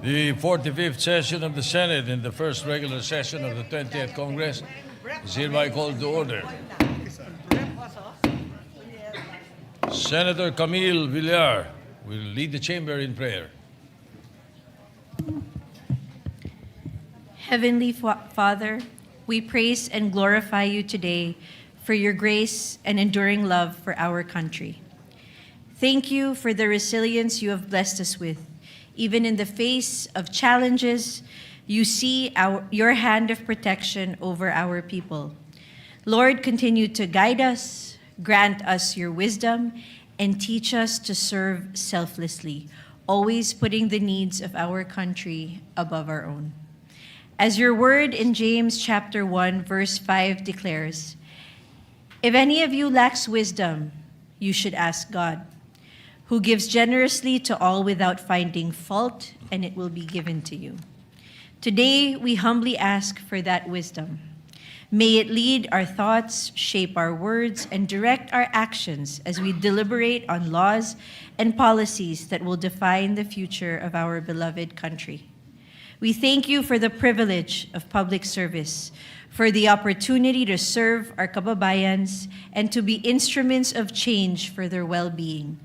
The 45th session of the Senate in the first regular session of the 20th Congress is hereby called to order. Senator Camille Villar will lead the chamber in prayer. Heavenly Father, we praise and glorify you today for your grace and enduring love for our country. Thank you for the resilience you have blessed us with. Even in the face of challenges, you see your hand of protection over our people. Lord, continue to guide us, grant us your wisdom, and teach us to serve selflessly, always putting the needs of our country above our own. As your word in James chapter 1, verse 5 declares, if any of you lacks wisdom, you should ask God, who gives generously to all without finding fault, and it will be given to you. Today, we humbly ask for that wisdom. May it lead our thoughts, shape our words, and direct our actions as we deliberate on laws and policies that will define the future of our beloved country. We thank you for the privilege of public service, for the opportunity to serve our kababayans and to be instruments of change for their well-being.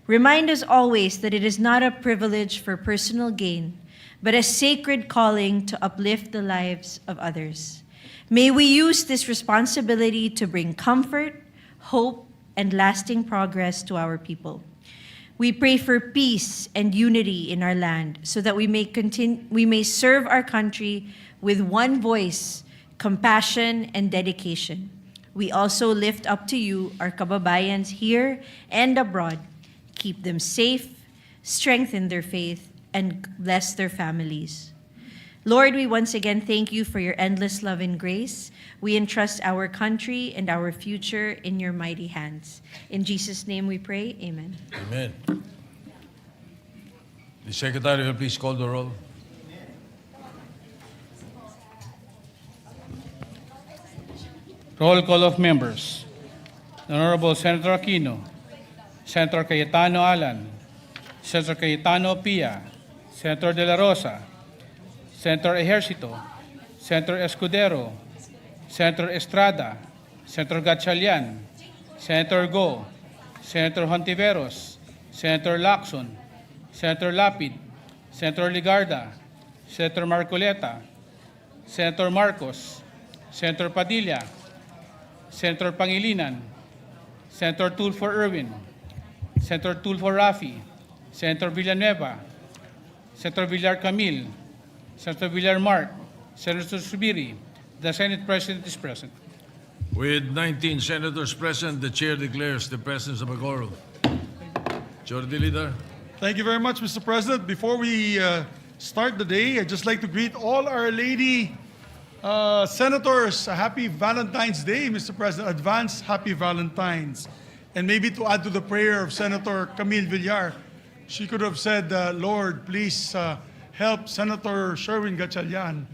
Remind us always that it is not a privilege for personal gain, but a sacred calling to uplift the lives of others. May we use this responsibility to bring comfort, hope, and lasting progress to our people. We pray for peace and unity in our land so that we may serve our country with one voice, compassion, and dedication. We also lift up to you our kababayans here and abroad. Keep them safe, strengthen their faith, and bless their families. Lord, we once again thank you for your endless love and grace. We entrust our country and our future in your mighty hands. In Jesus' name we pray, amen. Amen. The Secretary will please call the roll. Roll call of members. Honorable Senator Aquino, Senator Cayetano Alan, Senator Cayetano Pia, Senator De La Rosa, Senator Ejercito, Senator Escudero, Senator Estrada, Senator Gatchalian, Senator Go, Senator Hontiveros, Senator Lacson, Senator Lapid, Senator Ligarda, Senator Marcoleta, Senator Marcos, Senator Padilla, Senator Pangilinan, Senator Tulfo Erwin, Senator Tulfo Rafi, Senator Villanueva, Senator Villar Camille, Senator Villar Mark, Senator Subiri. The Senate President is present. With 19 senators present, the chair declares the presence of a quorum. Majority Leader. Thank you very much, Mr. President. Before we start the day, I'd just like to greet all our lady senators. A happy Valentine's Day, Mr. President. Advance happy Valentine's. And maybe to add to the prayer of Senator Camille Villar, she could have said, Lord, please help Senator Sherwin Gatchalian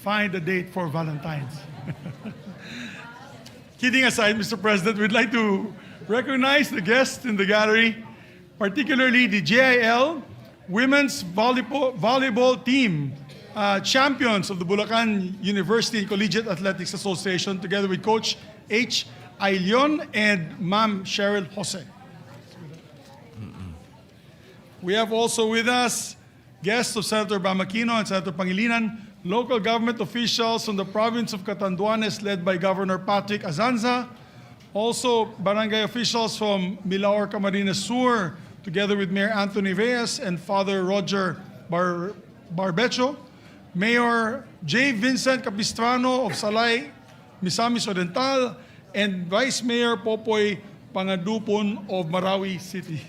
find a date for Valentine's. Kidding aside, Mr. President, we'd like to recognize the guests in the gallery, particularly the JIL Women's Volleyball Team, champions of the Bulacan University Collegiate Athletics Association, together with Coach H. Ailion and Ma'am Cheryl Jose. We have also with us guests of Senator Bamakino and Senator Pangilinan, local government officials from the province of Catanduanes led by Governor Patrick Azanza, also barangay officials from Milaor, Camarines Sur, together with Mayor Anthony Reyes and Father Roger Barbecho, Mayor J. Vincent Capistrano of Salay, Misamis Oriental, and Vice Mayor Popoy Pangadupon of Marawi City.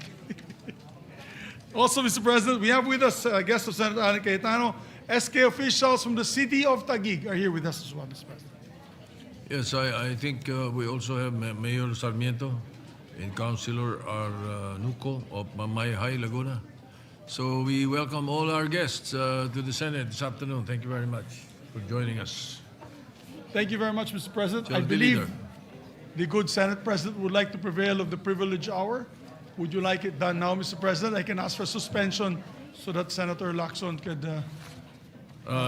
Also, Mr. President, we have with us guests of Senator Alan Cayetano. SK officials from the city of Taguig are here with us as well, Mr. President. Yes, I think we also have Mayor Sarmiento and Councilor Nuco of Mamay High, Laguna. So we welcome all our guests to the Senate this afternoon. Thank you very much for joining us. Thank you very much, Mr. President. I Majority believe Leader. the good Senate President would like to prevail of the privilege hour. Would you like it done now, Mr. President? I can ask for suspension so that Senator Lacson could,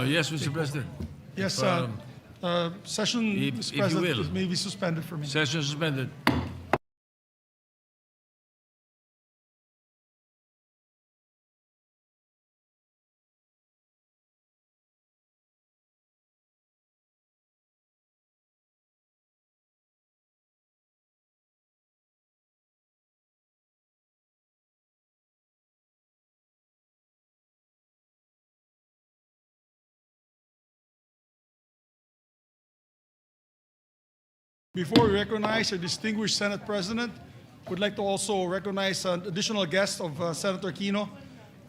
Yes, Mr. President. yes, session, if Mr. you President, will. may be suspended for me. Session suspended. Before we recognize our distinguished Senate President, would like to also recognize an additional guest of Senator Aquino.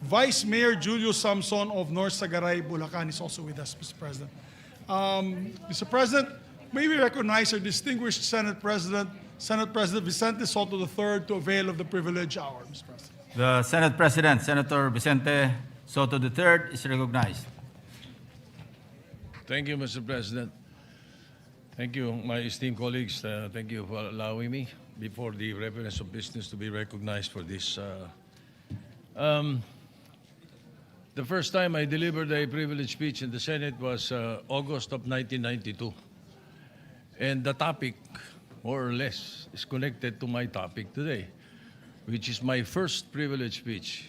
Vice Mayor Julio Samson of North Sagaray, Bulacan is also with us, Mr. President. Mr. President, may we recognize our distinguished Senate President Vicente Soto III, to avail of the privilege hour, Mr. President. The Senate President, Senator Vicente Soto III, is recognized. Thank you, Mr. President. Thank you, my esteemed colleagues. Thank you for allowing me, before the reference of business, to be recognized for this. The first time I delivered a privilege speech in the Senate was August of 1992. And the topic, more or less, is connected to my topic today, which is my first privilege speech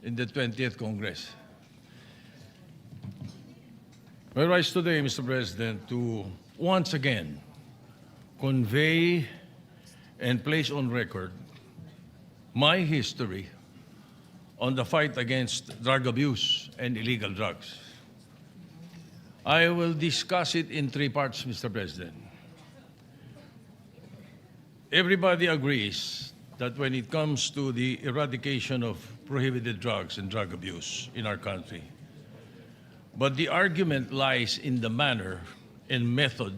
in the 20th Congress. I rise today, Mr. President, to once again convey and place on record my history on the fight against drug abuse and illegal drugs. I will discuss it in three parts, Mr. President. Everybody agrees that when it comes to the eradication of prohibited drugs and drug abuse in our country, but the argument lies in the manner and method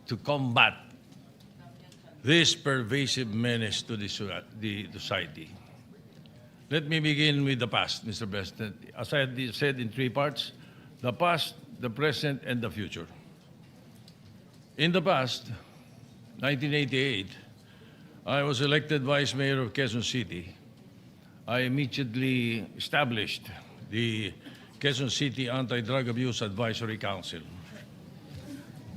to combat this pervasive menace to the society. Let me begin with the past, Mr. President. As I had said, in three parts: the past, the present, and the future. In the past, 1988, I was elected Vice Mayor of Quezon City. I immediately established the Quezon City Anti-Drug Abuse Advisory Council.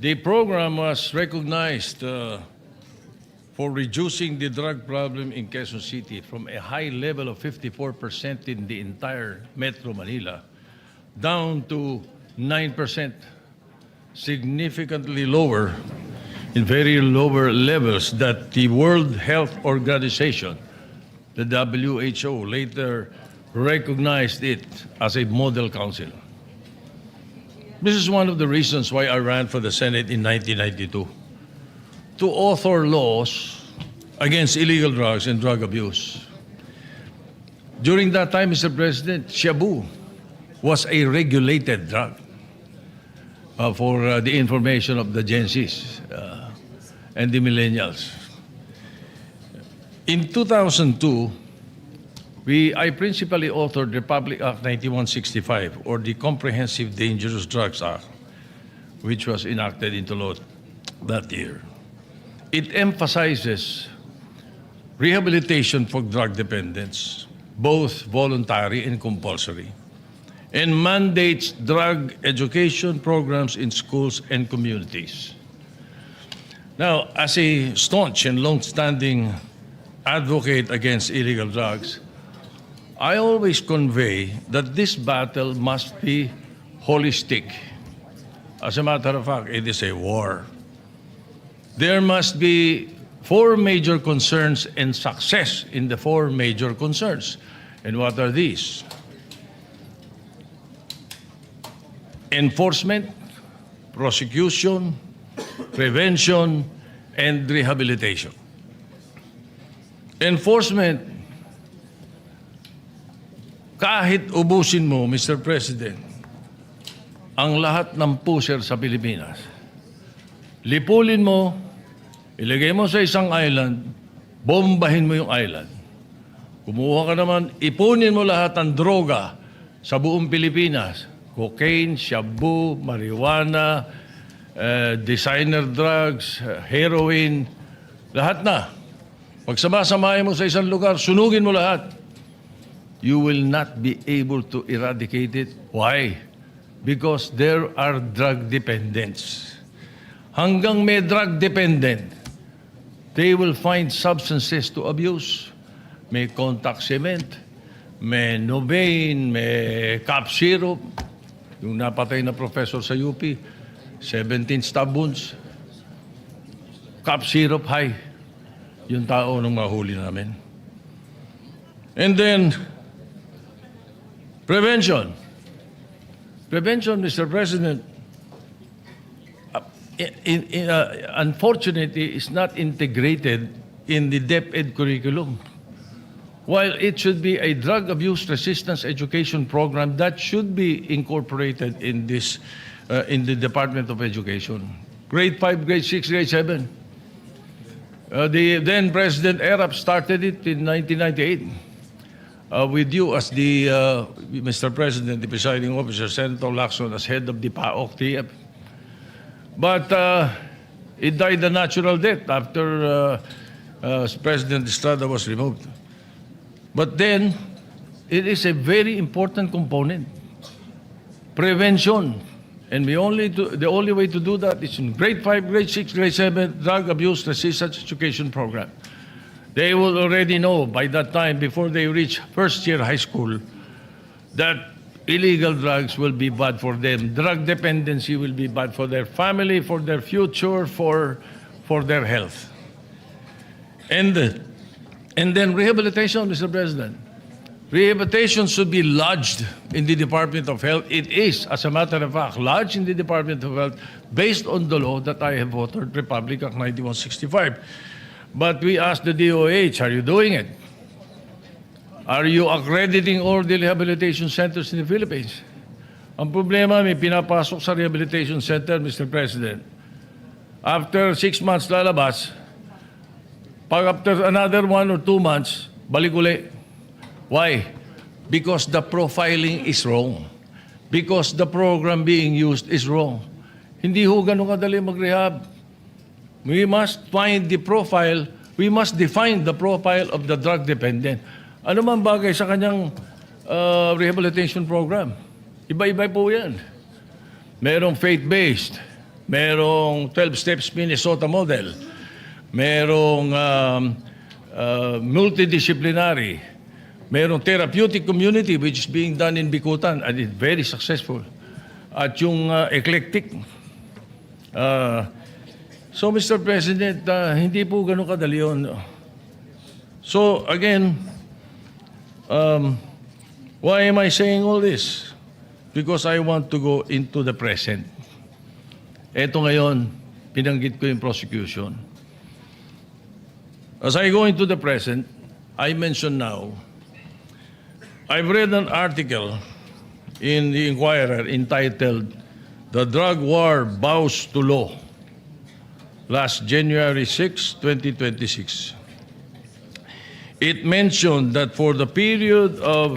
The program was recognized for reducing the drug problem in Quezon City from a high level of 54% in the entire Metro Manila down to 9%, significantly lower, in very lower levels that the World Health Organization, the WHO, later recognized it as a model council. This is one of the reasons why I ran for the Senate in 1992, to author laws against illegal drugs and drug abuse. During that time, Mr. President, shabu was a regulated drug, for the information of the Gen Zs and the millennials. In 2002, I principally authored Republic Act 9165, or the Comprehensive Dangerous Drugs Act, which was enacted into law that year. It emphasizes rehabilitation for drug dependents, both voluntary and compulsory, and mandates drug education programs in schools and communities. Now, as a staunch and long-standing advocate against illegal drugs, I always convey that this battle must be holistic. As a matter of fact, it is a war. There must be four major concerns and success in the four major concerns. And what are these? Enforcement, prosecution, prevention, and rehabilitation. Enforcement, kahit ubusin mo, Mr. President, ang lahat ng pusher sa Pilipinas, lipulin mo, ilagay mo sa isang island, bombahin mo yung island. Kumuha ka naman, ipunin mo lahat ng droga sa buong Pilipinas. Cocaine, shabu, marijuana, designer drugs, heroin, lahat na. Pag samasamahin mo sa isang lugar, sunugin mo lahat. you will not be able to eradicate it. Why? Because there are drug dependents. Hanggang may drug dependent, they will find substances to abuse. May contact cement, may Novain, may cough syrup. Yung napatay na professor sa UP, 17 stab wounds. Cough syrup high. Yung tao nung mahuli namin. And then, prevention. Prevention, Mr. President, unfortunately, is not integrated in the DepEd curriculum. While it should be a drug abuse resistance education program that should be incorporated in this, in the Department of Education. Grade 5, grade 6, grade 7. The then President Erap started it in 1998 with you as the, Mr. President, the presiding officer, Senator Lacson as head of the PAOK TF. But it died a natural death after President Estrada was removed. But then, it is a very important component. Prevention. And the only way to do that is in grade 5, grade 6, grade 7, drug abuse resistance education program. They will already know by that time, before they reach first year high school, that illegal drugs will be bad for them. Drug dependency will be bad for their family, for their future, for their health. And then rehabilitation, Mr. President. Rehabilitation should be lodged in the Department of Health. It is, as a matter of fact, lodged in the Department of Health based on the law that I have authored, Republic Act 9165. But we asked the DOH, are you doing it? Are you accrediting all the rehabilitation centers in the Philippines? Ang problema, may pinapasok sa rehabilitation center, Mr. President. After 6 months lalabas, pag after another 1 or 2 months, balik uli. Why? Because the profiling is wrong. Because the program being used is wrong. Hindi ho ganun kadali mag-rehab. We must find the profile, we must define the profile of the drug dependent. Ano man bagay sa kanyang rehabilitation program? Iba-iba po yan. Merong faith-based, merong 12 steps Minnesota model, merong multidisciplinary, merong therapeutic community which is being done in Bikutan and it's very successful. At yung eclectic. So, Mr. President, hindi po ganun kadali yun. So, again, why am I saying all this? Because I want to go into the present. Eto ngayon, pinanggit ko yung prosecution. As I go into the present, I mention now, I've read an article in the Inquirer entitled, "The Drug War Bows to Law," last January 6, 2026. It mentioned that for the period of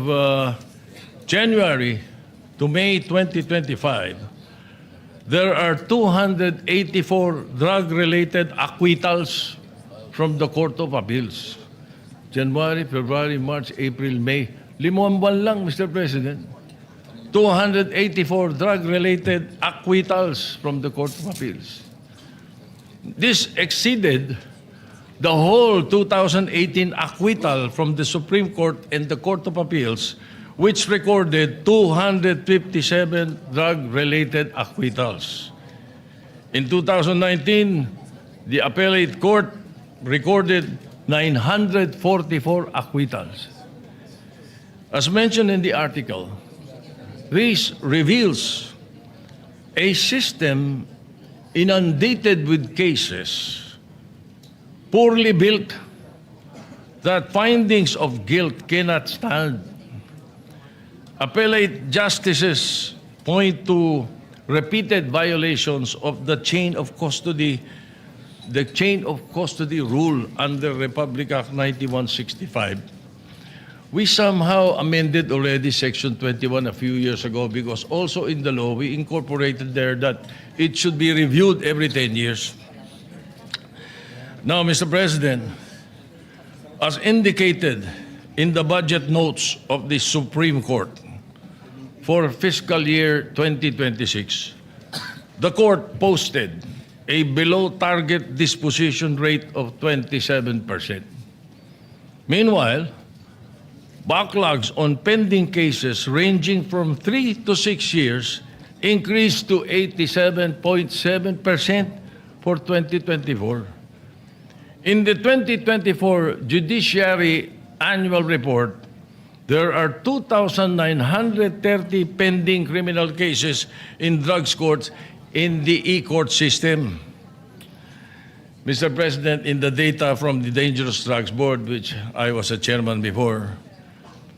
January to May 2025, there are 284 drug-related acquittals from the Court of Appeals. January, February, March, April, May. 5 buwan lang, Mr. President. 284 drug-related acquittals from the Court of Appeals. This exceeded the whole 2018 acquittal from the Supreme Court and the Court of Appeals, which recorded 257 drug-related acquittals. In 2019, the Appellate Court recorded 944 acquittals. As mentioned in the article, this reveals a system inundated with cases, poorly built, that findings of guilt cannot stand. Appellate justices point to repeated violations of the chain of custody rule under Republic Act 9165. We somehow amended already Section 21 a few years ago because also in the law we incorporated there that it should be reviewed every 10 years. Now, Mr. President, as indicated in the budget notes of the Supreme Court for fiscal year 2026, the court posted a below-target disposition rate of 27%. Meanwhile, backlogs on pending cases ranging from 3 to 6 years increased to 87.7% for 2024. In the 2024 Judiciary Annual Report, there are 2,930 pending criminal cases in drugs courts in the e-court system. Mr. President, in the data from the Dangerous Drugs Board, which I was a chairman before,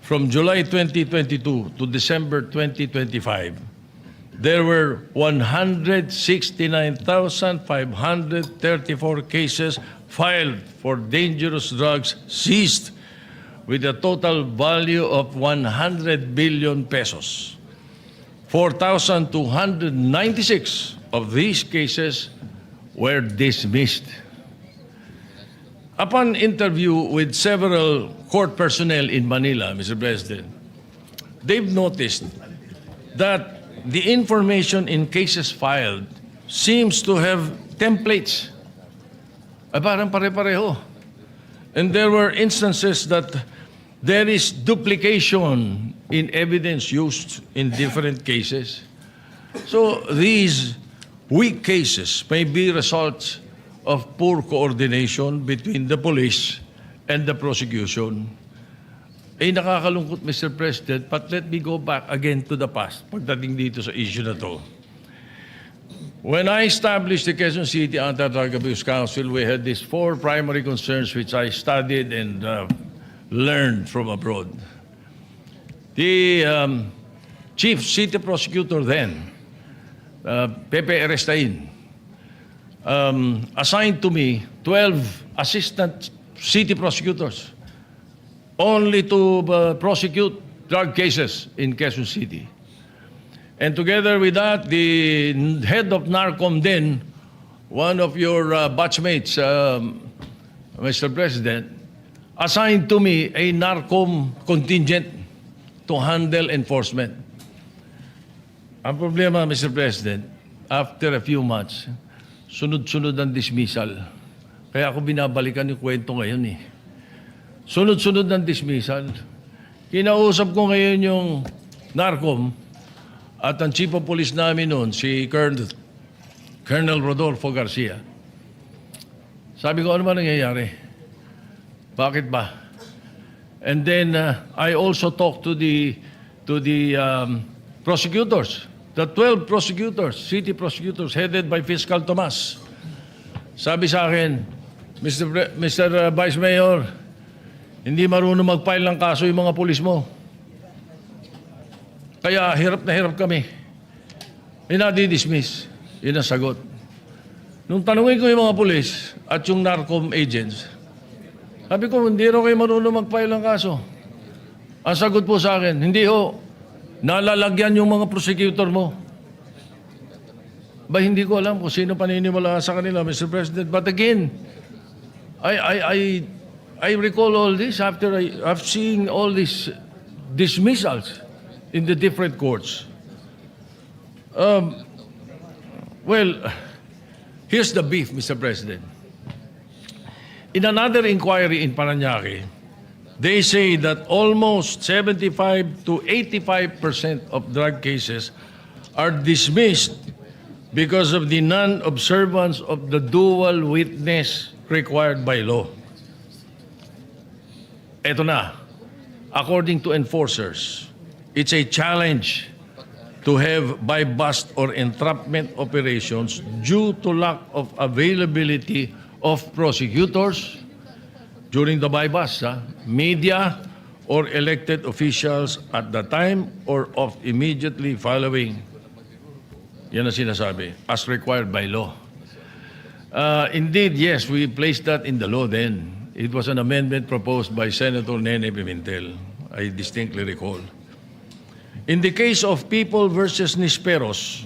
from July 2022 to December 2025, there were 169,534 cases filed for dangerous drugs seized with a total value of 100 billion pesos. 4,296 of these cases were dismissed. Upon interview with several court personnel in Manila, Mr. President, they've noticed that the information in cases filed seems to have templates. Parang pare-pareho. And there were instances that there is duplication in evidence used in different cases. So these weak cases may be results of poor coordination between the police and the prosecution. Nakakalungkot, Mr. President, but let me go back again to the past pagdating dito sa issue na to. When I established the Quezon City Anti-Drug Abuse Council, we had these 4 primary concerns which I studied and learned from abroad. The chief city prosecutor then, Pepe Erestain, assigned to me 12 assistant city prosecutors only to prosecute drug cases in Quezon City. And together with that, the head of NARCOM then, one of your batchmates, Mr. President, assigned to me a NARCOM contingent to handle enforcement. Ang problema, Mr. President, after a few months, sunod-sunod ang dismissal. Kaya ako binabalikan yung kwento ngayon eh. Sunod-sunod ang dismissal. Kinausap ko ngayon yung NARCOM at ang chief of police namin noon, si Colonel Rodolfo Garcia. Sabi ko, ano ba nangyayari? Bakit ba? And then I also talked to the prosecutors, the 12 prosecutors, city prosecutors headed by Fiscal Tomas. Sabi sa akin, Mr. Vice Mayor, hindi marunong mag-file ng kaso yung mga pulis mo. Kaya hirap na hirap kami. Inadi-dismiss. Yun ang sagot. Nung tanungin ko yung mga pulis at yung NARCOM agents, sabi ko, hindi raw kayo marunong mag-file ng kaso. Ang sagot po sa akin, hindi ho, nalalagyan yung mga prosecutor mo. Ba, hindi ko alam kung sino paniniwala sa kanila, Mr. President. But again, I recall all this after I've seen all these dismissals in the different courts. Well, here's the beef, Mr. President. In another inquiry in Parañaque, they say that almost 75 to 85% of drug cases are dismissed because of the non-observance of the dual witness required by law. Ito na, according to enforcers, it's a challenge to have buy-bust or entrapment operations due to lack of availability of prosecutors during the buy-bust, media, or elected officials at the time or of immediately following. Yan ang sinasabi, as required by law. Indeed, yes, we placed that in the law then. It was an amendment proposed by Senator Nene Pimentel, I distinctly recall. In the case of People versus Nisperos,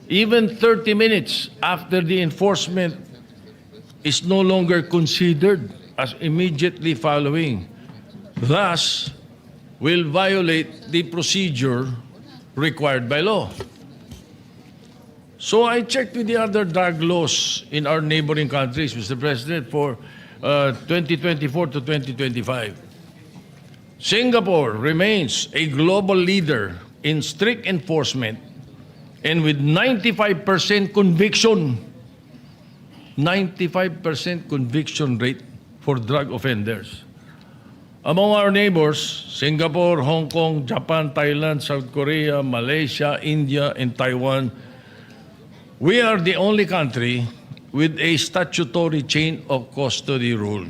even 30 minutes after the enforcement is no longer considered as immediately following. thus will violate the procedure required by law. So I checked with the other drug laws in our neighboring countries, Mr. President, for 2024 to 2025. Singapore remains a global leader in strict enforcement and with 95% conviction, 95% conviction rate for drug offenders. Among our neighbors, Singapore, Hong Kong, Japan, Thailand, South Korea, Malaysia, India, and Taiwan, we are the only country with a statutory chain of custody rule.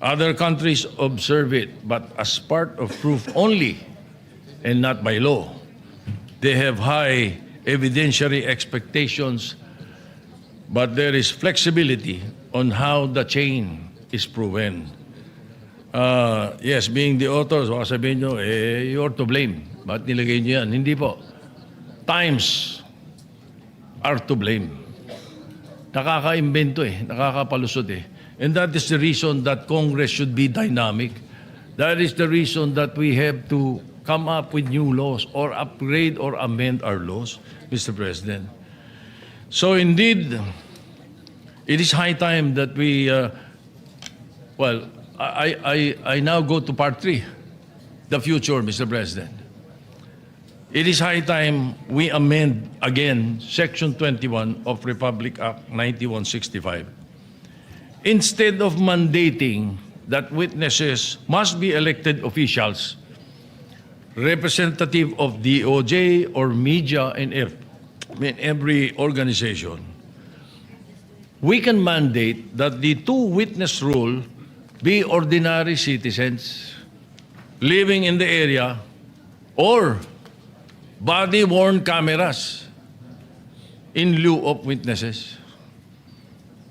Other countries observe it, but as part of proof only and not by law. They have high evidentiary expectations, but there is flexibility on how the chain is proven. Yes, being the authors, baka sabihin nyo, you're to blame. Ba't nilagay nyo yan? Hindi po. Times are to blame. Nakaka-imbento nakakapalusot And that is the reason that Congress should be dynamic. That is the reason that we have to come up with new laws or upgrade or amend our laws, Mr. President. So indeed, it is high time that we, I now go to part 3, the future, Mr. President. It is high time we amend again Section 21 of Republic Act 9165. Instead of mandating that witnesses must be elected officials, representative of DOJ or media in every organization, we can mandate that the two-witness rule be ordinary citizens living in the area or body-worn cameras in lieu of witnesses.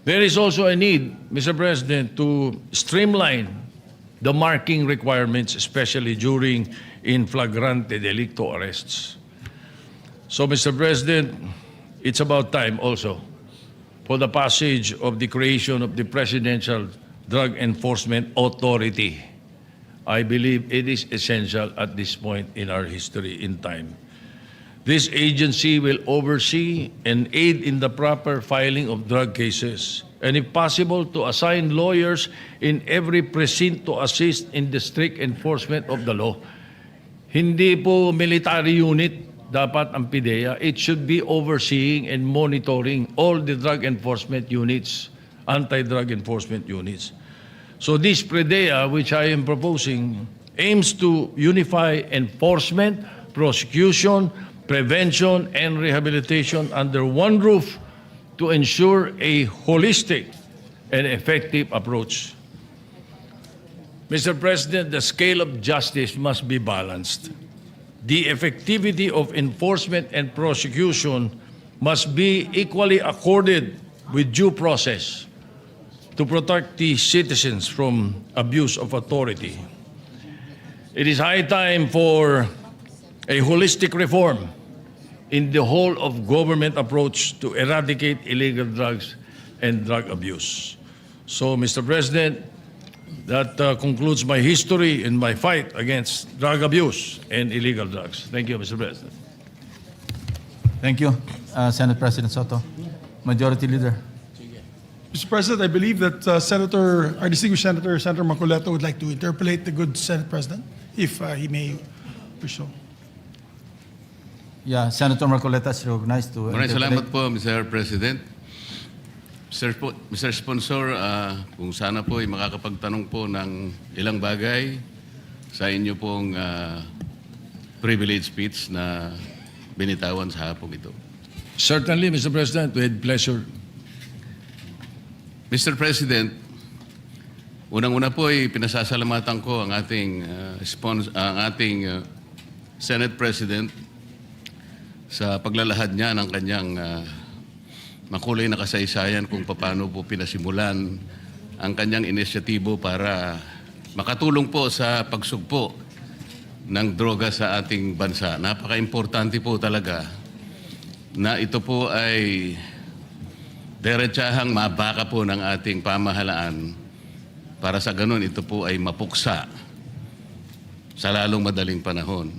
There is also a need, Mr. President, to streamline the marking requirements, especially during in flagrante delicto arrests. So, Mr. President, it's about time also for the passage of the creation of the Presidential Drug Enforcement Authority. I believe it is essential at this point in our history in time. This agency will oversee and aid in the proper filing of drug cases, and if possible, to assign lawyers in every precinct to assist in the strict enforcement of the law. Hindi po military unit dapat ang PIDEA. It should be overseeing and monitoring all the drug enforcement units, anti-drug enforcement units. So this PIDEA, which I am proposing, aims to unify enforcement, prosecution, prevention, and rehabilitation under one roof to ensure a holistic and effective approach. Mr. President, the scale of justice must be balanced. The effectivity of enforcement and prosecution must be equally accorded with due process to protect the citizens from abuse of authority. It is high time for a holistic reform in the whole of government approach to eradicate illegal drugs and drug abuse. So, Mr. President, that concludes my history in my fight against drug abuse and illegal drugs. Thank you, Mr. President. Thank you, Senate President Soto. Majority Leader. Mr. President, I believe that our distinguished Senator, Senator Macoleto, would like to interpolate the good Senate President, if he may wish so. Yeah, Senator Marcoleta is recognized to Maraming interpolate. salamat po, Mr. President. Mr. Sponsor, kung sana po ay makakapagtanong po ng ilang bagay sa inyo pong privilege speech na binitawan sa hapong ito. Certainly, Mr. President, with pleasure. Mr. President, unang-una po ay pinasasalamatan ko ang ating, Senate President sa paglalahad niya ng kanyang makulay na kasaysayan kung paano po pinasimulan ang kanyang inisyatibo para makatulong po sa pagsugpo ng droga sa ating bansa. Napaka-importante po talaga na ito po ay diretsahang mabaka po ng ating pamahalaan para sa ganun ito po ay mapuksa sa lalong madaling panahon.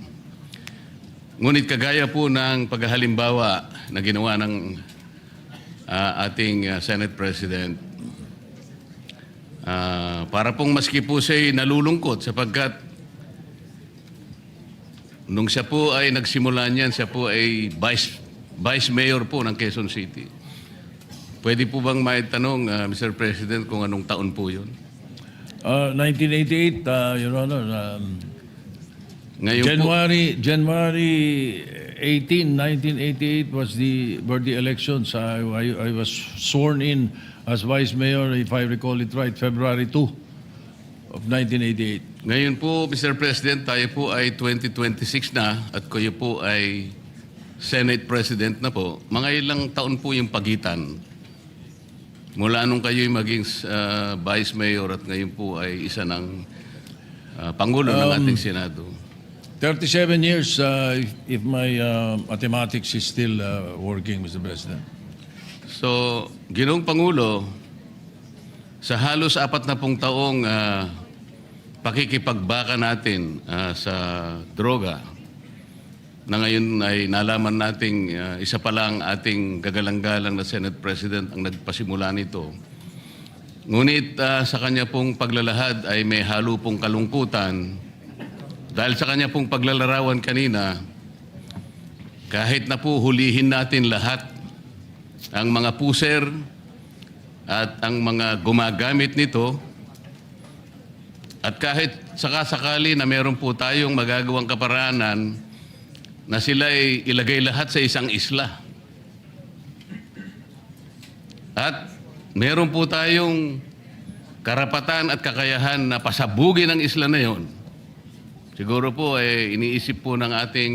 Ngunit kagaya po ng paghahalimbawa na ginawa ng ating Senate President, para pong maski po siya'y nalulungkot sapagkat nung siya po ay nagsimula niyan, siya po ay Vice Mayor po ng Quezon City. Pwede po bang maitanong, Mr. President, kung anong taon po yun? 1988, Your Honor. Ngayon po, January 18, 1988 were the elections. I was sworn in as Vice Mayor, if I recall it right, February 2 of 1988. ngayon po, Mr. President, tayo po ay 2026 na at kayo po ay Senate President na po. Mga ilang taon po yung pagitan mula nung kayo'y maging Vice Mayor at ngayon po ay isa ng Pangulo ng ating Senado. 37 years, if my mathematics is still working, Mr. President. So, Ginoong Pangulo, sa halos 40 taong pakikipagbaka natin sa droga, na ngayon ay nalaman nating isa pa lang ating gagalang-galang na Senate President ang nagpasimula nito. Ngunit sa kanya pong paglalahad ay may halo pong kalungkutan dahil sa kanya pong paglalarawan kanina, kahit na po hulihin natin lahat ang mga puser at ang mga gumagamit nito, at kahit sakasakali na meron po tayong magagawang kaparaanan na sila ay ilagay lahat sa isang isla. At meron po tayong karapatan at kakayahan na pasabugin ang isla na yon. Siguro po iniisip po ng ating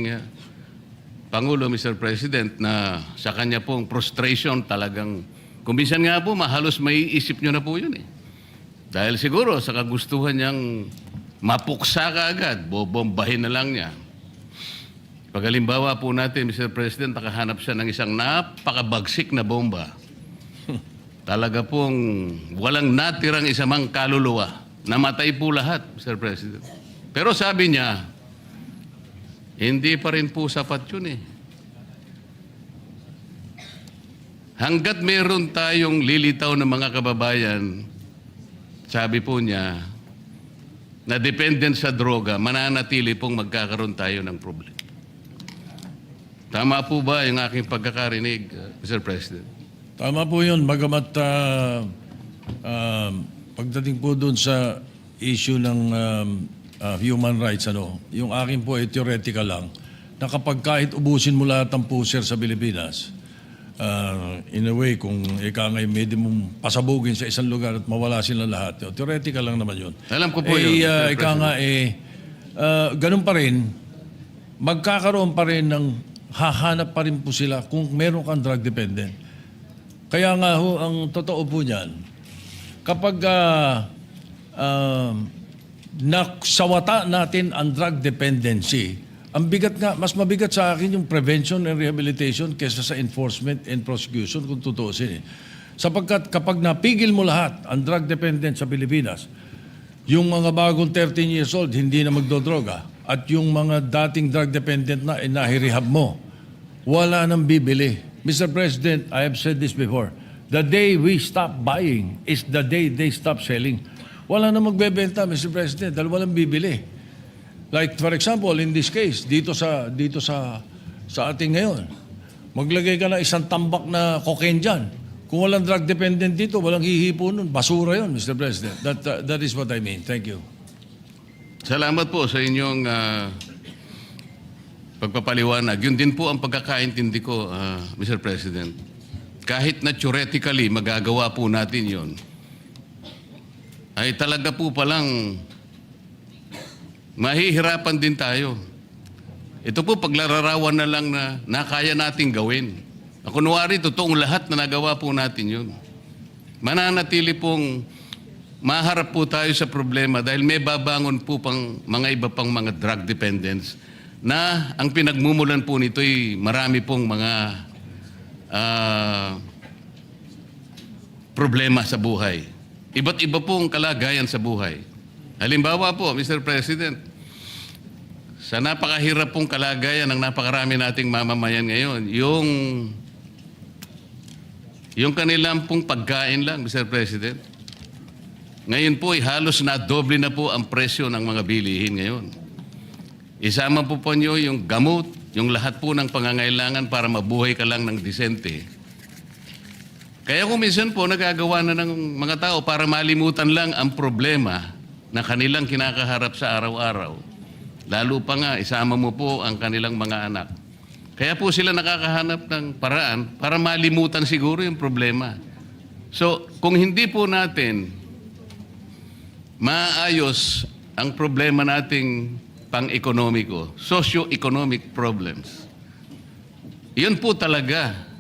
Pangulo, Mr. President, na sa kanya pong frustration talagang, kumbisan nga po, mahalos maiisip nyo na po yun eh. Dahil siguro sa kagustuhan niyang mapuksa ka agad, bobombahin na lang niya. Paghalimbawa po natin, Mr. President, nakahanap siya ng isang napakabagsik na bomba. Talaga pong walang natirang isamang kaluluwa. Namatay po lahat, Mr. President. Pero sabi niya, hindi pa rin po sapat yun eh. Hanggat meron tayong lilitaw ng mga kababayan, sabi po niya, na dependent sa droga, mananatili pong magkakaroon tayo ng problema. Tama po ba yung aking pagkakarinig, Mr. President? Tama po yun. Bagamat pagdating po doon sa issue ng human rights, yung akin po ay theoretical lang, na kapag kahit ubusin mo lahat ng puser sa Pilipinas, in a way, kung ika ngay may mong pasabugin sa isang lugar at mawala sila lahat, theoretical lang naman yun. Alam ko po yun, Mr. Ika nga ganun pa rin, magkakaroon pa rin ng hahanap pa rin po sila kung meron kang drug dependent. Kaya nga ho, ang totoo po niyan, kapag naksawata natin ang drug dependency, ang bigat nga, mas mabigat sa akin yung prevention and rehabilitation kaysa sa enforcement and prosecution kung tutuusin. Sapagkat kapag napigil mo lahat ang drug dependent sa Pilipinas, yung mga bagong 13 years old hindi na magdodroga at yung mga dating drug dependent na inahirehab mo, wala nang bibili. Mr. President, I have said this before, the day we stop buying is the day they stop selling. Wala na magbebenta, Mr. President, dahil walang bibili. Like, for example, in this case, dito sa ating ngayon, maglagay ka na isang tambak na cocaine dyan. Kung walang drug dependent dito, walang hihipo nun. Basura yun, Mr. President. That is what I mean. Thank you. Salamat po sa inyong pagpapaliwanag. Yun din po ang pagkakaintindi ko, Mr. President. Kahit na theoretically magagawa po natin yun, ay talaga po palang mahihirapan din tayo. Ito po paglararawan na lang na kaya nating gawin. Kunwari, totoong lahat na nagawa po natin yun. Mananatili pong maharap po tayo sa problema dahil may babangon po pang mga iba pang mga drug dependents na ang pinagmumulan po nito ay marami pong mga problema sa buhay. Iba't iba pong kalagayan sa buhay. Halimbawa po, Mr. President, sa napakahirap pong kalagayan ng napakarami nating mamamayan ngayon, yung kanilang pong pagkain lang, Mr. President. Ngayon po, halos na doble na po ang presyo ng mga bilihin ngayon. Isama po nyo yung gamot, yung lahat po ng pangangailangan para mabuhay ka lang ng disente. Kaya kung minsan po nagagawa na ng mga tao para malimutan lang ang problema na kanilang kinakaharap sa araw-araw. Lalo pa nga, isama mo po ang kanilang mga anak. Kaya po sila nakakahanap ng paraan para malimutan siguro yung problema. So, kung hindi po natin maayos ang problema nating pang-ekonomiko, socio-economic problems, yun po talaga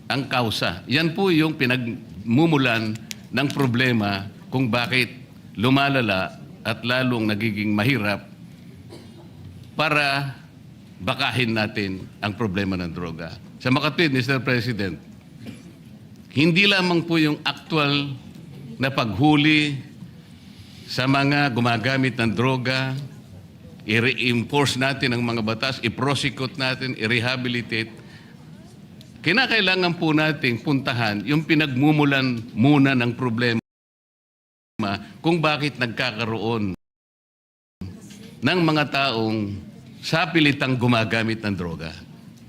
ang kausa. Yan po yung pinagmumulan ng problema kung bakit lumalala at lalong nagiging mahirap para bakahin natin ang problema ng droga. Sa makatwid, Mr. President, hindi lamang po yung actual na paghuli sa mga gumagamit ng droga, i-reinforce natin ang mga batas, i-prosecute natin, i-rehabilitate. Kinakailangan po nating puntahan yung pinagmumulan muna ng problema kung bakit nagkakaroon ng mga taong sa pilitang gumagamit ng droga.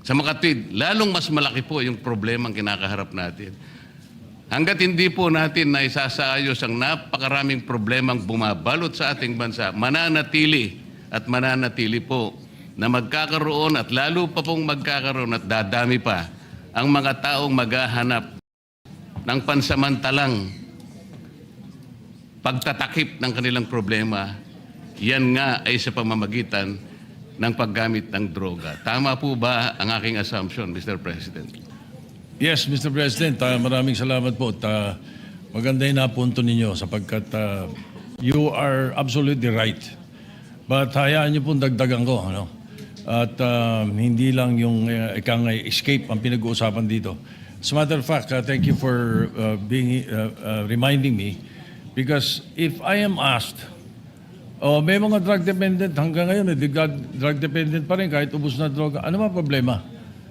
Sa makatwid, lalong mas malaki po yung problema ang kinakaharap natin. Hanggat hindi po natin na isasaayos ang napakaraming problemang bumabalot sa ating bansa, mananatili po na magkakaroon at lalo pa pong magkakaroon at dadami pa ang mga taong maghahanap ng pansamantalang pagtatakip ng kanilang problema. Yan nga ay sa pamamagitan ng paggamit ng droga. Tama po ba ang aking assumption, Mr. President? Yes, Mr. President, maraming salamat po. Maganda yung napunto ninyo sapagkat you are absolutely right. But hayaan niyo pong dagdagan ko. Ano? At hindi lang yung escape ang pinag-uusapan dito. As a matter of fact, thank you for reminding me because if I am asked, may mga drug dependent hanggang ngayon, drug dependent pa rin kahit ubos na droga. Ano ba problema?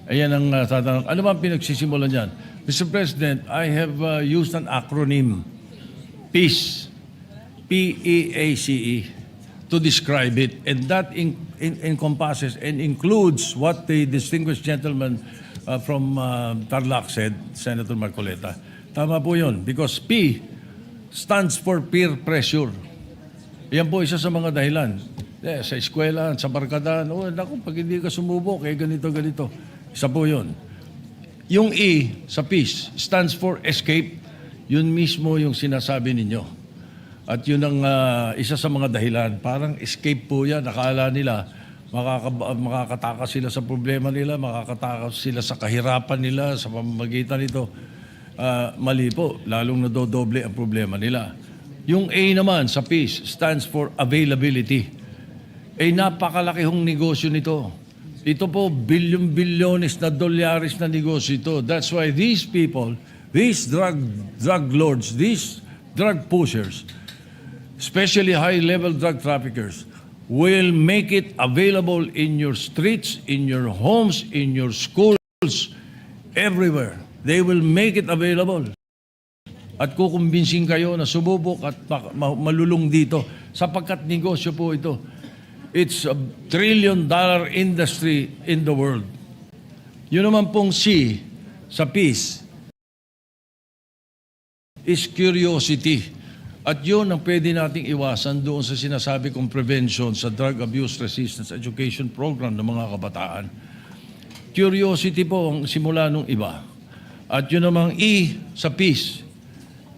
Ayan ang tatanong. Ano ba ang pinagsisimulan dyan? Mr. President, I have used an acronym, PEACE, P-E-A-C-E, to describe it. And that encompasses and includes what the distinguished gentleman from Tarlac said, Senator Marcoleta. Tama po yun. Because P stands for peer pressure. Yan po isa sa mga dahilan. Sa eskwela, sa barkadahan, naku, pag hindi ka sumubok, ganito. Isa po yun. Yung E sa peace stands for escape. Yun mismo yung sinasabi ninyo. At yun ang isa sa mga dahilan. Parang escape po yan. Akala nila makakatakas sila sa problema nila, makakatakas sila sa kahirapan nila, sa pamamagitan nito. Mali po. Lalong nadodoble ang problema nila. Yung A naman sa peace stands for availability. Napakalaki hong negosyo nito. Ito po, bilyon-bilyones na dolyares na negosyo ito. That's why these people, these drug lords, these drug pushers, especially high-level drug traffickers, will make it available in your streets, in your homes, in your schools, everywhere. They will make it available. At kukumbinsing kayo na sububok at malulong dito sapagkat negosyo po ito. It's a $1 trillion industry in the world. Yun naman pong C sa peace is curiosity. At yun ang pwede nating iwasan doon sa sinasabi kong prevention sa Drug Abuse Resistance Education Program ng mga kabataan. Curiosity po ang simula nung iba. At yun namang E sa peace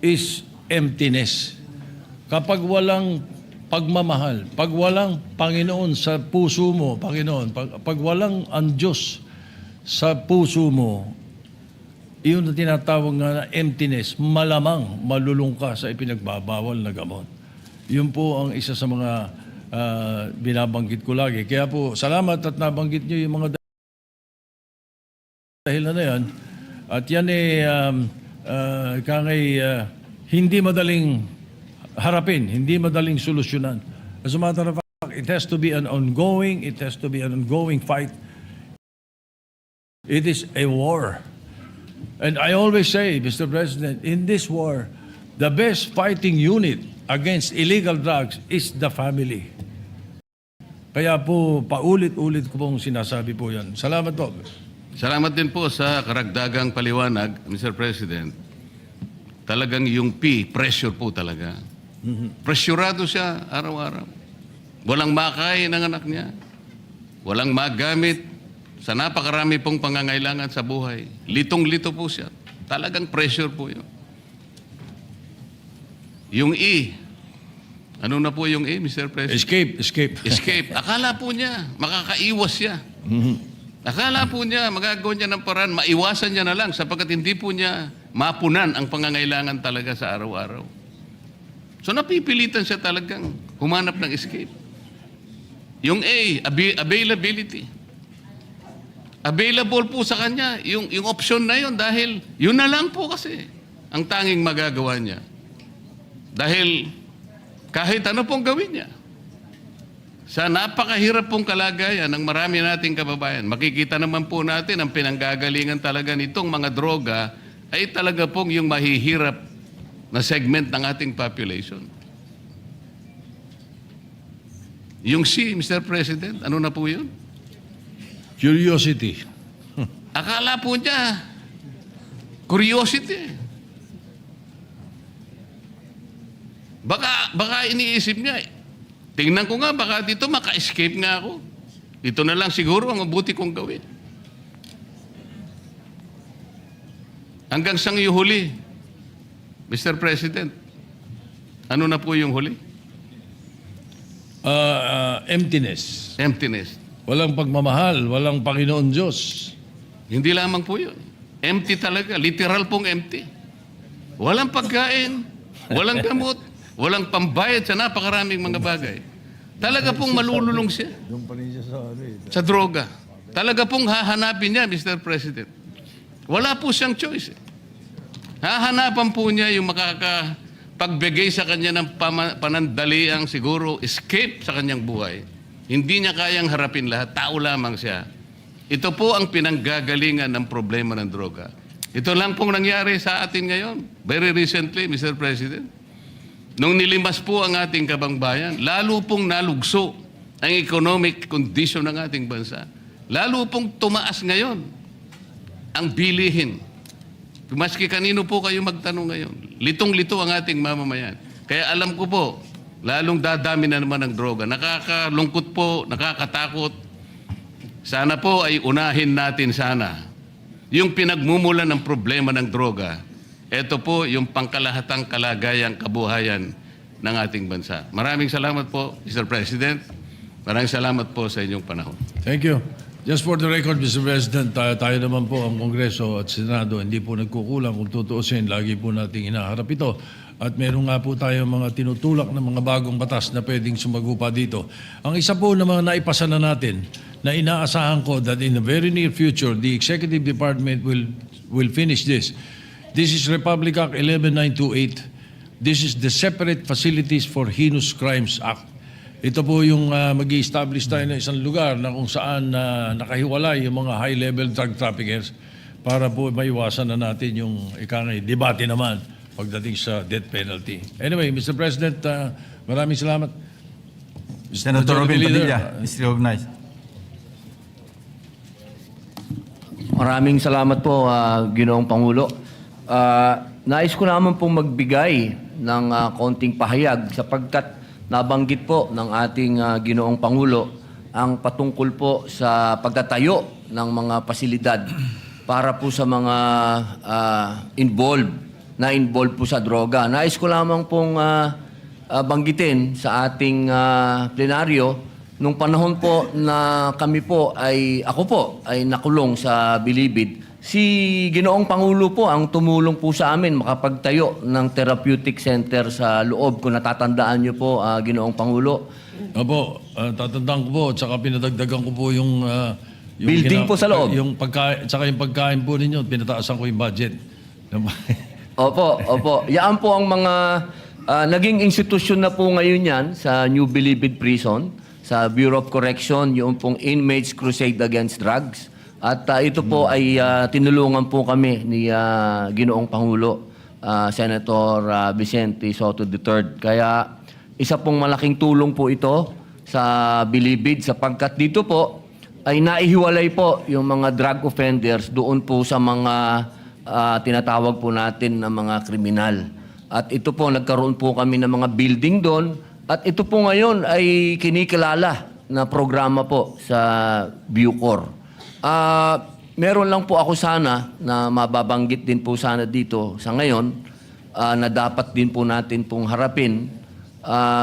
is emptiness. Kapag walang pagmamahal, pag walang Panginoon sa puso mo, Panginoon, pag walang ang Diyos sa puso mo, iyon na tinatawag nga na emptiness, malamang malulung ka sa ipinagbabawal na gamot. Yun po ang isa sa mga binabanggit ko lagi. Kaya po, salamat at nabanggit nyo yung mga dahilan na yan. At yan hindi madaling harapin, hindi madaling solusyonan. As a matter of fact, it has to be an ongoing fight. It is a war. And I always say, Mr. President, in this war, the best fighting unit against illegal drugs is the family. Kaya po, paulit-ulit ko pong sinasabi po yan. Salamat po. Salamat din po sa karagdagang paliwanag, Mr. President. Talagang yung pressure po talaga. Pressurado siya araw-araw. Walang makain ng anak niya. Walang magamit sa napakarami pong pangangailangan sa buhay. Litong-lito po siya. Talagang pressure po yun. Yung ano na po yung Mr. President? Escape. Akala po niya, makakaiwas siya. Akala po niya, magagawa niya ng paraan, maiwasan niya na lang sapagkat hindi po niya mapunan ang pangangailangan talaga sa araw-araw. So napipilitan siya talagang humanap ng escape. Yung availability. Available po sa kanya yung option na yun dahil yun na lang po kasi ang tanging magagawa niya. Dahil kahit ano pong gawin niya. Sa napakahirap pong kalagayan ng marami nating kababayan, makikita naman po natin ang pinanggagalingan talaga nitong mga droga ay talaga pong yung mahihirap na segment ng ating population. Yung Mr. President, ano na po yun? Curiosity. Akala po niya, curiosity. Baka iniisip niya, tingnan ko nga, baka dito maka-escape nga ako. Ito na lang siguro ang mabuti kong gawin. Hanggang sang yung huli, Mr. President, ano na po yung huli? Emptiness. Emptiness. Walang pagmamahal, walang Panginoon Diyos. Hindi lamang po yun. Empty talaga. Literal pong empty. Walang pagkain, walang gamot, walang pambayad sa napakaraming mga bagay. Talaga pong malululong siya sa droga. Talaga pong hahanapin niya, Mr. President. Wala po siyang choice. Hahanapan po niya yung makakapagbigay sa kanya ng panandaliang siguro escape sa kanyang buhay. Hindi niya kayang harapin lahat. Tao lamang siya. Ito po ang pinanggagalingan ng problema ng droga. Ito lang pong nangyari sa atin ngayon. Very recently, Mr. President. Nung nilimas po ang ating kabangbayan, lalo pong nalugso ang economic condition ng ating bansa. Lalo pong tumaas ngayon ang bilihin. Maski kanino po kayo magtanong ngayon. Litong-lito ang ating mamamayan. Kaya alam ko po, lalong dadami na naman ang droga. Nakakalungkot po, nakakatakot. Sana po ay unahin natin sana yung pinagmumulan ng problema ng droga. Ito po yung pangkalahatang kalagayang kabuhayan ng ating bansa. Maraming salamat po, Mr. President. Maraming salamat po sa inyong panahon. Thank you. Just for the record, Mr. President, tayo naman po ang Kongreso at Senado, hindi po nagkukulang kung tutuusin. Lagi po nating hinaharap ito. At meron nga po tayo mga tinutulak na mga bagong batas na pwedeng sumagupa dito. Ang isa po na mga naipasa na natin na inaasahan ko that in the very near future, the Executive Department will finish this. This is Republic Act 11928. This is the Separate Facilities for Heinous Crimes Act. Ito po yung mag-i-establish tayo ng isang lugar na kung saan nakahiwalay yung mga high-level drug traffickers para po maiwasan na natin yung debate naman pagdating sa death penalty. Anyway, Mr. President, maraming salamat. Senator Robin Leader, Padilla is recognized. Maraming salamat po, Ginoong Pangulo. Nais ko naman pong magbigay ng konting pahayag sapagkat nabanggit po ng ating Ginoong Pangulo ang patungkol po sa pagtatayo ng mga pasilidad para po sa mga involved po sa droga. Nais ko lamang pong banggitin sa ating plenaryo nung panahon po na ako po ay nakulong sa Bilibid. Si Ginoong Pangulo po ang tumulong po sa amin makapagtayo ng therapeutic center sa loob. Kung natatandaan niyo po, Ginoong Pangulo. Opo, tatandaan ko po at saka pinadagdagan ko po yung Building po sa loob. Yung pagkain po ninyo, pinataasan ko yung budget. Opo. Yan po ang mga Naging institusyon na po ngayon yan sa New Bilibid Prison, sa Bureau of Correction, yung pong Inmates Crusade Against Drugs. At ito po ay tinulungan po kami ni Ginoong Pangulo, Senator Vicente Soto III. Kaya isa pong malaking tulong po ito sa Bilibid sapagkat dito po ay naihiwalay po yung mga drug offenders doon po sa mga tinatawag po natin na mga kriminal. At ito po, nagkaroon po kami ng mga building doon. At ito po ngayon ay kinikilala na programa po sa Bucor. Meron lang po ako sana na mababanggit din po sana dito sa ngayon na dapat din po natin pong harapin.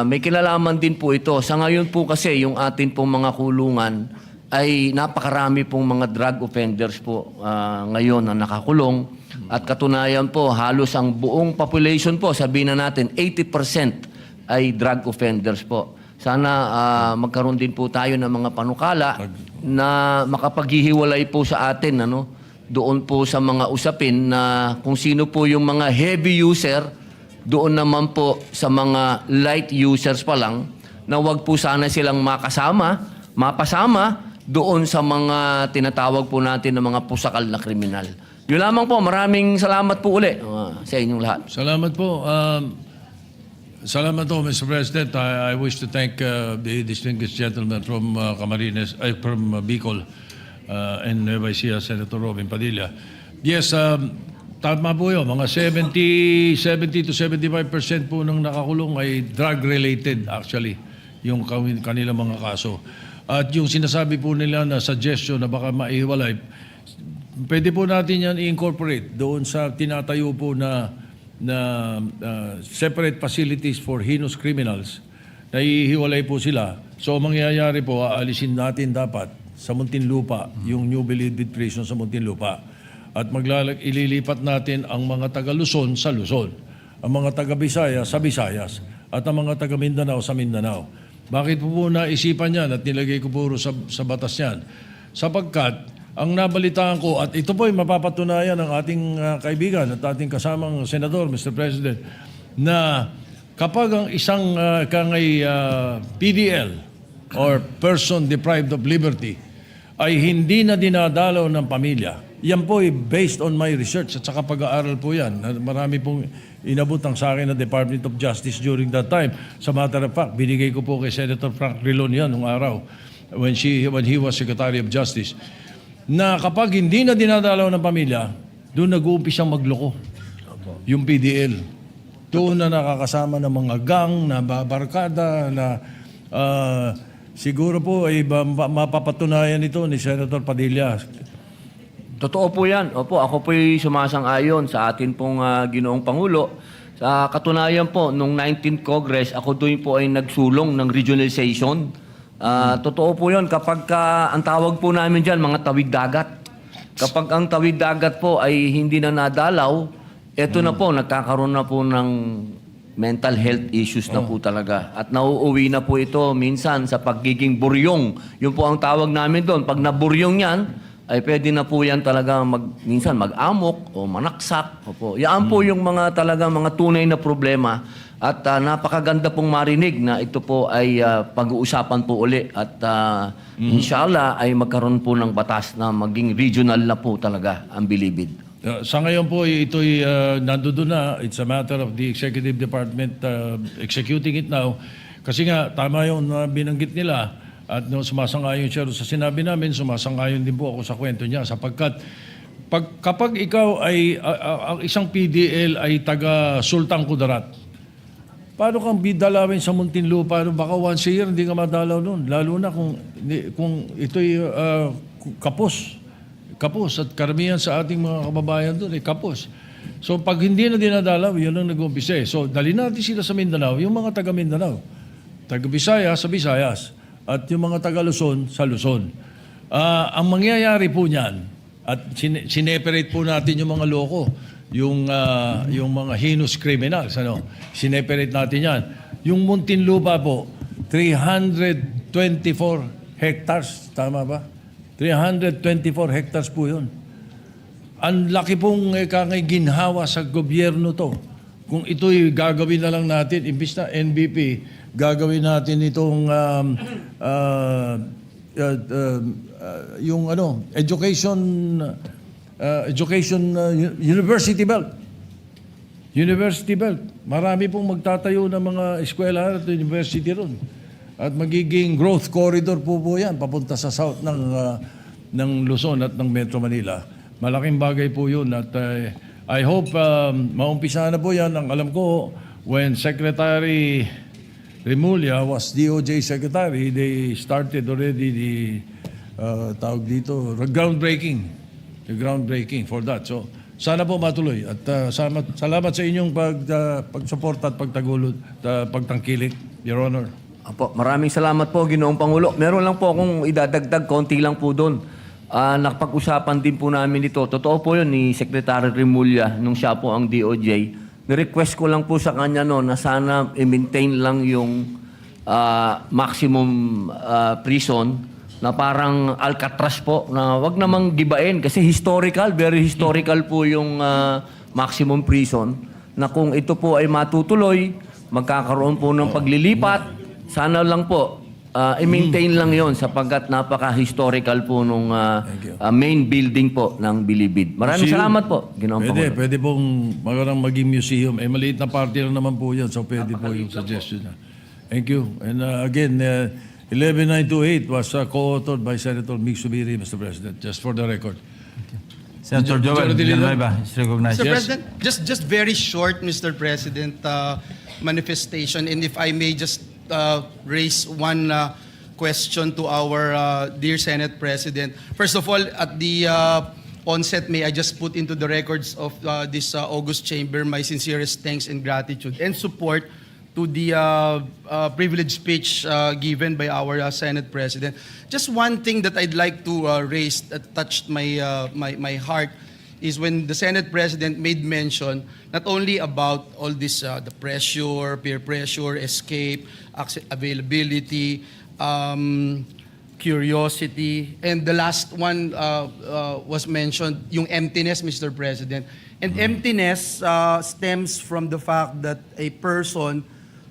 May kinalaman din po ito. Sa ngayon po kasi yung atin pong mga kulungan ay napakarami pong mga drug offenders po ngayon na nakakulong. At katunayan po, halos ang buong population po, sabihin na natin, 80% ay drug offenders po. Sana magkaroon din po tayo ng mga panukala na makapaghihiwalay po sa atin, doon po sa mga usapin na kung sino po yung mga heavy user, doon naman po sa mga light users pa lang, na wag po sana silang mapasama doon sa mga tinatawag po natin ng mga pusakal na kriminal. Yun lamang po. Maraming salamat po uli sa inyong lahat. Salamat po. Salamat po, Mr. President. I wish to thank the distinguished gentleman from Camarines, from Bicol, and Nueva Ecija, Senator Robin Padilla. Yes, tama po yun. Mga 70 to 75% po ng nakakulong ay drug-related actually, yung kanilang mga kaso. At yung sinasabi po nila na suggestion na baka maihiwalay, pwede po natin yan i-incorporate doon sa tinatayo po na separate facilities for heinous criminals. Naihiwalay po sila. So mangyayari po, aalisin natin dapat sa Muntinlupa, yung New Bilibid Prison sa Muntinlupa. At ililipat natin ang mga taga Luzon sa Luzon, ang mga taga Visayas sa Visayas, at ang mga taga Mindanao sa Mindanao. Bakit po naisipan yan at nilagay ko puro sa batas yan? Sapagkat ang nabalitaan ko, at ito po ay mapapatunayan ng ating kaibigan at ating kasamang senador, Mr. President, na kapag ang isang PDL or person deprived of liberty ay hindi na dinadalaw ng pamilya, yan po ay based on my research at saka pag-aaral po yan. Marami pong inabot ang sa akin ng Department of Justice during that time. Sa matter of fact, binigay ko po kay Senator Frank Rilon yan nung araw when he was Secretary of Justice, na kapag hindi na dinadalaw ng pamilya, doon nag-uumpisang magloko yung PDL. Doon na nakakasama ng mga gang, na barkada, na siguro po ay mapapatunayan ito ni Senator Padilla. Totoo po yan. Opo, ako po'y sumasang-ayon sa atin pong Ginoong Pangulo. Sa katunayan po, nung 19th Congress, ako doon po ay nagsulong ng regionalization. Totoo po yun. Kapag ang tawag po namin dyan, mga tawid dagat. Kapag ang tawid dagat po ay hindi na nadalaw, eto na po, nagkakaroon na po ng mental health issues na po talaga. At nauuwi na po ito minsan sa pagiging buryong. Yun po ang tawag namin doon. Pag naburyong yan, ay pwede na po yan talaga minsan mag-amok o manaksak. Opo. Yan po yung mga talaga mga tunay na problema. At napakaganda pong marinig na ito po ay pag-uusapan po uli. At inshallah ay magkaroon po ng batas na maging regional na po talaga ang Bilibid. Sa ngayon po, ito'y nandoon na. It's a matter of the Executive Department executing it now. Kasi nga, tama yung binanggit nila. At no, sumasang-ayon siya sa sinabi namin, sumasang-ayon din po ako sa kwento niya. Sapagkat kapag ikaw ay, ang isang PDL ay taga Sultan Kudarat, paano kang bidalawin sa Muntinlupa? Baka once a year hindi ka madalaw noon. Lalo na kung ito'y kapos. Kapos. At karamihan sa ating mga kababayan doon ay kapos. So pag hindi na dinadalaw, yun ang nag-umpisa. So dali natin sila sa Mindanao, yung mga taga Mindanao. Taga Visayas sa Visayas. At yung mga taga Luzon sa Luzon. Ang mangyayari po niyan, at sineperate po natin yung mga loko, yung mga heinous criminals, sineperate natin yan. Yung Muntinlupa po, 324 hectares, tama ba? 324 hectares po yun. Ang laki pong ginhawa sa gobyerno to kung ito'y gagawin na lang natin, imbis na NBP, gagawin natin itong yung university belt. University belt. Marami pong magtatayo ng mga eskwela at university ron. At magiging growth corridor po yan papunta sa south ng Luzon at ng Metro Manila. Malaking bagay po yun at I hope maumpisa na po yan. Ang alam ko, when Secretary Remulla was DOJ Secretary, they started already the tawag dito, the groundbreaking for that. So, sana po matuloy at salamat sa inyong pagsuporta at pagtangkilik, Your Honor. Apo, maraming salamat po, Ginoong Pangulo. Meron lang po akong idadagdag, konti lang po doon. Nakapag-usapan din po namin ito. Totoo po yun ni Secretary Remulla nung siya po ang DOJ. Ni-request ko lang po sa kanya no, na sana i-maintain lang yung maximum prison na parang Alcatraz po, na wag namang gibain kasi historical, very historical po yung maximum prison, na kung ito po ay matutuloy, magkakaroon po ng paglilipat, sana lang po i-maintain lang yon sapagkat napaka-historical po nung main building po ng Bilibid. Maraming Museum. salamat po, Ginoong Pangulo. Pwede pong maging museum. Maliit na party lang naman po yan, so pwede po yung suggestion niya. Thank you. And again, 11928 was co-authored by Senator Mig Subiri, Mr. President, just for the record. Senator Joel Villanueva is recognized. Mr. President, just very short, Mr. President, manifestation, and if I may just raise one question to our dear Senate President. First of all, at the onset, may I just put into the records of this August Chamber my sincerest thanks and gratitude and support to the privileged speech given by our Senate President. Just one thing that I'd like to raise that touched my heart is when the Senate President made mention not only about all this, the pressure, peer pressure, escape, availability, curiosity, and the last one was mentioned, yung emptiness, Mr. President. And emptiness stems from the fact that a person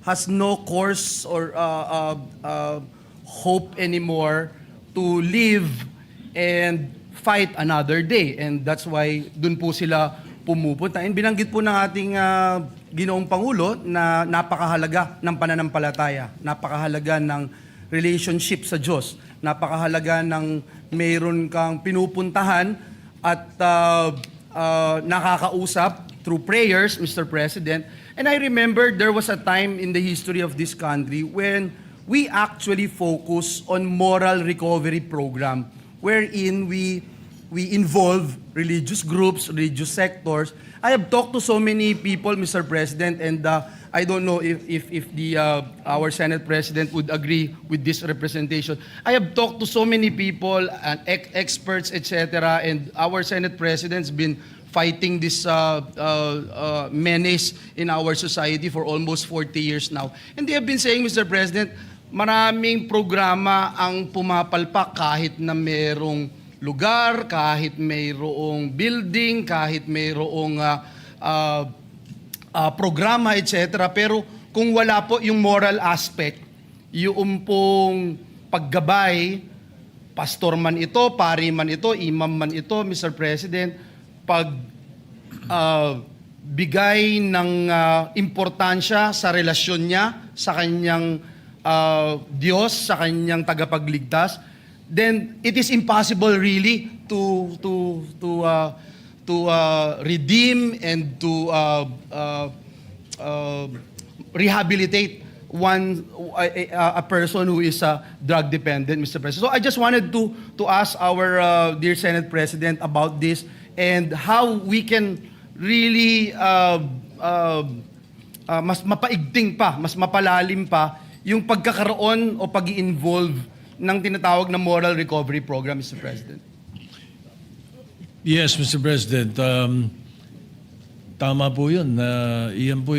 has no course or hope anymore to live and fight another day. And that's why dun po sila pumupunta. And binanggit po ng ating Ginoong Pangulo na napakahalaga ng pananampalataya, napakahalaga ng relationship sa Diyos, napakahalaga ng mayroon kang pinupuntahan at nakakausap through prayers, Mr. President. And I remember there was a time in the history of this country when we actually focus on moral recovery program wherein we involve religious groups, religious sectors. I have talked to so many people, Mr. President, and I don't know if our Senate President would agree with this representation. I have talked to so many people, and experts, etc., and our Senate President's been fighting this menace in our society for almost 40 years now. And they have been saying, Mr. President, maraming programa ang pumapalpak kahit na merong lugar, kahit mayroong building, kahit mayroong programa, etc. Pero kung wala po yung moral aspect, yung pong paggabay, pastor man ito, pari man ito, imam man ito, Mr. President, pag bigay ng importansya sa relasyon niya sa kanyang Diyos, sa kanyang tagapagligtas, then it is impossible really to redeem and to rehabilitate a person who is drug dependent, Mr. President. So I just wanted to ask our dear Senate President about this and how we can really mas mapaigting pa, mas mapalalim pa yung pagkakaroon o pag-i-involve ng tinatawag na moral recovery program, Mr. President. Yes, Mr. President. Tama po yun. Iyan po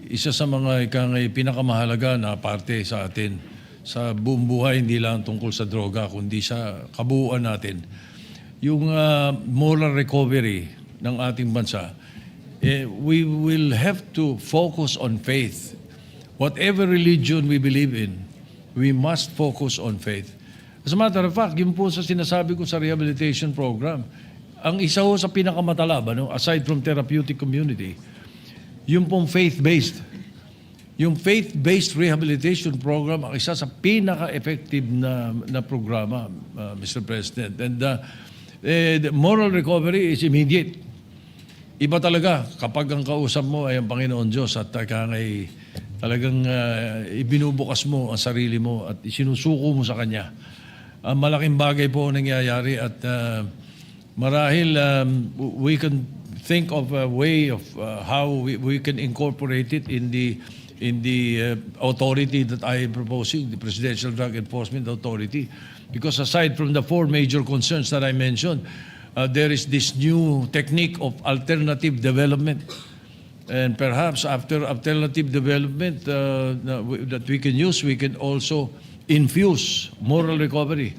isa sa mga pinakamahalaga na parte sa atin sa buong buhay, hindi lang tungkol sa droga, kundi sa kabuuan natin. Yung moral recovery ng ating bansa, we will have to focus on faith. Whatever religion we believe in, we must focus on faith. As a matter of fact, yun po sa sinasabi ko sa rehabilitation program, ang isa ho sa pinakamatalab, aside from therapeutic community, yung pong faith-based. Yung faith-based rehabilitation program ang isa sa pinaka-effective na programa, Mr. President. And the moral recovery is immediate. Iba talaga kapag ang kausap mo ay ang Panginoon Diyos at talagang ibinubukas mo ang sarili mo at isinusuko mo sa Kanya. Malaking bagay po ang nangyayari at marahil we can think of a way of how we can incorporate it in the authority that I am proposing, the Presidential Drug Enforcement Authority. Because aside from the four major concerns that I mentioned, there is this new technique of alternative development. And perhaps after alternative development that we can use, we can also infuse moral recovery.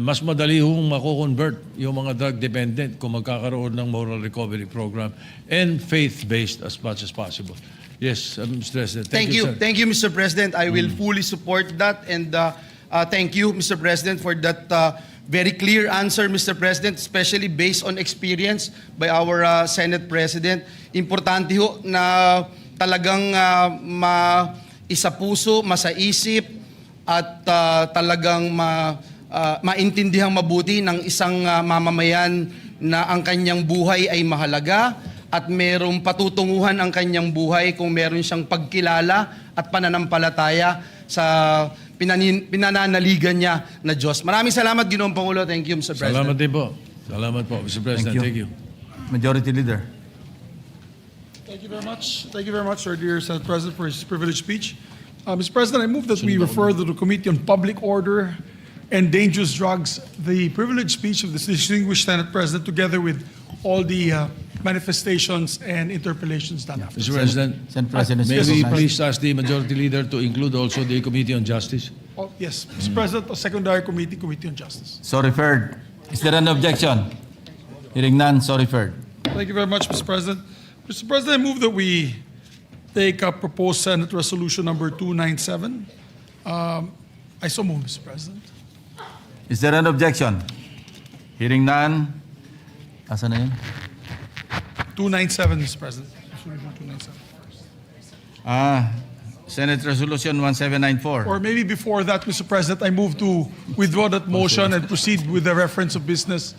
Mas madali hong mako-convert yung mga drug dependent kung magkakaroon ng moral recovery program and faith-based as much as possible. Yes, Mr. President. Thank you. Sir. Thank you, Mr. President. I will fully support that. And thank you, Mr. President, for that very clear answer, Mr. President, especially based on experience by our Senate President. Importante ho na talagang isa-puso, masa-isip, at talagang maintindihang mabuti ng isang mamamayan na ang kanyang buhay ay mahalaga at merong patutunguhan ang kanyang buhay kung meron siyang pagkilala at pananampalataya sa pinananaligan niya na Diyos. Maraming salamat, Ginoong Pangulo. Thank you, Mr. President. Salamat din po. Salamat po, Mr. President. Thank you. Majority Leader. Thank you very much. Thank you very much, our dear Senate President, for his privileged speech. Mr. President, I move that we refer to the Committee on Public Order and Dangerous Drugs the privileged speech of the distinguished Senate President together with all the manifestations and interpellations done after. Mr. President, Senate President, may is we recognized. please ask the Majority Leader to include also the Committee on Justice? Oh, yes, Mr. President, a secondary committee, Committee on Justice. So referred. Is there an objection? Hearing none, so referred. Thank you very much, Mr. President. Mr. President, I move that we take up proposed Senate Resolution number 297. I so move, Mr. President. Is there an objection? Hearing none. Asa na yun? 297, Mr. President. Resolution 297. Senate Resolution 1794. Or maybe before that, Mr. President, I move to withdraw that motion and proceed with the reference of business,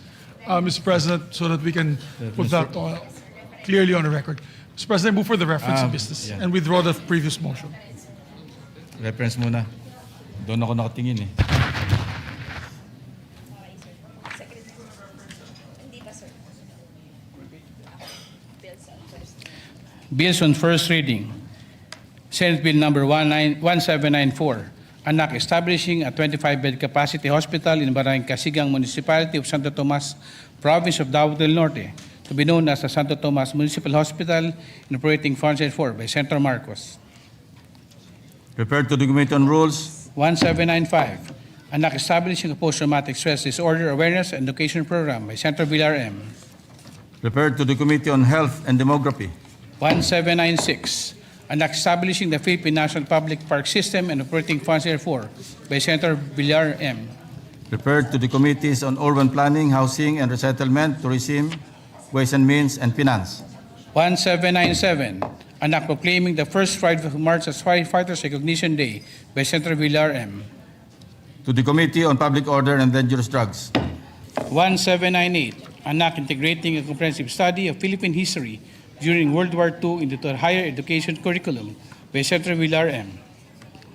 Mr. President, so that we can put that clearly on the record. Mr. President, I move for the reference of business and withdraw the previous motion. Reference muna. Doon ako nakatingin eh. Bills on first reading. Senate Bill number 1794, Anak, establishing a 25-bed capacity hospital in Barangay Kasigang Municipality of Santo Tomas, Province of Davao del Norte, to be known as the Santo Tomas Municipal Hospital in operating Funds 4 by Senator Marcos. Referred to the Committee on Rules. 1795, Anak, establishing a post-traumatic stress disorder awareness and education program by Senator Villar M. Referred to the Committee on Health and Demography. 1796, Anak, establishing the Philippine National Public Park System and operating Funds 4 by Senator Villar M. Referred to the Committees on Urban Planning, Housing and Resettlement, Tourism, Ways and Means, and Finance. 1797, Anak, proclaiming the first Friday of March as Firefighters Recognition Day by Senator Villar M. To the Committee on Public Order and Dangerous Drugs. 1798, Anak, integrating a comprehensive study of Philippine history during World War II into the higher education curriculum by Senator Villar M.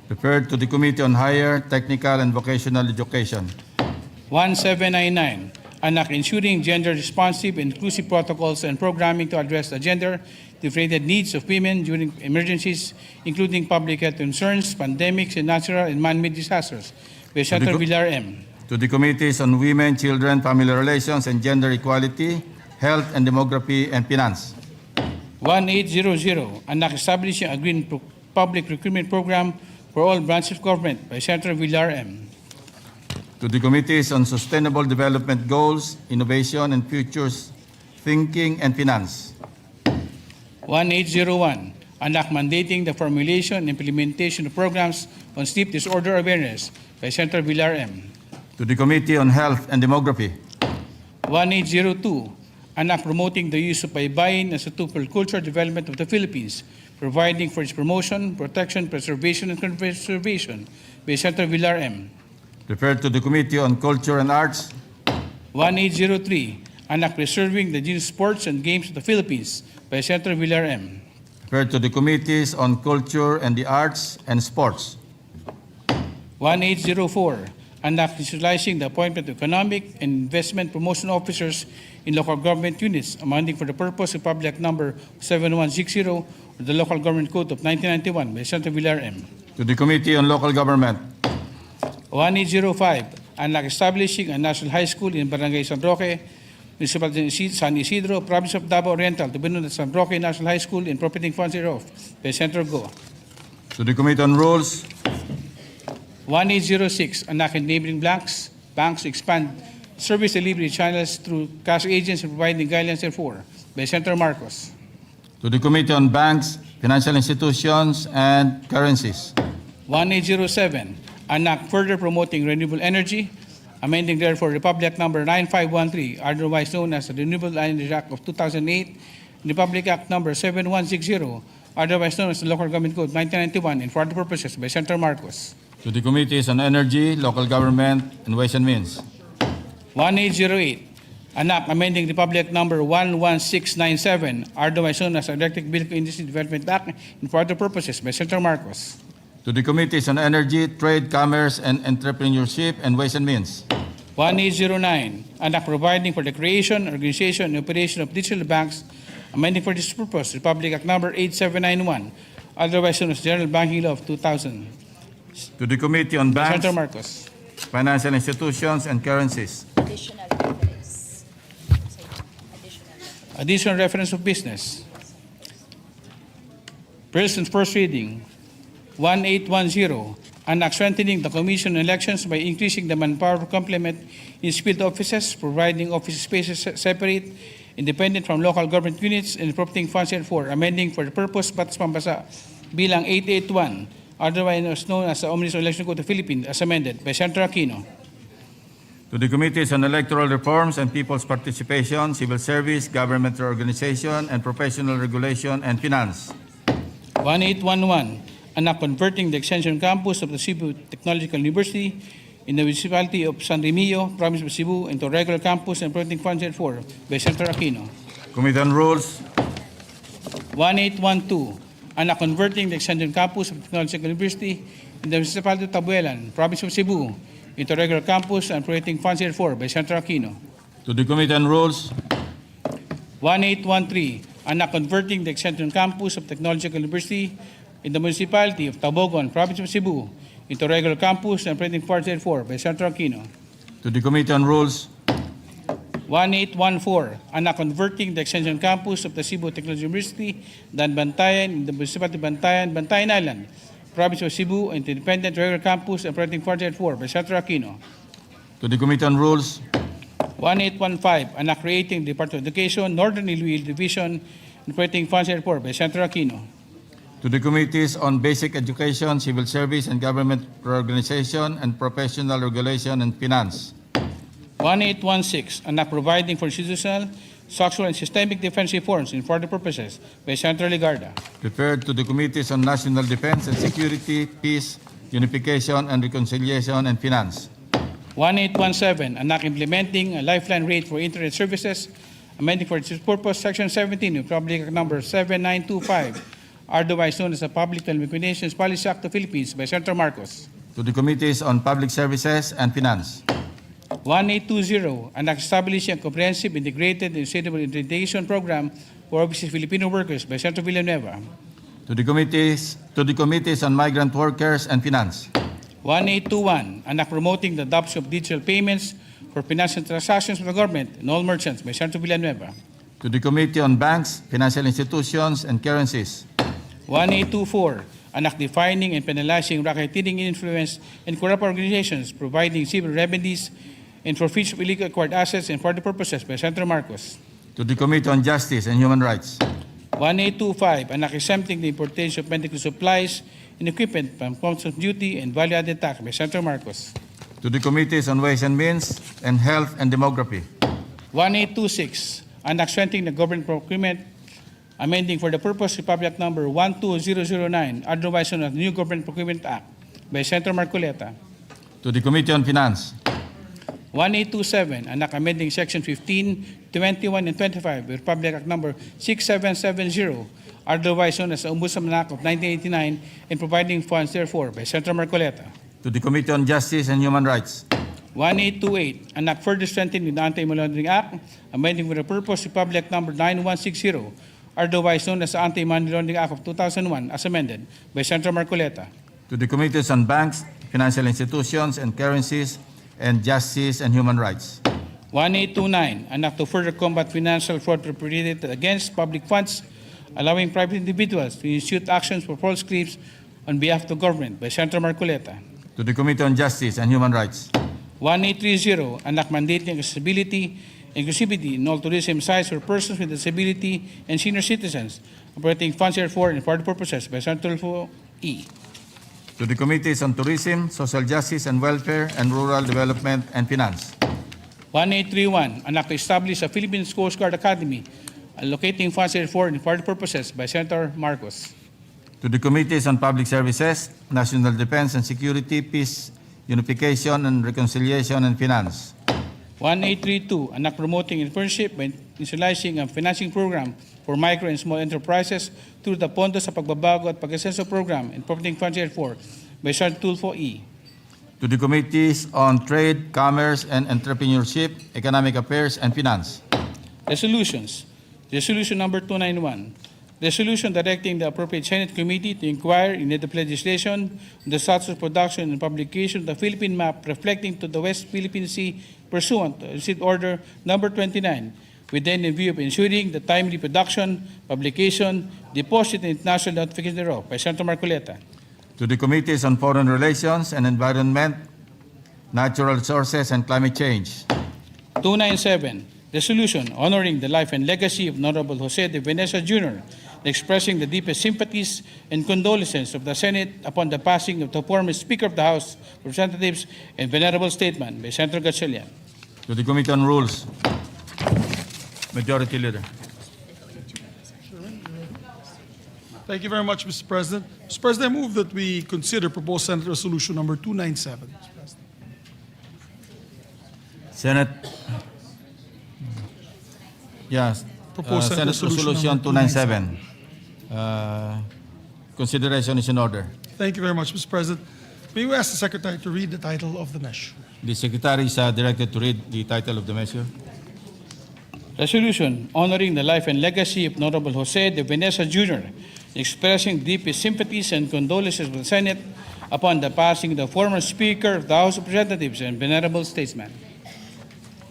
Referred to the Committee on Higher, Technical, and Vocational Education. 1799, Anak, ensuring gender-responsive and inclusive protocols and programming to address the gender-differentiated needs of women during emergencies, including public health concerns, pandemics, and natural and man-made disasters by Senator Villar M. To the Committees on Women, Children, Family Relations, and Gender Equality, Health and Demography, and Finance. 1800, Anak, establishing a green public recruitment program for all branches of government by Senator Villar M. To the Committees on Sustainable Development Goals, Innovation, and Futures Thinking, and Finance. 1801, an act mandating the formulation and implementation of programs on sleep disorder awareness by Senator Villar M. to the Committee on Health and Demography, 1802, an act promoting the use of baybayin as a tool for cultural development of the Philippines, providing for its promotion, protection, preservation, and conservation by Senator Villar M. referred to the Committee on Culture and Arts, 1803, an act preserving the indigenous sports and games of the Philippines by Senator Villar M. referred to the Committees on Culture and the Arts and Sports, 1804, an act institutionalizing the appointment of economic and investment promotion officers in local government units, amending for the purpose of Public Act Number 7160 or the Local Government Code of 1991 by Senator Villar M. to the Committee on Local Government, 1805, an act establishing a national high school in Barangay San Roque, Municipality of San Isidro, Province of Davao Oriental, to be known as San Roque National High School in appropriating funds thereof by Senator Go. to the Committee on Rules, 1806, an act enabling banks to expand service delivery channels through cash agents and providing guidelines therefore by Senator Marcos. to the Committee on Banks, Financial Institutions, and Currencies, 1807, an act further promoting renewable energy, amending therefore Republic Act Number 9513, otherwise known as the Renewable Energy Act of 2008, and Republic Act Number 7160, otherwise known as the Local Government Code 1991, and for other purposes by Senator Marcos. to the Committees on Energy, Local Government, and Ways and Means, 1808, an act amending Republic Act Number 11697, otherwise known as the Electric Vehicle Industry Development Act, and for other purposes by Senator Marcos. to the Committees on Energy, Trade, Commerce, and Entrepreneurship, and Ways and Means, 1809, an act providing for the creation, organization, and operation of digital banks, amending for this purpose Republic Act Number 8791, otherwise known as General Banking Law of 2000. to the Committee on Banks, Senator Marcos. Financial Institutions, and Currencies, Additional reference. Additional reference of business. Bills on first reading. 1810, an act strengthening the Commission on Elections by increasing the manpower complement in field offices, providing office spaces separate, independent from local government units, and appropriating funds for amending for the purpose Batas Pambasa bilang 881, otherwise known as the Omnibus Election Code of the Philippines, as amended by Senator Aquino. to the Committees on Electoral Reforms and People's Participation, Civil Service, Government Organization, and Professional Regulation, and Finance, 1811, an act converting the extension campus of the Cebu Technological University in the municipality of San Remillo, province of Cebu, into a regular campus and appropriating funds therefor by Senator Aquino. Committee on Rules, 1812, an act converting the extension campus of the Technological University in the municipality of Tabuelan, province of Cebu, into a regular campus and appropriating funds therefor by Senator Aquino. to the Committee on Rules, 1813, an act converting the extension campus of Technological University in the municipality of Tabogon, province of Cebu, into a regular campus and operating funds therefor by Senator Aquino. to the Committee on Rules, 1814, an act converting the extension campus of the Cebu Technology University, Dan Bantayan, in the municipality of Bantayan, Bantayan Island, province of Cebu, into independent regular campus and operating funds therefor by Senator Aquino. to the Committee on Rules, 1815, an act creating the Department of Education, Northern Iloilo Division, and operating funds therefor by Senator Aquino. to the Committees on Basic Education, Civil Service, and Government Organization, and Professional Regulation, and Finance, 1816, an act providing for institutional, structural, and systemic defense reforms in further purposes by Senator Ligarda. referred to the Committees on National Defense and Security, Peace, Unification, and Reconciliation, and Finance, 1817, an act implementing a lifeline rate for internet services, amending for its purpose Section 17 of Public Act Number 7925, otherwise known as the Public Telecommunications Policy Act of the Philippines by Senator Marcos. to the Committees on Public Services and Finance, 1820, an act establishing a comprehensive, integrated, and sustainable integration program for overseas Filipino workers by Senator Villanueva. to the Committees on Migrant Workers and Finance, 1821, an act promoting the adoption of digital payments for financial transactions of the government and all merchants by Senator Villanueva. to the Committee on Banks, Financial Institutions, and Currencies, 1824, an act defining and penalizing racketeering influence and corrupt organizations, providing civil remedies and forfeiture of illegally acquired assets and for other purposes by Senator Marcos. to the Committee on Justice and Human Rights, 1825, anak exempting the importation of medical supplies and equipment from customs duty and value-added tax by Senator Marcos. to the Committees on Ways and Means and Health and Demography, 1826, anak strengthening the government procurement, amending for the purpose Republic Act number 12009, otherwise known as the New Government Procurement Act by Senator Marcoleta. to the Committee on Finance, 1827, anak amending section 15, 21, and 25 of Republic Act number 6770, otherwise known as the Ombudsman Act of 1989, and providing funds therefore by Senator Marcoleta. to the Committee on Justice and Human Rights, 1828, anak further strengthening the Anti-Money Laundering Act, amending for the purpose Republic Act number 9160, otherwise known as the Anti-Money Laundering Act of 2001, as amended by Senator Marcoleta. to the Committees on Banks, Financial Institutions and Currencies, and Justice and Human Rights, 1829, an act to further combat financial fraud perpetrated against public funds, allowing private individuals to institute actions for false claims on behalf of the government by Senator Marcoleta. to the Committee on Justice and Human Rights, 1830, an act mandating accessibility and inclusivity in all tourism sites for persons with disability and senior citizens, operating funds therefore and for the purposes by Senator Tulfo E. to the Committees on Tourism, Social Justice and Welfare, and Rural Development and Finance, 1831, an act to establish a Philippine Coast Guard Academy, allocating funds therefore and for the purposes by Senator Marcos. to the Committees on Public Services, National Defense and Security, Peace, Unification and Reconciliation, and Finance, 1832, an act promoting entrepreneurship by initializing a financing program for micro and small enterprises through the Pondo sa Pagbabago at Pag-asenso Program and providing funds therefore by Senator Tulfo E. to the Committees on Trade, Commerce and Entrepreneurship, Economic Affairs, and Finance, Resolutions. Resolution number 291. Resolution directing the appropriate Senate committee to inquire in need of legislation on the status of production and publication of the Philippine map reflecting to the West Philippine Sea pursuant to Receipt Order number 29, within in view of ensuring the timely production, publication, deposit, and international notification thereof by Senator Marcoleta. to the Committees on Foreign Relations and Environment, Natural Resources, and Climate Change, 297, resolution honoring the life and legacy of Honorable Jose de Venecia Jr., expressing the deepest sympathies and condolences of the Senate upon the passing of the former Speaker of the House of Representatives and venerable statement by Senator Gatchalian. to the Committee on Rules, Majority Leader. Thank you very much, Mr. President. Mr. President, I move that we consider proposed Senate Resolution number 297. Mr. President. Senate, yes, Proposed Senate Resolution 297. Consideration is in order. Thank you very much, Mr. President. May we ask the Secretary to read the title of the measure? The Secretary is directed to read the title of the measure. Resolution honoring the life and legacy of Honorable Jose de Venecia Jr., expressing deepest sympathies and condolences with the Senate upon the passing of the former Speaker of the House of Representatives and venerable statesman.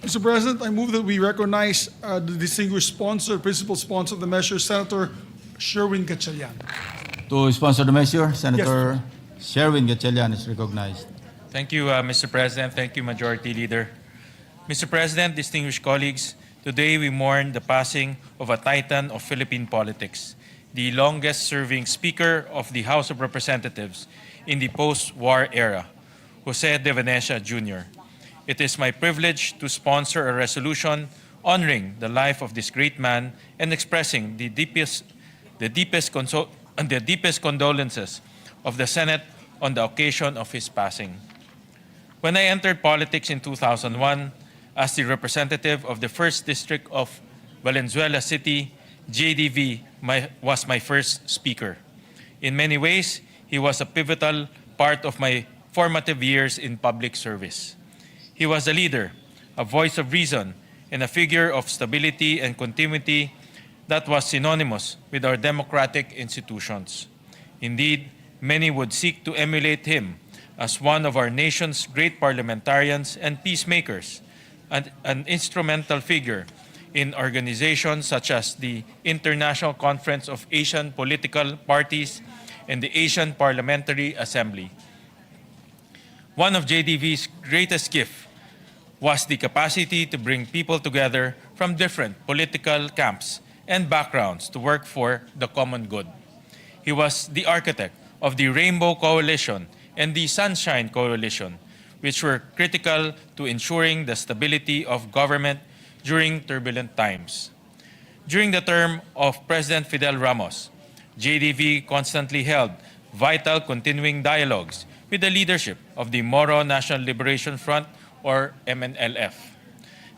Mr. President, I move that we recognize the distinguished sponsor, principal sponsor of the measure, Senator Sherwin Gatchalian. To sponsor the measure, Senator Sherwin Gatchalian is recognized. Thank you, Mr. President. Thank you, Majority Leader. Mr. President, distinguished colleagues, today we mourn the passing of a titan of Philippine politics, the longest-serving Speaker of the House of Representatives in the post-war era, Jose de Venecia Jr. It is my privilege to sponsor a resolution honoring the life of this great man and expressing the deepest condolences of the Senate on the occasion of his passing. When I entered politics in 2001 as the representative of the 1st District of Valenzuela City, JDV was my first speaker. In many ways, he was a pivotal part of my formative years in public service. He was a leader, a voice of reason, and a figure of stability and continuity that was synonymous with our democratic institutions. Indeed, many would seek to emulate him as one of our nation's great parliamentarians and peacemakers, and an instrumental figure in organizations such as the International Conference of Asian Political Parties and the Asian Parliamentary Assembly. One of JDV's greatest gifts was the capacity to bring people together from different political camps and backgrounds to work for the common good. He was the architect of the Rainbow Coalition and the Sunshine Coalition, which were critical to ensuring the stability of government during turbulent times. During the term of President Fidel Ramos, JDV constantly held vital continuing dialogues with the leadership of the Moro National Liberation Front, or MNLF.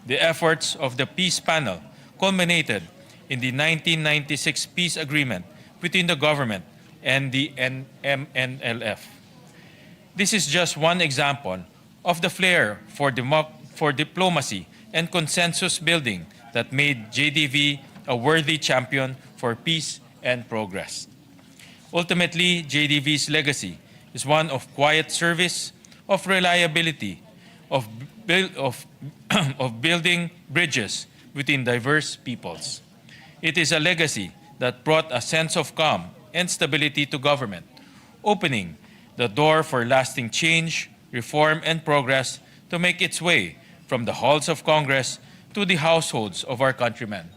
The efforts of the Peace Panel culminated in the 1996 peace agreement between the government and the MNLF. This is just one example of the flair for diplomacy and consensus building that made JDV a worthy champion for peace and progress. Ultimately, JDV's legacy is one of quiet service, of reliability, of building bridges between diverse peoples. It is a legacy that brought a sense of calm and stability to government, opening the door for lasting change, reform, and progress to make its way from the halls of Congress to the households of our countrymen.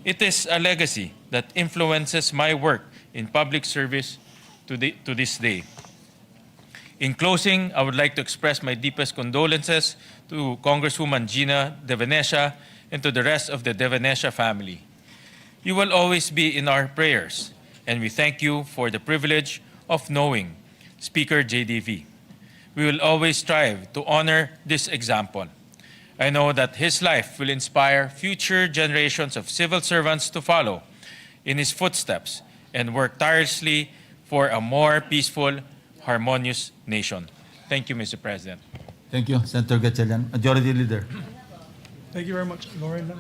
It is a legacy that influences my work in public service to this day. In closing, I would like to express my deepest condolences to Congresswoman Gina De Venecia and to the rest of the De Venecia family. You will always be in our prayers, and we thank you for the privilege of knowing Speaker JDV. We will always strive to honor this example. I know that his life will inspire future generations of civil servants to follow in his footsteps and work tirelessly for a more peaceful, harmonious nation. Thank you, Mr. President. Thank you, Senator Gatchalian. Majority Leader. Thank you very much. Lauren.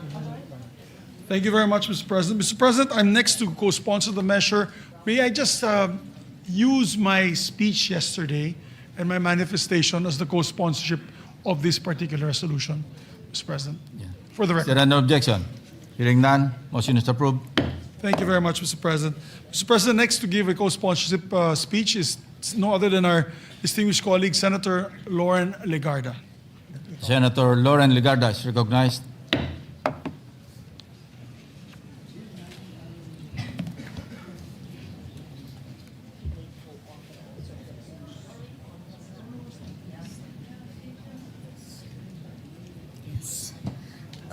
Thank you very much, Mr. President. Mr. President, I'm next to co-sponsor the measure. May I just use my speech yesterday and my manifestation as the co-sponsorship of this particular resolution, Mr. President? For the Is record. there any objection? Hearing none, motion is approved. Thank you very much, Mr. President. Mr. President, next to give a co-sponsorship speech is no other than our distinguished colleague, Senator Lauren Legarda. Senator Lauren Legarda is recognized.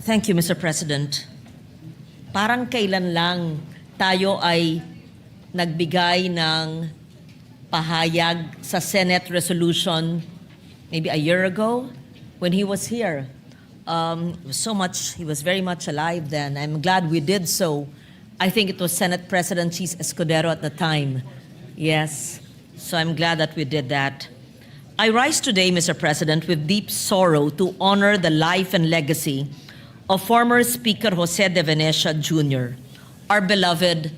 Thank you, Mr. President. Parang kailan lang tayo ay nagbigay ng pahayag sa Senate resolution, maybe a year ago, when he was here. He was very much alive then. I'm glad we did so. I think it was Senate President Cheese Escudero at the time. Yes, so I'm glad that we did that. I rise today, Mr. President, with deep sorrow to honor the life and legacy of former Speaker Jose De Venecia Jr., our beloved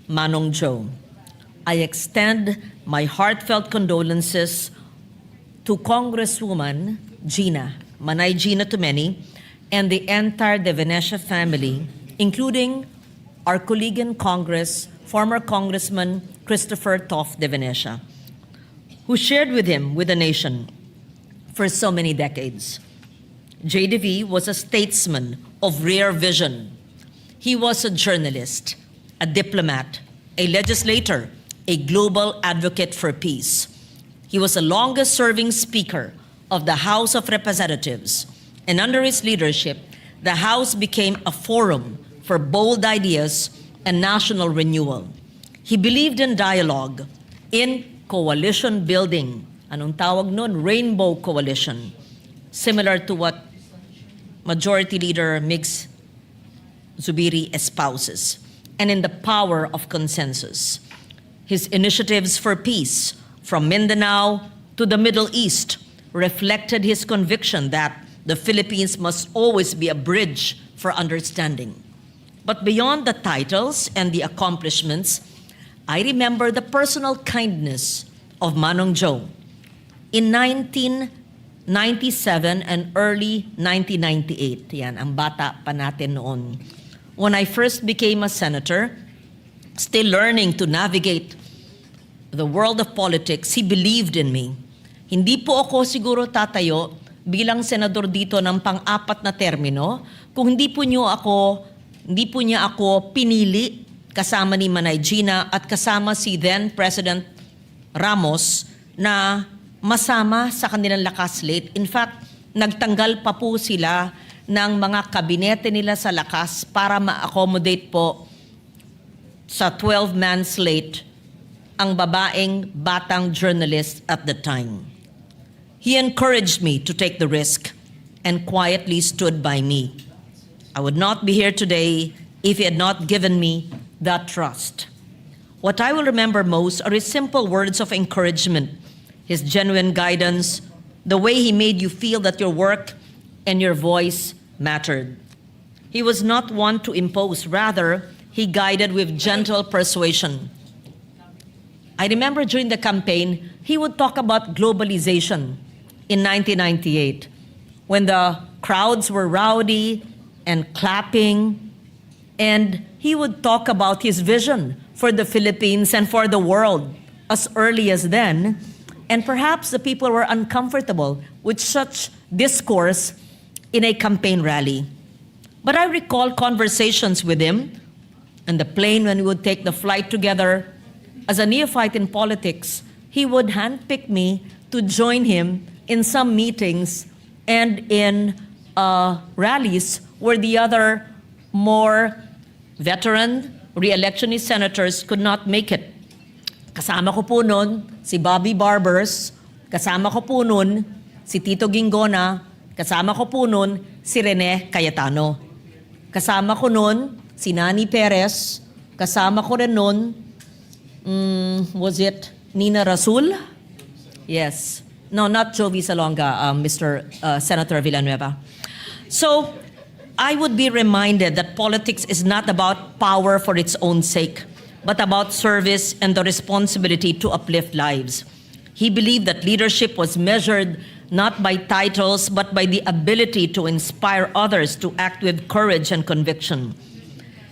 Manong Joe. I extend my heartfelt condolences to Congresswoman Gina, Manay Gina to many, and the entire De Venecia family, including our colleague in Congress, former Congressman Christopher Toff De Venecia, who shared with him with the nation for so many decades. JDV was a statesman of rare vision. He was a journalist, a diplomat, a legislator, a global advocate for peace. He was the longest-serving Speaker of the House of Representatives, and under his leadership, the House became a forum for bold ideas and national renewal. He believed in dialogue, in coalition building. Anong tawag nun? Rainbow Coalition. Similar to what Majority Leader Migs Zubiri espouses, and in the power of consensus. His initiatives for peace, from Mindanao to the Middle East, reflected his conviction that the Philippines must always be a bridge for understanding. But beyond the titles and the accomplishments, I remember the personal kindness of Manong Joe. In 1997 and early 1998, yan, ang bata pa natin noon. When I first became a senator, still learning to navigate the world of politics, he believed in me. Hindi po ako siguro tatayo bilang senador dito ng pang-apat na termino kung hindi po niyo ako Hindi po niya ako pinili kasama ni Manay Gina at kasama si then President Ramos na masama sa kanilang lakas slate. In fact, nagtanggal pa po sila ng mga kabinete nila sa lakas para ma-accommodate po sa 12-man slate ang babaeng batang journalist at the time. He encouraged me to take the risk and quietly stood by me. I would not be here today if he had not given me that trust. What I will remember most are his simple words of encouragement, his genuine guidance, the way he made you feel that your work and your voice mattered. He was not one to impose, rather, he guided with gentle persuasion. I remember during the campaign, he would talk about globalization in 1998, when the crowds were rowdy and clapping, and he would talk about his vision for the Philippines and for the world as early as then, and perhaps the people were uncomfortable with such discourse in a campaign rally. But I recall conversations with him on the plane when we would take the flight together. As a neophyte in politics, he would handpick me to join him in some meetings and in rallies where the other more veteran re-electionist senators could not make it. Kasama ko po nun si Bobby Barbers, kasama ko po nun si Tito Ginggona, kasama ko po nun si Rene Cayetano. Kasama ko nun si Nani Perez, kasama ko rin nun, was it Nina Rasul? Yes. No, not Jovi Salonga, Mr. Senator Villanueva. So, I would be reminded that politics is not about power for its own sake, but about service and the responsibility to uplift lives. He believed that leadership was measured not by titles, but by the ability to inspire others to act with courage and conviction.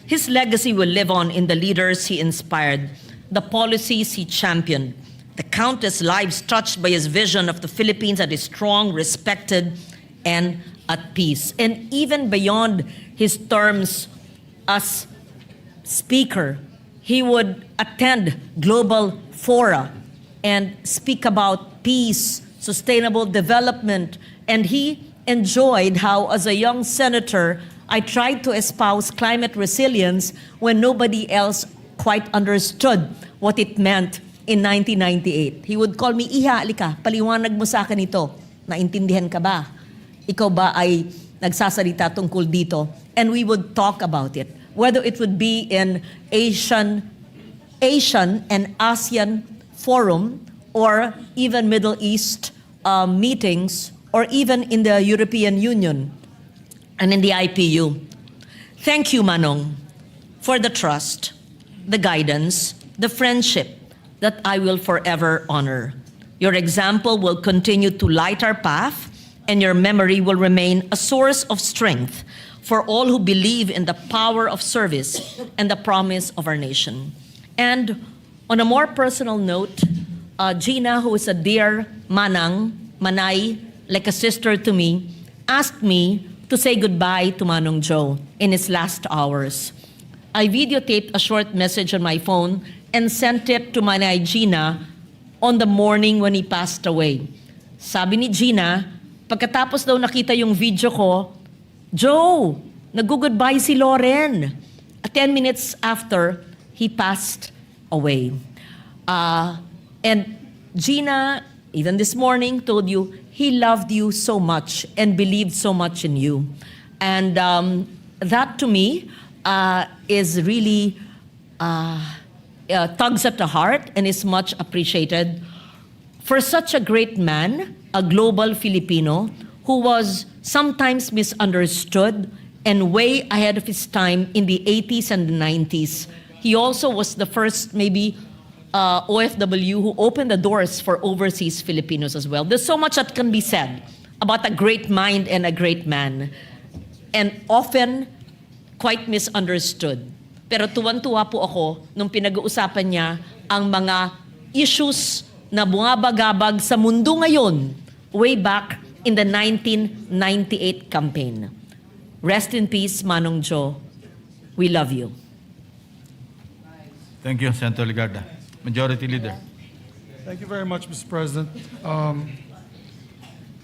His legacy will live on in the leaders he inspired, the policies he championed, the countless lives touched by his vision of the Philippines that is strong, respected, and at peace. And even beyond his terms as speaker, he would attend global fora and speak about peace, sustainable development, and he enjoyed how, as a young senator, I tried to espouse climate resilience when nobody else quite understood what it meant in 1998. He would call me, Iha, alika, paliwanag mo sa akin ito. Naintindihan ka ba? Ikaw ba ay nagsasalita tungkol dito? And we would talk about it. Whether it would be in Asian and ASEAN forum, or even Middle East meetings, or even in the European Union and in the IPU. Thank you, Manong, for the trust, the guidance, the friendship that I will forever honor. Your example will continue to light our path, and your memory will remain a source of strength for all who believe in the power of service and the promise of our nation. And on a more personal note, Gina, who is a dear Manay, like a sister to me, asked me to say goodbye to Manong Joe in his last hours. I videotaped a short message on my phone and sent it to Manay Gina on the morning when he passed away. Sabi ni Gina, pagkatapos daw nakita yung video ko, Joe, nag-goodbye si Loren. 10 minutes after, he passed away. And Gina, even this morning, told you he loved you so much and believed so much in you. And that to me is really tugs at the heart and is much appreciated. For such a great man, a global Filipino who was sometimes misunderstood and way ahead of his time in the 80s and the 90s. He also was the first, maybe, OFW who opened the doors for overseas Filipinos as well. There's so much that can be said about a great mind and a great man, and often quite misunderstood. Pero tuwan-tuwa po ako nung pinag-uusapan niya ang mga issues na bumabagabag sa mundo ngayon way back in the 1998 campaign. Rest in peace, Manong Joe. We love you. Thank you, Senator Ligarda. Majority Leader. Thank you very much, Mr. President.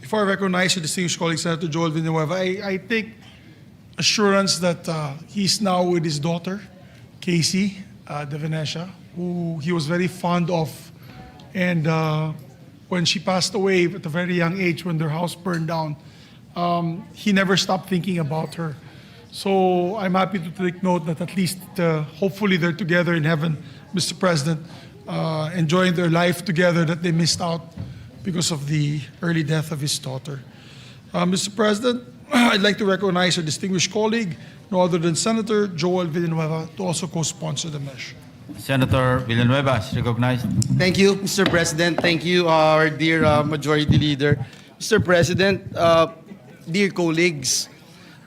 Before I recognize your distinguished colleague, Senator Joel Villanueva, I take assurance that he's now with his daughter, Casey de Venecia, who he was very fond of. And when she passed away at a very young age, when their house burned down, he never stopped thinking about her. So I'm happy to take note that at least hopefully they're together in heaven, Mr. President, enjoying their life together that they missed out because of the early death of his daughter. Mr. President, I'd like to recognize our distinguished colleague, no other than Senator Joel Villanueva, to also co-sponsor the measure. Senator Villanueva is recognized. Thank you, Mr. President. Thank you, our dear Majority Leader. Mr. President, dear colleagues,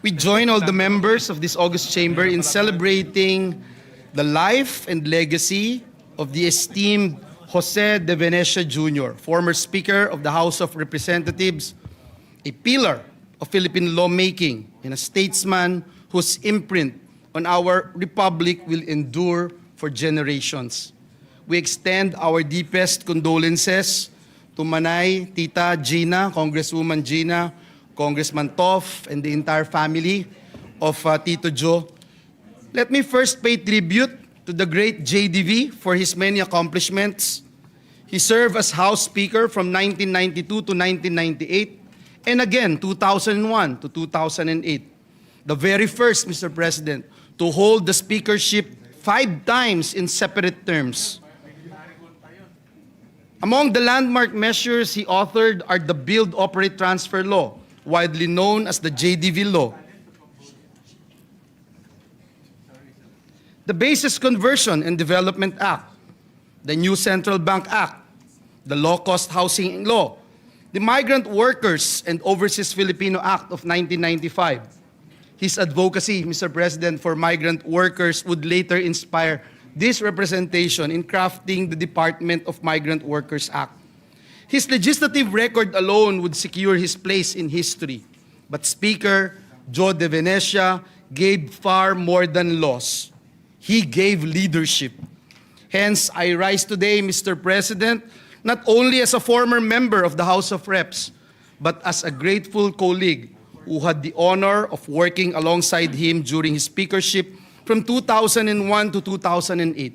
we join all the members of this August Chamber in celebrating the life and legacy of the esteemed Jose de Venecia Jr., former Speaker of the House of Representatives, a pillar of Philippine lawmaking, and a statesman whose imprint on our republic will endure for generations. We extend our deepest condolences to Manay, Tita Gina, Congresswoman Gina, Congressman Toff, and the entire family of Tito Joe. Let me first pay tribute to the great JDV for his many accomplishments. He served as House Speaker from 1992 to 1998, and again 2001 to 2008. The very first, Mr. President, to hold the speakership 5 times in separate terms. Among the landmark measures he authored are the Build, Operate, Transfer Law, widely known as the JDV Law, the Basis Conversion and Development Act, the New Central Bank Act, the Low-Cost Housing Law, the Migrant Workers and Overseas Filipino Act of 1995. His advocacy, Mr. President, for migrant workers would later inspire this representation in crafting the Department of Migrant Workers Act. His legislative record alone would secure his place in history. But Speaker Joe de Venecia gave far more than laws. He gave leadership. Hence, I rise today, Mr. President, not only as a former member of the House of Reps, but as a grateful colleague who had the honor of working alongside him during his speakership from 2001 to 2008,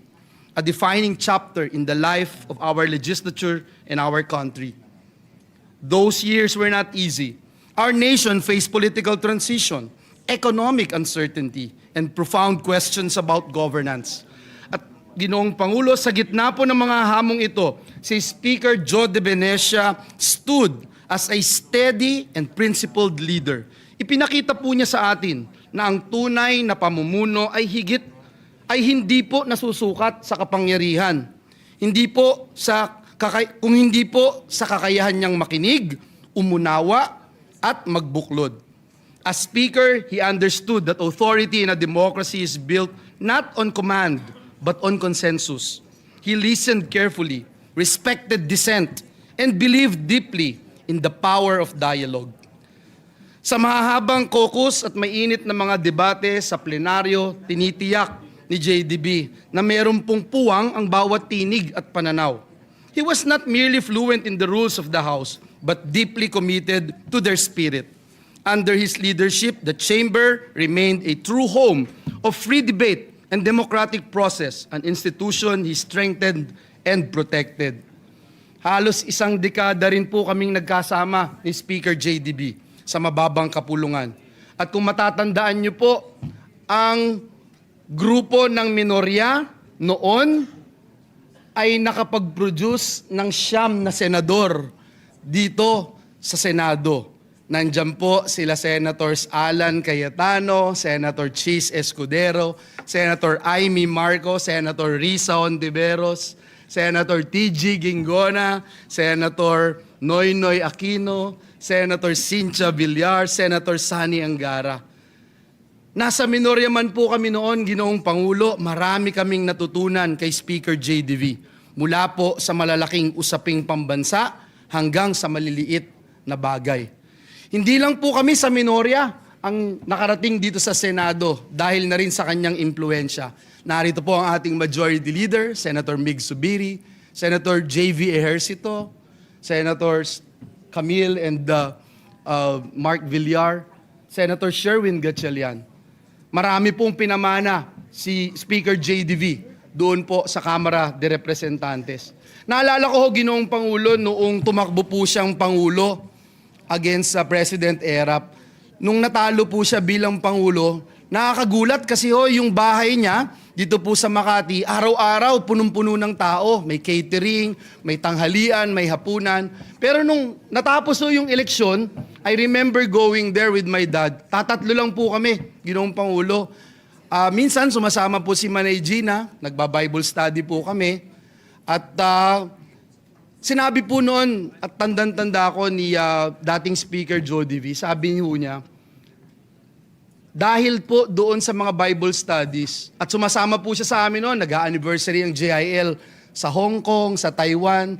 a defining chapter in the life of our legislature and our country. Those years were not easy. Our nation faced political transition, economic uncertainty, and profound questions about governance. At Ginoong Pangulo, sa gitna po ng mga hamong ito, si Speaker Joe de Venecia stood as a steady and principled leader. Ipinakita po niya sa atin na ang tunay na pamumuno ay hindi po nasusukat sa kapangyarihan. Kung hindi po sa kakayahan niyang makinig, umunawa, at magbuklod. As Speaker, he understood that authority in a democracy is built not on command, but on consensus. He listened carefully, respected dissent, and believed deeply in the power of dialogue. Sa mahahabang caucus at mainit na mga debate sa plenaryo, tinitiyak ni JDB na mayroon pong puwang ang bawat tinig at pananaw. He was not merely fluent in the rules of the House, but deeply committed to their spirit. Under his leadership, the Chamber remained a true home of free debate and democratic process, an institution he strengthened and protected. Halos isang dekada rin po kaming nagkasama ni Speaker JDB sa mababang kapulungan. At kung matatandaan niyo po, ang grupo ng minorya noon ay nakapag-produce ng 9 na senador dito sa Senado. Nandiyan po sila Senators Alan Cayetano, Senator Chis Escudero, Senator Amy Marco, Senator Risa Ontiveros, Senator TG Gingona, Senator Noynoy Aquino, Senator Cynthia Villar, Senator Sani Angara. Nasa minorya man po kami noon, Ginoong Pangulo, marami kaming natutunan kay Speaker JDV. Mula po sa malalaking usaping pambansa hanggang sa maliliit na bagay. Hindi lang po kami sa minorya ang nakarating dito sa Senado dahil na rin sa kanyang impluensya. Narito po ang ating Majority Leader, Senator Mig Zubiri, Senator J.V. Ejercito, Senators Camille and Mark Villar, Senator Sherwin Gatchalian. Marami pong pinamana si Speaker JDV doon po sa Kamara de Representantes. Naalala ko, Ginoong Pangulo, noong tumakbo po siyang Pangulo against sa President Erap. Nung natalo po siya bilang Pangulo, nakakagulat kasi yung bahay niya dito po sa Makati, araw-araw punong-puno ng tao. May catering, may tanghalian, may hapunan. Pero nung natapos yung eleksyon, I remember going there with my dad. Tatatlo lang po kami, Ginoong Pangulo. Minsan sumasama po si Manay Gina, nagba-Bible study po kami. At sinabi po noon, at tandang-tanda ko ni dating Speaker Jody V, sabi niya, dahil po doon sa mga Bible studies, at sumasama po siya sa amin noon, nag-anniversary ang JIL sa Hong Kong, sa Taiwan,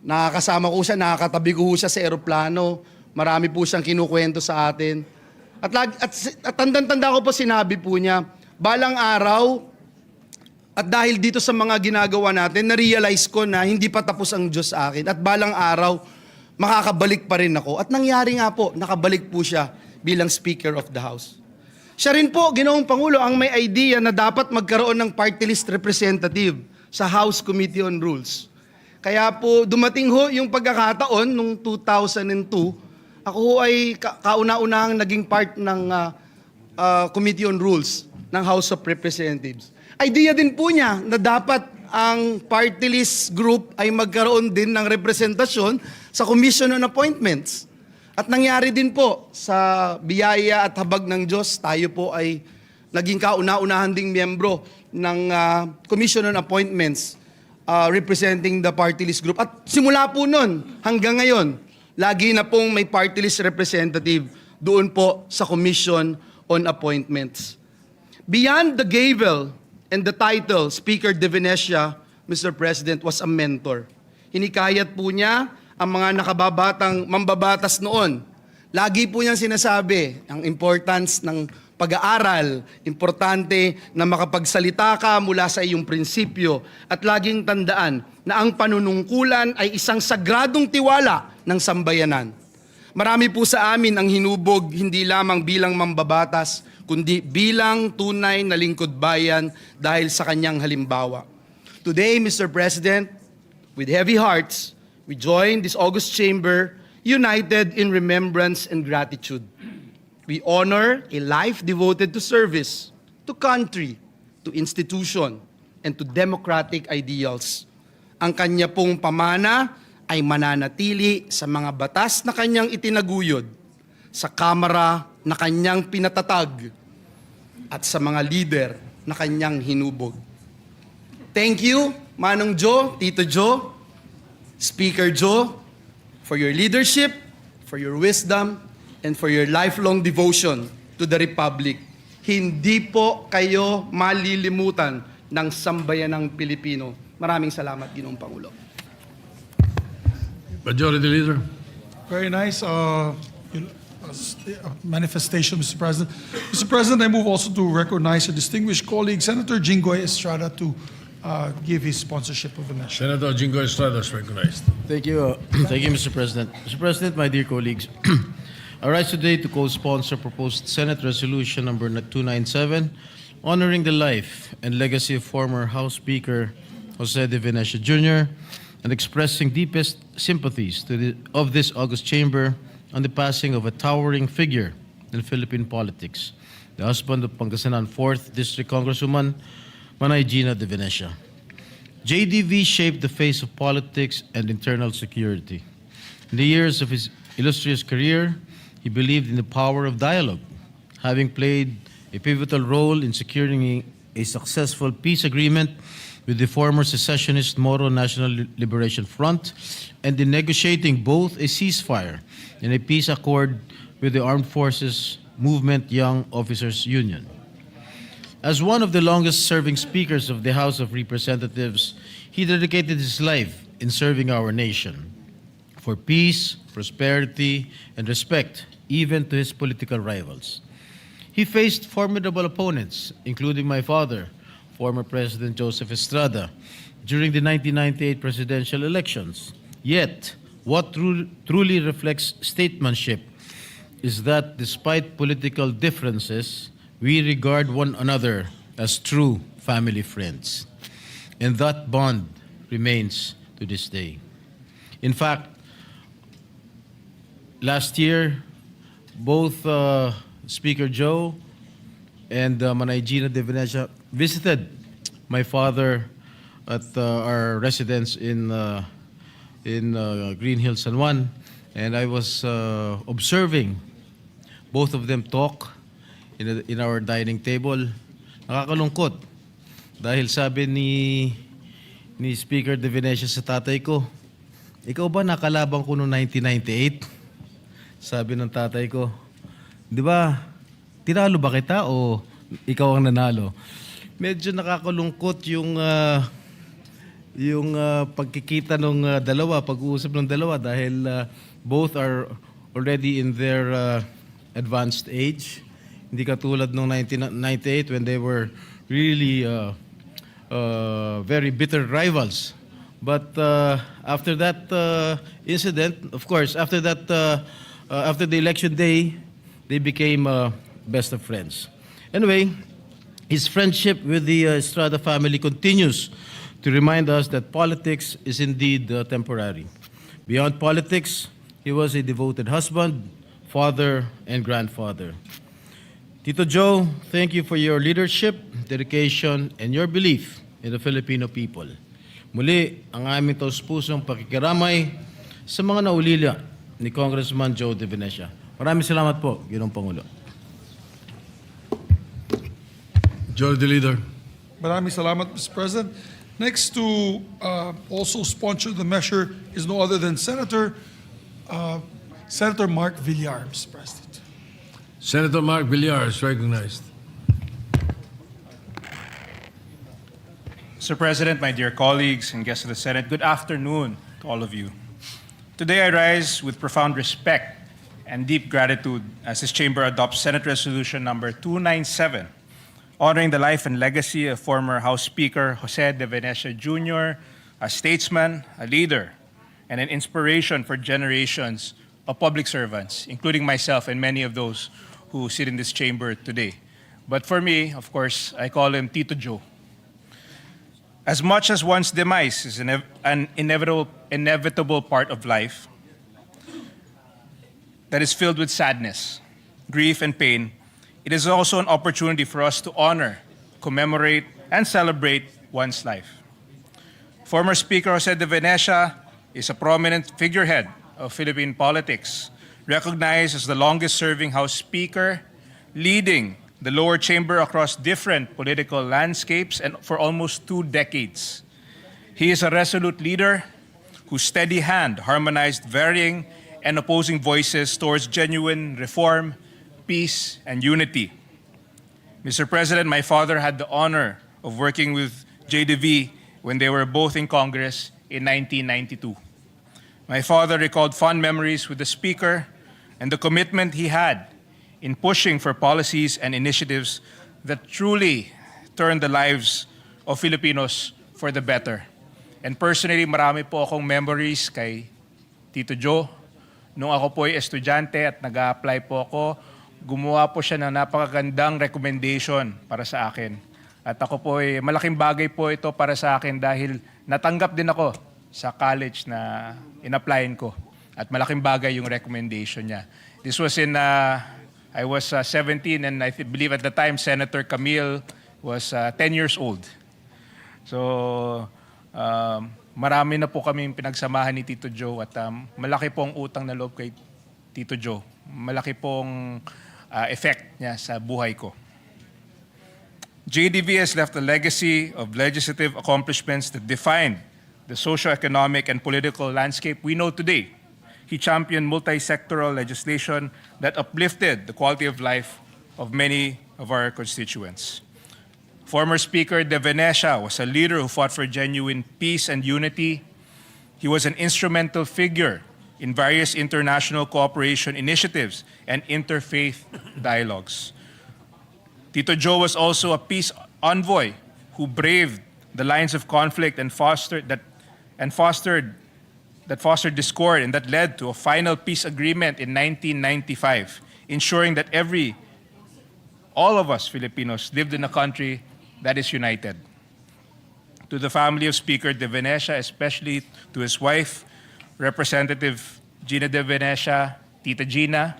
nakakasama ko siya, nakakatabi ko siya sa eroplano, marami po siyang kinukwento sa atin. At tandang-tanda ko po sinabi po niya, balang araw, at dahil dito sa mga ginagawa natin, na-realize ko na hindi pa tapos ang Diyos sa akin. At balang araw, makakabalik pa rin ako. At nangyari nga po, nakabalik po siya bilang Speaker of the House. Siya rin po, Ginoong Pangulo, ang may idea na dapat magkaroon ng party list representative sa House Committee on Rules. Kaya po, dumating yung pagkakataon nung 2002, ako ay kauna-unahang naging part ng Committee on Rules ng House of Representatives. Idea din po niya na dapat ang party list group ay magkaroon din ng representasyon sa Commission on Appointments. At nangyari din po sa biyaya at habag ng Diyos, tayo po ay naging kauna-unahan ding miyembro ng Commission on Appointments representing the party list group. At simula po nun hanggang ngayon, lagi na pong may party list representative doon po sa Commission on Appointments. Beyond the gavel and the title, Speaker De Venecia, Mr. President, was a mentor. Hinikayat po niya ang mga nakababatang mambabatas noon. Lagi po niyang sinasabi ang importance ng pag-aaral, importante na makapagsalita ka mula sa iyong prinsipyo at laging tandaan na ang panunungkulan ay isang sagradong tiwala ng sambayanan. Marami po sa amin ang hinubog hindi lamang bilang mambabatas, kundi bilang tunay na lingkod bayan dahil sa kanyang halimbawa. Today, Mr. President, with heavy hearts, we join this august chamber united in remembrance and gratitude. We honor a life devoted to service, to country, to institution, and to democratic ideals. Ang kanya pong pamana ay mananatili sa mga batas na kanyang itinaguyod, sa kamara na kanyang pinatatag, at sa mga leader na kanyang hinubog. Thank you, Manong Joe, Tito Joe, Speaker Joe, for your leadership, for your wisdom, and for your lifelong devotion to the Republic. Hindi po kayo malilimutan ng sambayanang Pilipino. Maraming salamat, Ginoong Pangulo. Majority Leader. Very nice manifestation, Mr. President. Mr. President, I move also to recognize a distinguished colleague, Senator Jinggoy Estrada, to give his sponsorship of the measure. Senator Jingo Estrada is recognized. Thank you. Thank you, Mr. President. Mr. President, my dear colleagues, I rise today to co-sponsor proposed Senate Resolution number 297, honoring the life and legacy of former House Speaker Jose De Venecia Jr. and expressing deepest sympathies of this august chamber on the passing of a towering figure in Philippine politics, the husband of Pangasinan 4th District Congresswoman Manay Gina De Venecia. JDV shaped the face of politics and internal security. In the years of his illustrious career, he believed in the power of dialogue, having played a pivotal role in securing a successful peace agreement with the former secessionist Moro National Liberation Front and in negotiating both a ceasefire and a peace accord with the Armed Forces Movement Young Officers Union. As one of the longest-serving speakers of the House of Representatives, he dedicated his life in serving our nation for peace, prosperity, and respect, even to his political rivals. He faced formidable opponents, including my father, former President Joseph Estrada, during the 1998 presidential elections. Yet, what truly reflects statesmanship is that despite political differences, we regard one another as true family friends. And that bond remains to this day. In fact, last year, both Speaker Joe and Manay Gina de Venecia visited my father at our residence in Green Hills, San Juan, and I was observing both of them talk in our dining table. Nakakalungkot dahil sabi ni Speaker de Venecia sa tatay ko, ikaw ba nakalabang ko noong 1998? Sabi ng tatay ko, di ba, tinalo ba kita o ikaw ang nanalo? Medyo nakakalungkot yung pagkikita ng dalawa, pag-uusap ng dalawa dahil both are already in their advanced age. Hindi katulad noong 1998 when they were really very bitter rivals. But after that incident, of course, after the election day, they became best of friends. Anyway, his friendship with the Estrada family continues to remind us that politics is indeed temporary. Beyond politics, he was a devoted husband, father, and grandfather. Tito Joe, thank you for your leadership, dedication, and your belief in the Filipino people. Muli, ang aming taus-pusong pakikiramay sa mga naulila ni Congressman Joe de Venecia. Maraming salamat po, Ginoong Pangulo. Majority Leader. Maraming salamat, Mr. President. Next to also sponsor the measure is no other than Senator Mark Villar, Mr. President. Senator Mark Villar is recognized. Mr. President, my dear colleagues and guests of the Senate, good afternoon to all of you. Today I rise with profound respect and deep gratitude as this chamber adopts Senate Resolution number 297, honoring the life and legacy of former House Speaker Jose de Venecia Jr., a statesman, a leader, and an inspiration for generations of public servants, including myself and many of those who sit in this chamber today. But for me, of course, I call him Tito Joe. As much as one's demise is an inevitable part of life that is filled with sadness, grief, and pain, it is also an opportunity for us to honor, commemorate, and celebrate one's life. Former Speaker Jose de Venecia is a prominent figurehead of Philippine politics, recognized as the longest-serving House Speaker, leading the lower chamber across different political landscapes and for almost 2 decades. He is a resolute leader whose steady hand harmonized varying and opposing voices towards genuine reform, peace, and unity. Mr. President, my father had the honor of working with JDV when they were both in Congress in 1992. My father recalled fond memories with the Speaker and the commitment he had in pushing for policies and initiatives that truly turned the lives of Filipinos for the better. And personally, marami po akong memories kay Tito Joe. Nung ako po ay estudyante at nag-a-apply po ako, gumawa po siya ng napakagandang recommendation para sa akin. At ako po ay malaking bagay po ito para sa akin dahil natanggap din ako sa college na in-applyin ko. At malaking bagay yung recommendation niya. This was I was 17 and I believe at the time Senator Camille was 10 years old. So marami na po kaming pinagsamahan ni Tito Joe at malaki pong utang na loob kay Tito Joe. Malaki pong effect niya sa buhay ko. JDV has left a legacy of legislative accomplishments that defined the socio-economic and political landscape we know today. He championed multi-sectoral legislation that uplifted the quality of life of many of our constituents. Former Speaker de Venecia was a leader who fought for genuine peace and unity. He was an instrumental figure in various international cooperation initiatives and interfaith dialogues. Tito Joe was also a peace envoy who braved the lines of conflict and fostered discord, and that led to a final peace agreement in 1995, ensuring that all of us Filipinos lived in a country that is united. To the family of Speaker De Venecia, especially to his wife, Representative Gina De Venecia, Tita Gina,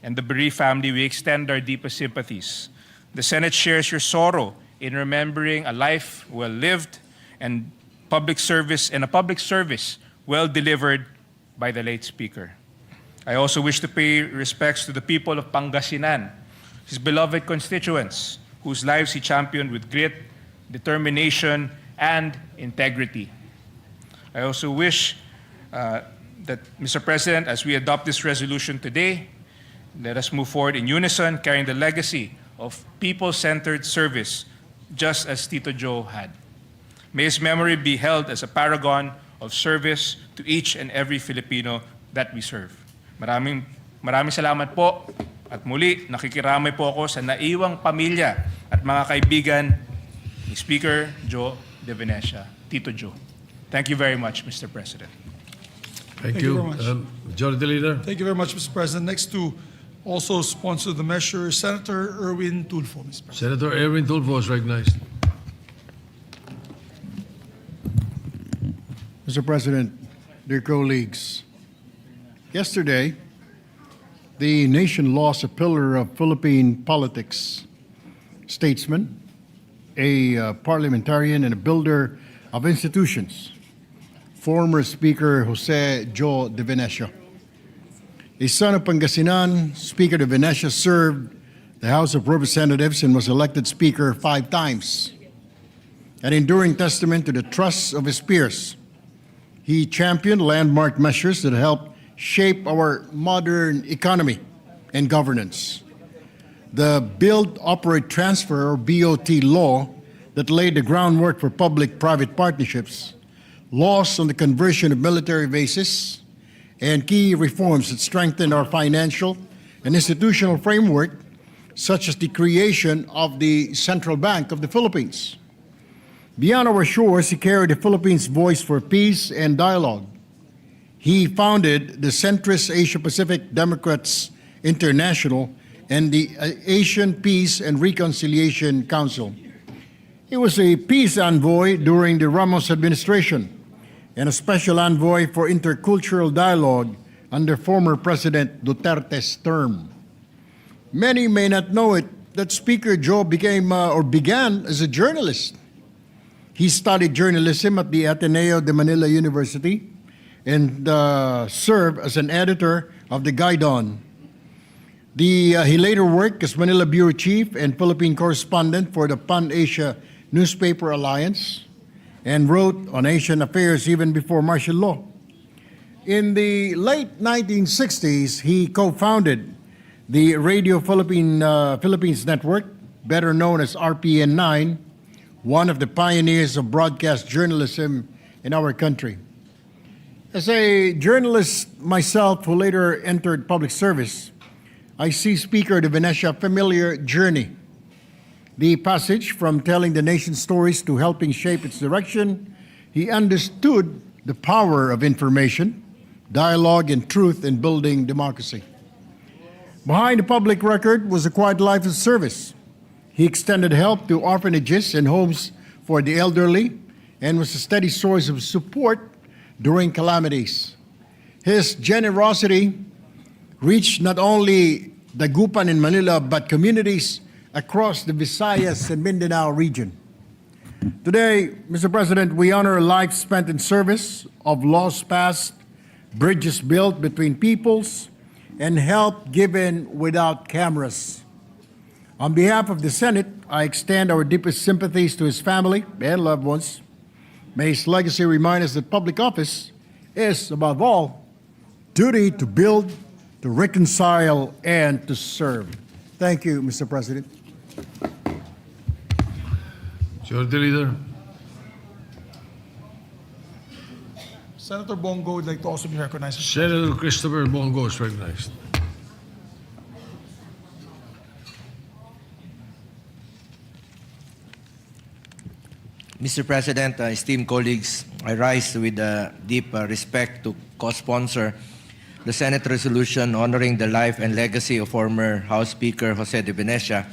and the bereaved family, we extend our deepest sympathies. The Senate shares your sorrow in remembering a life well lived and a public service well delivered by the late Speaker. I also wish to pay respects to the people of Pangasinan, his beloved constituents, whose lives he championed with grit, determination, and integrity. I also wish that, Mr. President, as we adopt this resolution today, let us move forward in unison, carrying the legacy of people-centered service, just as Tito Joe had. May his memory be held as a paragon of service to each and every Filipino that we serve. Maraming salamat po. At muli, nakikiramay po ako sa naiwang pamilya at mga kaibigan ni Speaker Joe De Venecia, Tito Joe. Thank you very much, Mr. President. Thank you you. very much. Majority Leader. Thank you very much, Mr. President. Next to also sponsor the measure, Senator Erwin Tulfo, Mr. President. Senator Erwin Tulfo is recognized. Mr. President, dear colleagues, yesterday, the nation lost a pillar of Philippine politics, statesman, a parliamentarian, and a builder of institutions, former Speaker Jose Joe De Venecia. A son of Pangasinan, Speaker De Venecia served the House of Representatives and was elected Speaker 5 times. An enduring testament to the trust of his peers, he championed landmark measures that helped shape our modern economy and governance. The Build, Operate, Transfer, or BOT law that laid the groundwork for public-private partnerships, laws on the conversion of military bases, and key reforms that strengthened our financial and institutional framework, such as the creation of the Central Bank of the Philippines. Beyond our shores, he carried the Philippines' voice for peace and dialogue. He founded the centrist Asia-Pacific Democrats International and the Asian Peace and Reconciliation Council. He was a peace envoy during the Ramos administration and a special envoy for intercultural dialogue under former President Duterte's term. Many may not know it that Speaker Joe began as a journalist. He studied journalism at the Ateneo de Manila University and served as an editor of the Gaidon. He later worked as Manila Bureau Chief and Philippine correspondent for the Pan-Asia Newspaper Alliance and wrote on Asian affairs even before martial law. In the late 1960s, he co-founded the Radio Philippines Network, better known as RPN9, one of the pioneers of broadcast journalism in our country. As a journalist myself who later entered public service, I see Speaker De Venecia's familiar journey. The passage from telling the nation's stories to helping shape its direction, he understood the power of information, dialogue, and truth in building democracy. Behind the public record was a quiet life of service. He extended help to orphanages and homes for the elderly and was a steady source of support during calamities. His generosity reached not only Dagupan in Manila, but communities across the Visayas and Mindanao region. Today, Mr. President, we honor a life spent in service of laws passed, bridges built between peoples, and help given without cameras. On behalf of the Senate, I extend our deepest sympathies to his family and loved ones. May his legacy remind us that public office is, above all, duty to build, to reconcile, and to serve. Thank you, Mr. President. Majority Leader. Senator Bongo would like to also be recognized. Senator Christopher Bongo is recognized. Mr. President, esteemed colleagues, I rise with deep respect to co-sponsor the Senate resolution honoring the life and legacy of former House Speaker Jose de Venecia.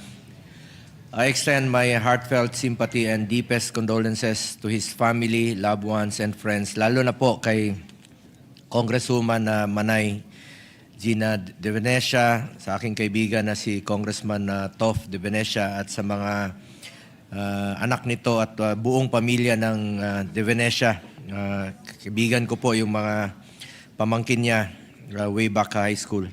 I extend my heartfelt sympathy and deepest condolences to his family, loved ones, and friends, lalo na po kay Congresswoman Manay Gina de Venecia, sa aking kaibigan na si Congressman Tof de Venecia, at sa mga anak nito at buong pamilya ng de Venecia. Kaibigan ko po yung mga pamangkin niya way back high school.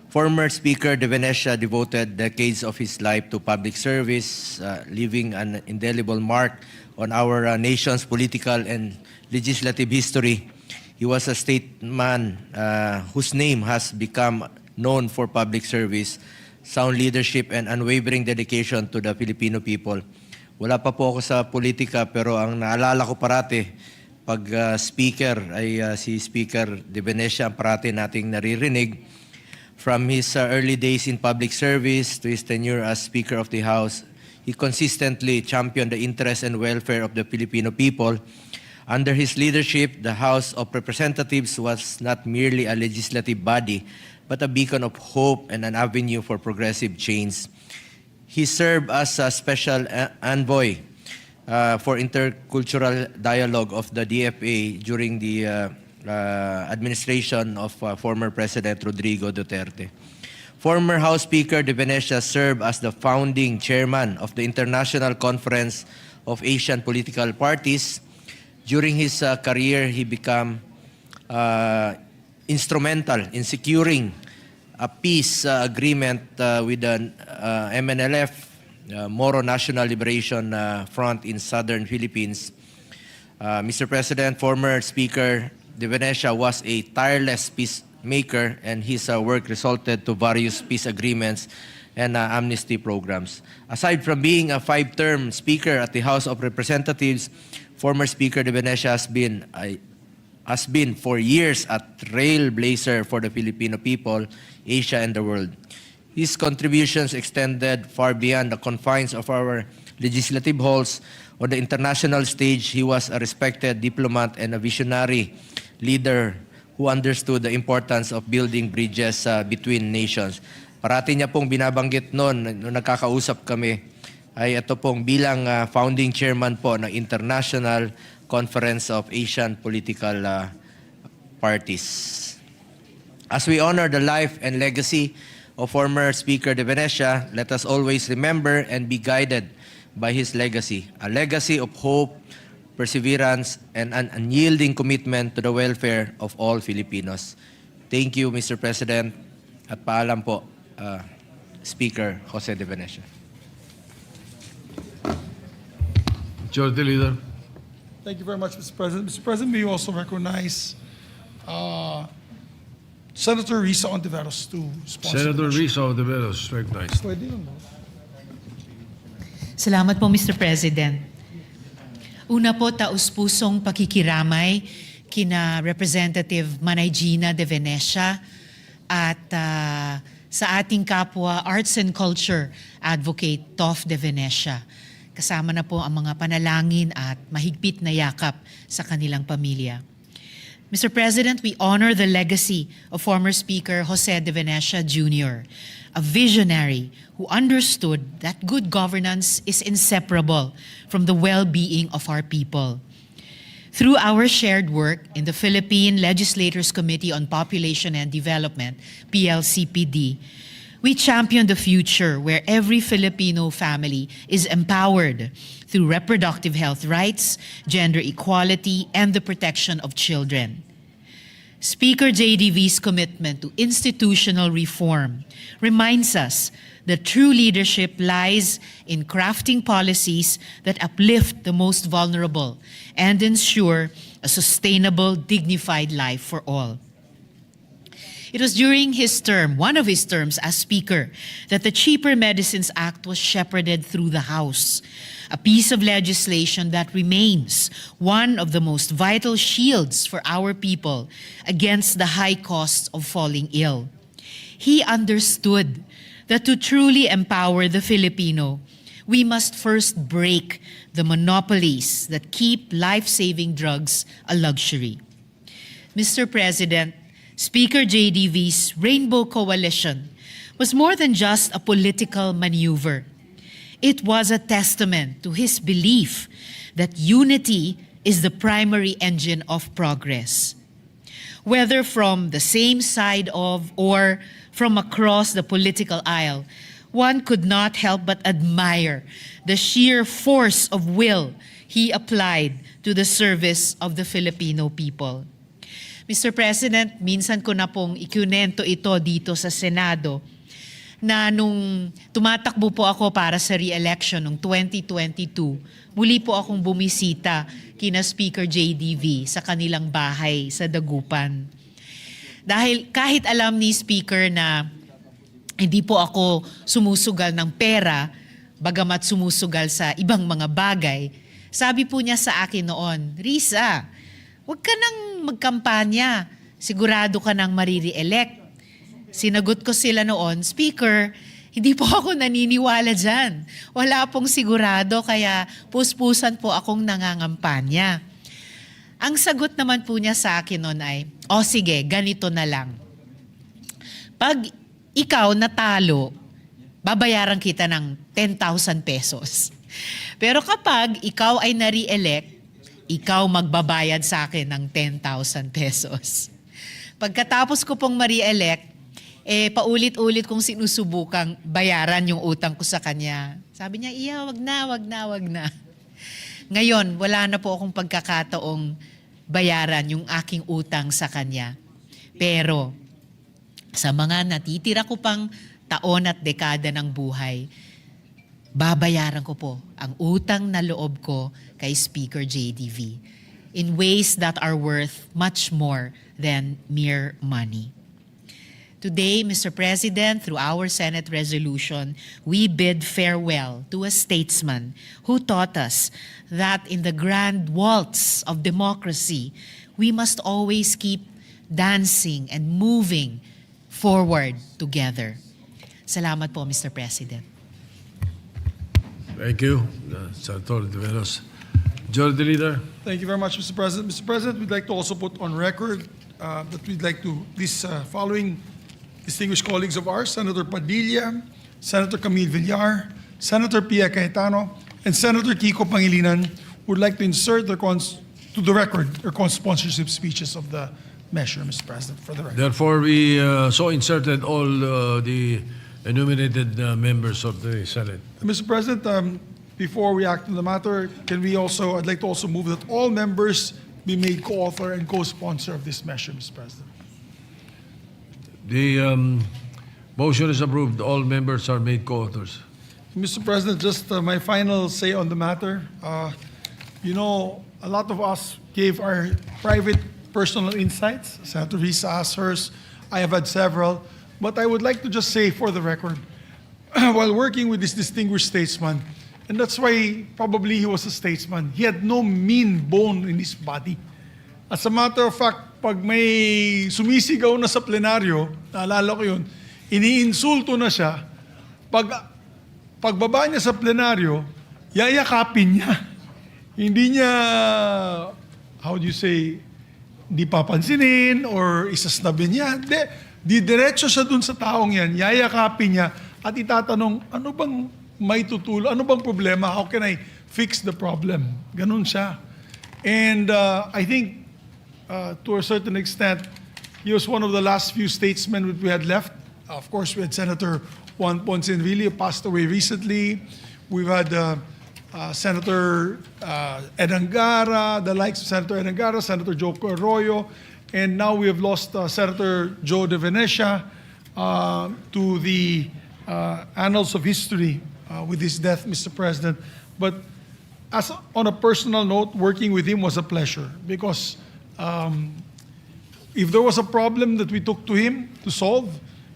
Former Speaker de Venecia devoted decades of his life to public service, leaving an indelible mark on our nation's political and legislative history. He was a statesman whose name has become known for public service, sound leadership, and unwavering dedication to the Filipino people. Wala pa po ako sa politika, pero ang naalala ko parati pag speaker ay si Speaker de Venecia ang parati nating naririnig. From his early days in public service to his tenure as Speaker of the House, he consistently championed the interests and welfare of the Filipino people. Under his leadership, the House of Representatives was not merely a legislative body, but a beacon of hope and an avenue for progressive change. He served as a special envoy for intercultural dialogue of the DFA during the administration of former President Rodrigo Duterte. Former House Speaker de Venecia served as the founding chairman of the International Conference of Asian Political Parties. During his career, he became instrumental in securing a peace agreement with the MNLF, Moro National Liberation Front in southern Philippines. Mr. President, former Speaker de Venecia was a tireless peacemaker, and his work resulted to various peace agreements and amnesty programs. Aside from being a 5-term Speaker at the House of Representatives, former Speaker de Venecia has been for years a trailblazer for the Filipino people, Asia, and the world. His contributions extended far beyond the confines of our legislative halls. On the international stage, he was a respected diplomat and a visionary leader who understood the importance of building bridges between nations. Parati niya pong binabanggit noon, nung nagkakausap kami, ay ito pong bilang founding chairman po ng International Conference of Asian Political Parties. As we honor the life and legacy of former Speaker de Venecia, let us always remember and be guided by his legacy, a legacy of hope, perseverance, and an unyielding commitment to the welfare of all Filipinos. Thank you, Mr. President, at paalam po, Speaker Jose de Venecia. Majority Leader. Thank you very much, Mr. President. Mr. President, may you also recognize Senator Risa Ontiveros to sponsor Senator the motion. Risa Ontiveros, recognized. Pwede yun, no? Salamat po, Mr. President. Una po, taus-pusong pakikiramay kina Representative Manay Gina de Venecia at sa ating kapwa Arts and Culture Advocate Tof de Venecia. Kasama na po ang mga panalangin at mahigpit na yakap sa kanilang pamilya. Mr. President, we honor the legacy of former Speaker Jose de Venecia Jr., a visionary who understood that good governance is inseparable from the well-being of our people. Through our shared work in the Philippine Legislators Committee on Population and Development, PLCPD, we champion the future where every Filipino family is empowered through reproductive health rights, gender equality, and the protection of children. Speaker JDV's commitment to institutional reform reminds us that true leadership lies in crafting policies that uplift the most vulnerable and ensure a sustainable, dignified life for all. It was during his term, one of his terms as Speaker, that the Cheaper Medicines Act was shepherded through the House, a piece of legislation that remains one of the most vital shields for our people against the high costs of falling ill. He understood that to truly empower the Filipino, we must first break the monopolies that keep life-saving drugs a luxury. Mr. President, Speaker JDV's Rainbow Coalition was more than just a political maneuver. It was a testament to his belief that unity is the primary engine of progress. Whether from the same side of or from across the political aisle, one could not help but admire the sheer force of will he applied to the service of the Filipino people. Mr. President, minsan ko na pong ikunento ito dito sa Senado na nung tumatakbo po ako para sa re-election noong 2022, muli po akong bumisita kina Speaker JDV sa kanilang bahay sa Dagupan. Dahil kahit alam ni Speaker na hindi po ako sumusugal ng pera, bagamat sumusugal sa ibang mga bagay, sabi po niya sa akin noon, Risa, huwag ka nang magkampanya, sigurado ka nang mariri-elect. Sinagot ko sila noon, Speaker, hindi po ako naniniwala dyan. Wala pong sigurado, kaya puspusan po akong nangangampanya. Ang sagot naman po niya sa akin noon ay, o sige, ganito na lang. Pag ikaw natalo, babayaran kita ng 10,000 pesos. Pero kapag ikaw ay nare-elect, ikaw magbabayad sa akin ng 10,000 pesos. Pagkatapos ko pong mare-elect, paulit-ulit kong sinusubukang bayaran yung utang ko sa kanya. Sabi niya, iya, wag na. Ngayon, wala na po akong pagkakataong bayaran yung aking utang sa kanya. Pero, sa mga natitira ko pang taon at dekada ng buhay, babayaran ko po ang utang na loob ko kay Speaker JDV in ways that are worth much more than mere money. Today, Mr. President, through our Senate resolution, we bid farewell to a statesman who taught us that in the grand waltz of democracy, we must always keep dancing and moving forward together. Salamat po, Mr. President. Thank you, Senator De Veros. Majority Leader. Thank you very much, Mr. President. Mr. President, we'd like to also put on record that we'd like to, these following distinguished colleagues of ours, Senator Padilla, Senator Camille Villar, Senator Pia Cayetano, and Senator Kiko Pangilinan would like to insert to the record their co-sponsorship speeches of the measure, Mr. President, for the record. Therefore, we so inserted all the enumerated members of the Senate. Mr. President, before we act on the matter, I'd like to also move that all members be made co-author and co-sponsor of this measure, Mr. President. The motion is approved. All members are made co-authors. Mr. President, just my final say on the matter. A lot of us gave our private personal insights. Senator Risa asked hers. I have had several. But I would like to just say for the record, while working with this distinguished statesman, and that's why probably he was a statesman, he had no mean bone in his body. As a matter of fact, pag may sumisigaw na sa plenaryo, naalala ko yun, iniinsulto na siya, pagbaba niya sa plenaryo, yayakapin niya. Hindi niya, how do you say, di papansinin or isasnabin niya. Diretso siya dun sa taong yan, yayakapin niya at itatanong, ano bang may tutulo, ano bang problema, how can I fix the problem? Ganun siya. And I think, to a certain extent, he was one of the last few statesmen that we had left. Of course, we had Senator Juan Ponce Enrile, who passed away recently. We've had Senator Ed Angara, the likes of Senator Ed Angara, Senator Joco Arroyo, and now we have lost Senator Joe De Venecia to the annals of history with his death, Mr. President. But on a personal note, working with him was a pleasure because if there was a problem that we took to him to solve,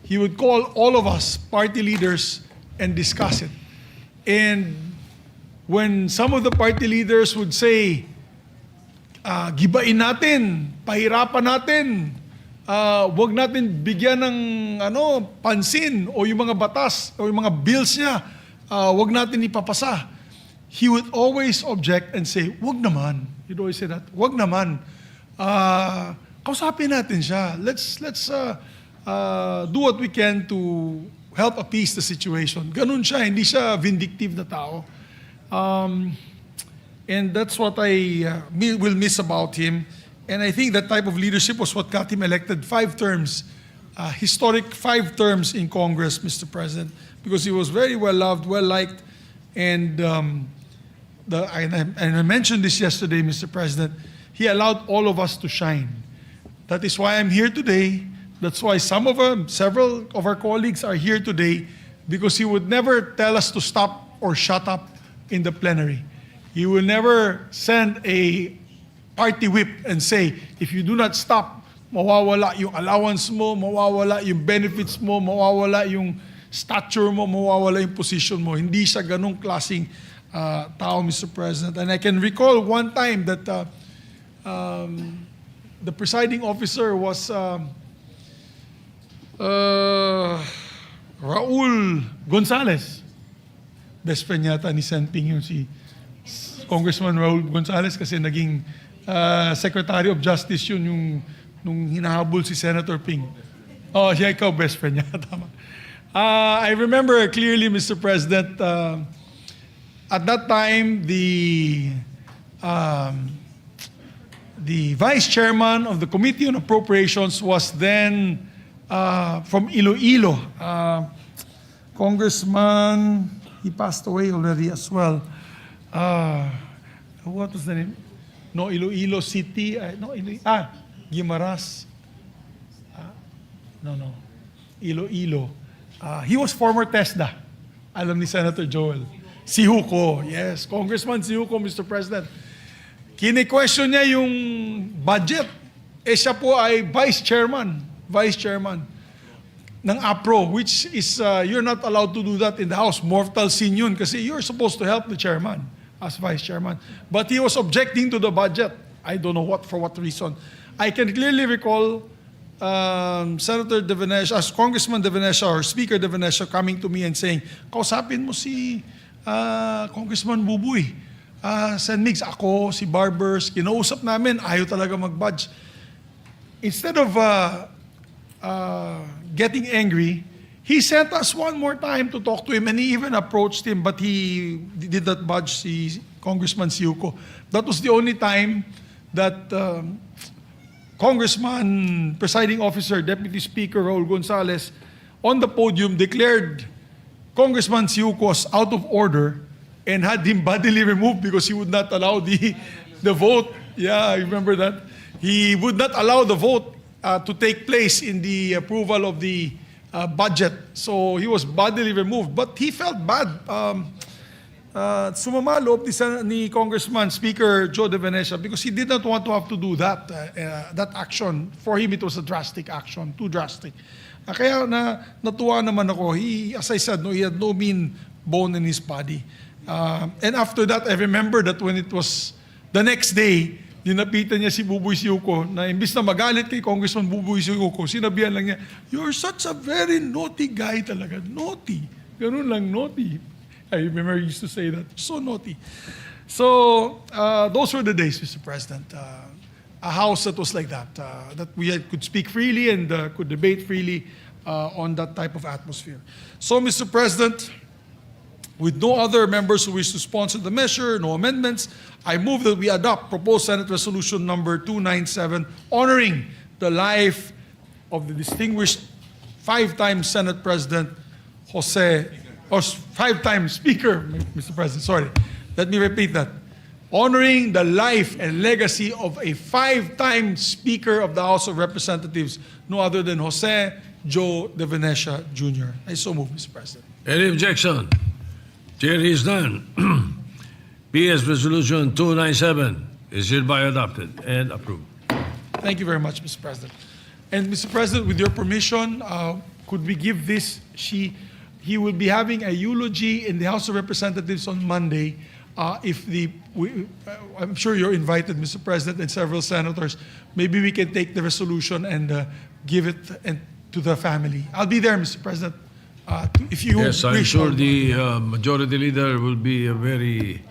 he would call all of us party leaders and discuss it. And when some of the party leaders would say, gibain natin, pahirapan natin, wag natin bigyan ng pansin o yung mga batas o yung mga bills niya wag natin ipapasa. He would always object and say, wag naman. He'd always say that, wag naman. Kausapin natin siya. Let's do what we can to help appease the situation. Ganun siya, hindi siya vindictive na tao. And that's what I will miss about him. And I think that type of leadership was what got him elected 5 terms, historic 5 terms in Congress, Mr. President, because he was very well loved, well liked, and I mentioned this yesterday, Mr. President. He allowed all of us to shine. That is why I'm here today. That's why several of our colleagues are here today, because he would never tell us to stop or shut up in the plenary. He will never send a party whip and say, if you do not stop, mawawala yung allowance mo, mawawala yung benefits mo, mawawala yung stature mo, mawawala yung position mo. Hindi siya ganong klaseng tao, Mr. President. And I can recall one time that the presiding officer was Raul Gonzalez. Best friend yata ni Sen Ping yung si Congressman Raul Gonzalez kasi naging Secretary of Justice yun yung nung hinahabol si Senator Ping. Oh, siya ikaw best friend niya. Tama. I remember clearly, Mr. President, at that time, the Vice Chairman of the Committee on Appropriations was then from Iloilo. Congressman, he passed away already as well. What was the name? No, Iloilo City. Guimaras. No. Iloilo. He was former TESDA. Alam ni Senator Joel. Si Huco. Yes, Congressman si Huco, Mr. President. Kine-question niya yung budget. Siya po ay Vice Chairman ng APRO, which is, you're not allowed to do that in the House. Mortal sin yun kasi you're supposed to help the Chairman as Vice Chairman. But he was objecting to the budget. I don't know for what reason. I can clearly recall Senator De Venecia, as Congressman De Venecia or Speaker De Venecia coming to me and saying, kausapin mo si Congressman Bubuy. Sen Migs, ako, si Barbers, kinausap namin, ayaw talaga mag-budge. Instead of getting angry, he sent us one more time to talk to him, and he even approached him, but he did not budge si Congressman Siuko. That was the only time that Congressman, Presiding Officer, Deputy Speaker Raul Gonzalez, on the podium declared Congressman Siuko was out of order and had him bodily removed because he would not allow the vote. Yeah, I remember that. He would not allow the vote to take place in the approval of the budget. So he was bodily removed. But he felt bad. Sumama loob ni Congressman Speaker Joe De Venecia because he did not want to have to do that action. For him, it was a drastic action, too drastic. Kaya natuwa naman ako. As I said, he had no mean bone in his body. And after that, I remember that when it was the next day, dinapitan niya si Buboy Siuko na imbis na magalit kay Congressman Buboy Siuko, sinabihan lang niya, "You're such a very naughty guy talaga. Naughty." Ganun lang, naughty. I remember he used to say that. So naughty. So, those were the days, Mr. President. A house that was like that. That we could speak freely and could debate freely on that type of atmosphere. So, Mr. President, with no other members who wish to sponsor the measure, no amendments, I move that we adopt proposed Senate Resolution number 297, honoring the life of the distinguished 5-time Senate President or 5-time Speaker, Mr. President, sorry. Let me repeat that. Honoring the life and legacy of a 5-time Speaker of the House of Representatives, no other than Jose Joe De Venecia Jr. I so move, Mr. President. Any objection? Chair is none. PS Resolution 297 is hereby adopted and approved. Thank you very much, Mr. President. And Mr. President, with your permission, could we give this? He will be having a eulogy in the House of Representatives on Monday. I'm sure you're invited, Mr. President, and several senators. Maybe we can take the resolution and give it to the family. I'll be there, Mr. President. If you Yes, I'm wish, sure the majority leader will be a very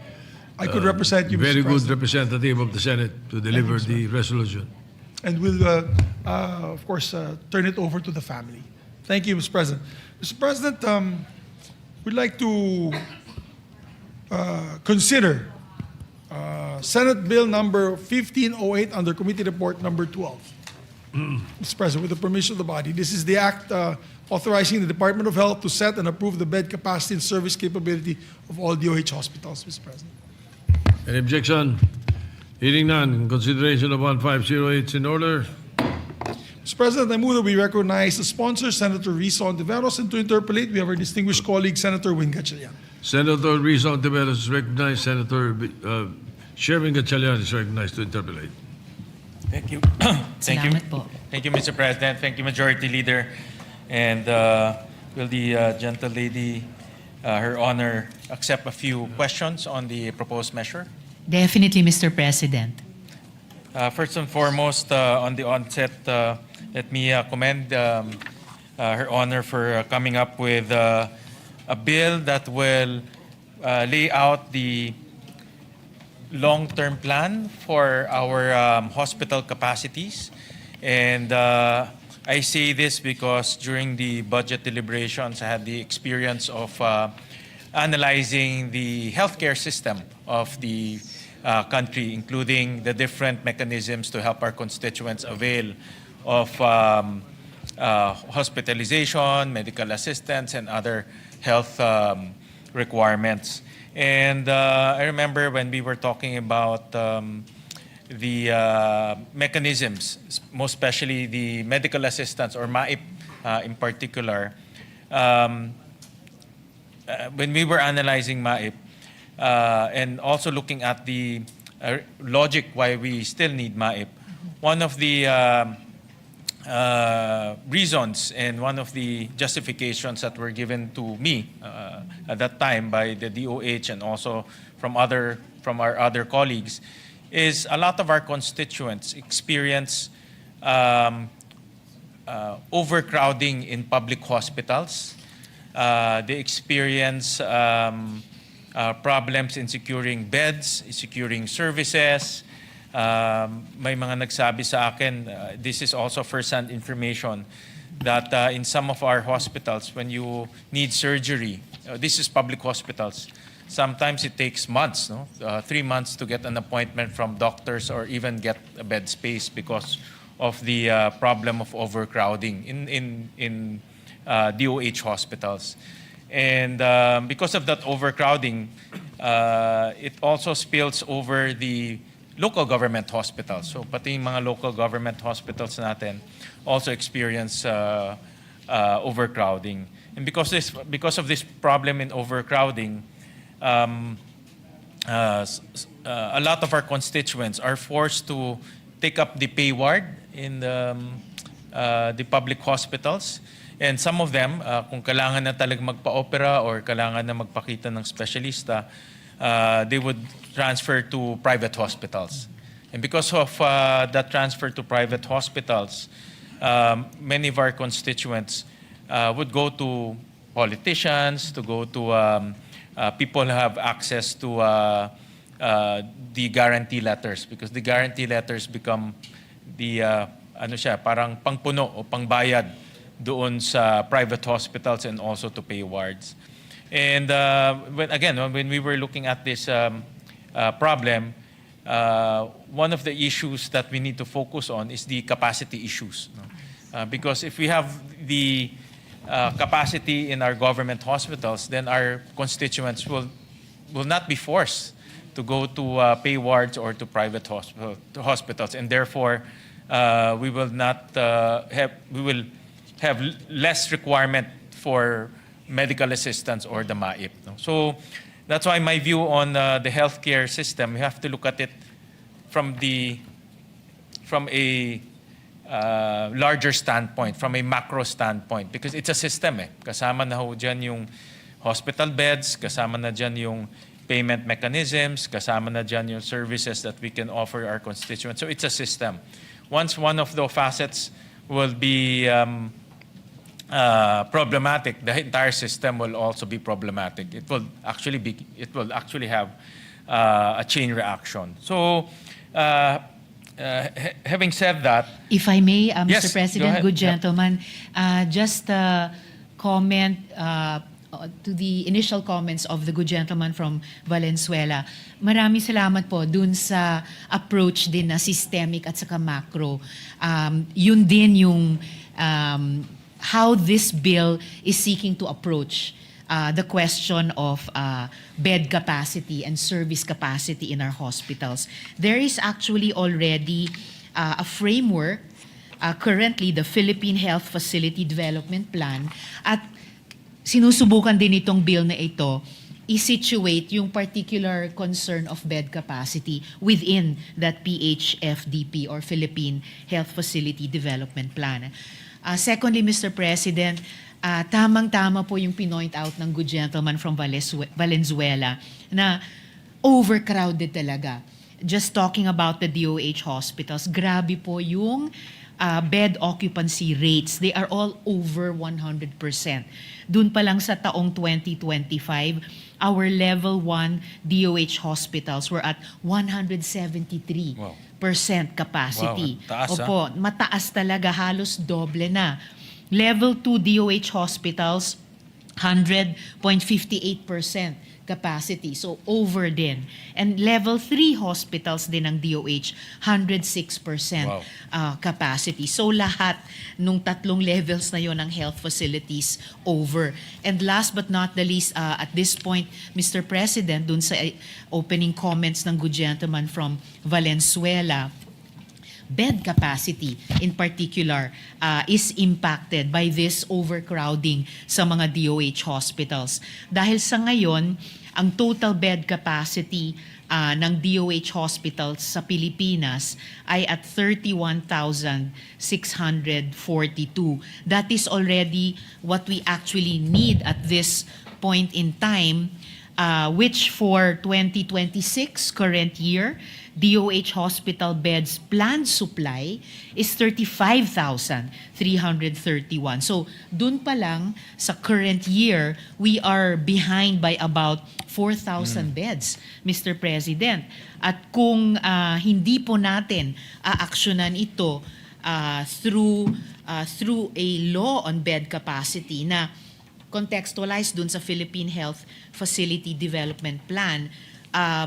I could represent you, very Mr. good President. representative of the Senate to deliver the resolution. And we'll, of course, turn it over to the family. Thank you, Mr. President. Mr. President, we'd like to consider Senate Bill number 1508 under Committee Report number 12. Mr. President, with the permission of the body, this is the act authorizing the Department of Health to set and approve the bed capacity and service capability of all DOH hospitals, Mr. President. Any objection? Hearing none, consideration of 1508 is in order. Mr. President, I move that we recognize the sponsor, Senator Risa Ontiveros, and to interpolate, we have our distinguished colleague, Senator Win Gatchalian. Senator Risa Ontiveros is recognized. Senator Sherwin Gatchalian is recognized to interpolate. Thank you. Thank you. Salamat po. Thank you, Mr. President. Thank you, Majority Leader. And will the gentle lady, Her Honor, accept a few questions on the proposed measure? Definitely, Mr. President. First and foremost, on the onset, let me commend Her Honor for coming up with a bill that will lay out the long-term plan for our hospital capacities. And I say this because during the budget deliberations, I had the experience of analyzing the healthcare system of the country, including the different mechanisms to help our constituents avail of hospitalization, medical assistance, and other health requirements. And I remember when we were talking about the mechanisms, most especially the medical assistance or MAIP in particular, when we were analyzing MAIP and also looking at the logic why we still need MAIP, one of the reasons and one of the justifications that were given to me at that time by the DOH and also from our other colleagues is a lot of our constituents experience overcrowding in public hospitals. They experience problems in securing beds, securing services. May mga nagsabi sa akin, this is also first-hand information, that in some of our hospitals, when you need surgery, this is public hospitals, sometimes it takes months, 3 months to get an appointment from doctors or even get a bed space because of the problem of overcrowding in DOH hospitals. And because of that overcrowding, it also spills over the local government hospitals. So pati yung mga local government hospitals natin also experience overcrowding. And because of this problem in overcrowding, a lot of our constituents are forced to take up the pay ward in the public hospitals. And some of them, kung kailangan na talaga magpa-opera or kailangan na magpakita ng specialista, they would transfer to private hospitals. And because of that transfer to private hospitals, many of our constituents would go to politicians, to go to people who have access to the guarantee letters, because the guarantee letters become the parang pangpuno o pangbayad doon sa private hospitals and also to pay wards. And when we were looking at this problem, one of the issues that we need to focus on is the capacity issues. Because if we have the capacity in our government hospitals, then our constituents will not be forced to go to pay wards or to private hospitals, and therefore we will have less requirement for medical assistance or the MAIP. So that's why my view on the healthcare system, we have to look at it from a larger standpoint, from a macro standpoint, because it's a system. Kasama na ho dyan yung hospital beds, kasama na dyan yung payment mechanisms, kasama na dyan yung services that we can offer our constituents. So it's a system. Once one of the facets will be problematic, the entire system will also be problematic. It will actually have a chain reaction. So, having said that, If I may, Yes, Mr. go President, ahead. good Yep. gentleman, just comment to the initial comments of the good gentleman from Valenzuela. Maraming salamat po dun sa approach din na systemic at saka macro. Yun din yung how this bill is seeking to approach the question of bed capacity and service capacity in our hospitals. There is actually already a framework, currently the Philippine Health Facility Development Plan, at sinusubukan din itong bill na ito i-situate yung particular concern of bed capacity within that PHFDP or Philippine Health Facility Development Plan. Secondly, Mr. President, tamang-tama po yung pinoint out ng good gentleman from Valenzuela na overcrowded talaga. Just talking about the DOH hospitals, grabe po yung bed occupancy rates. They are all over 100%. Dun pa lang sa taong 2025, our level 1 DOH hospitals were at 173% capacity. Wow, taas, Opo, mataas talaga, halos doble na. Level 2 DOH hospitals, 100.58% capacity. So over din. And level 3 hospitals din ng DOH, 106% capacity. So lahat nung tatlong levels na yon ng health facilities over. And last but not the least, at this point, Mr. President, dun sa opening comments ng good gentleman from Valenzuela, bed capacity in particular is impacted by this overcrowding sa mga DOH hospitals. Dahil sa ngayon, ang total bed capacity ng DOH hospitals sa Pilipinas ay at 31,642. That is already what we actually need at this point in time, which for 2026 current year, DOH hospital beds planned supply is 35,331. So, dun pa lang sa current year, we are behind by about 4,000 beds, Mr. President. At kung hindi po natin aaksyonan ito through a law on bed capacity na contextualized dun sa Philippine Health Facility Development Plan,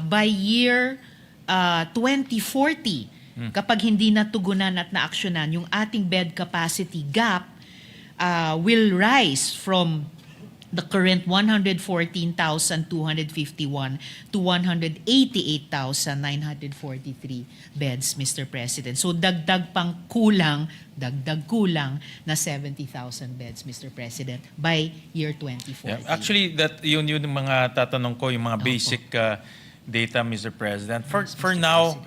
by year 2040, kapag hindi natugunan at naaksyonan, yung ating bed capacity gap will rise from the current 114,251 to 188,943 beds, Mr. President. So dagdag kulang na 70,000 beds, Mr. President, by year 2040. yeah, actually, yun yung mga tatanong ko, yung mga basic data, Mr. President. For now,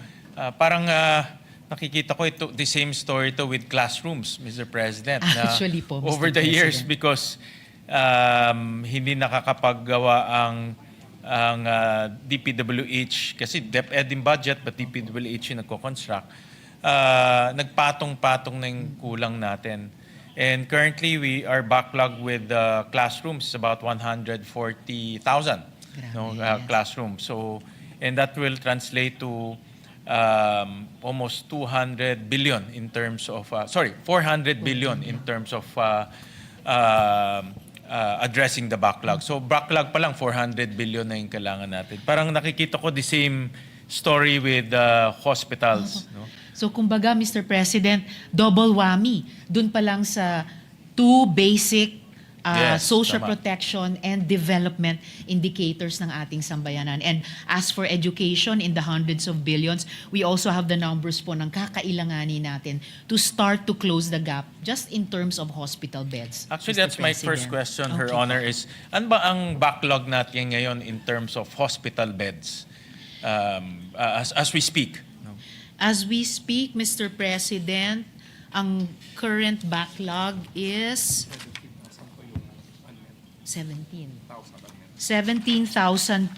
parang nakikita ko the same story to with classrooms, Mr. President. Actually po, Mr. Over the years, President. because hindi nakakapaggawa ang DPWH, kasi DepEd in budget, but DPWH yung nagko-construct, nagpatong-patong na yung kulang natin. And currently, we are backlogged with classrooms, about 140,000 classrooms. So, and that will translate to almost 200 billion in terms of, 400 billion in terms of addressing the backlog. So backlog pa lang, 400 billion na yung kailangan natin. Parang nakikita ko the same story with hospitals. No? So kumbaga, Mr. President, double whammy. Doon pa lang sa two basic Yes, social tama. protection and development indicators ng ating sambayanan. And as for education, in the hundreds of billions, we also have the numbers po ng kakailanganin natin to start to close the gap just in terms of hospital beds. Actually, Mr. that's my first President. question, Her Okay. Honor, is ano ba ang backlog natin ngayon in terms of hospital beds as we speak? No? As we speak, Mr. President, ang current backlog is 17,000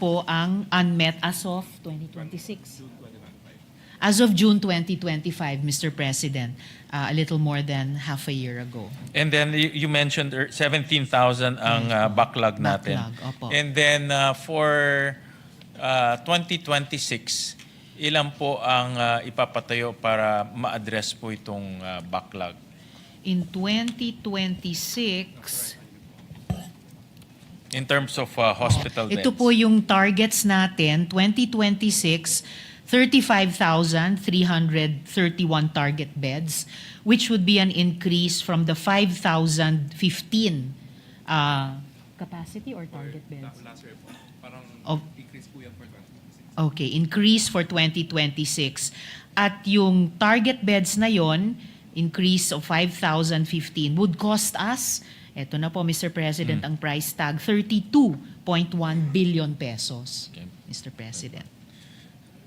po ang unmet as of 2026. as of June 2025, Mr. President, a little more than half a year ago. And then you mentioned 17,000 ang backlog natin. Backlog, opo. And then for 2026, ilan po ang ipapatayo para ma-address po itong backlog? In 2026, In terms of hospital beds. ito po yung targets natin, 2026, 35,331 target beds, which would be an increase from the 5,015 capacity or target beds? Okay, increase for 2026. At yung target beds na yon, increase of 5,015 would cost us, eto na po Mr. President, ang price tag, 32.1 billion pesos, Okay. Mr. President.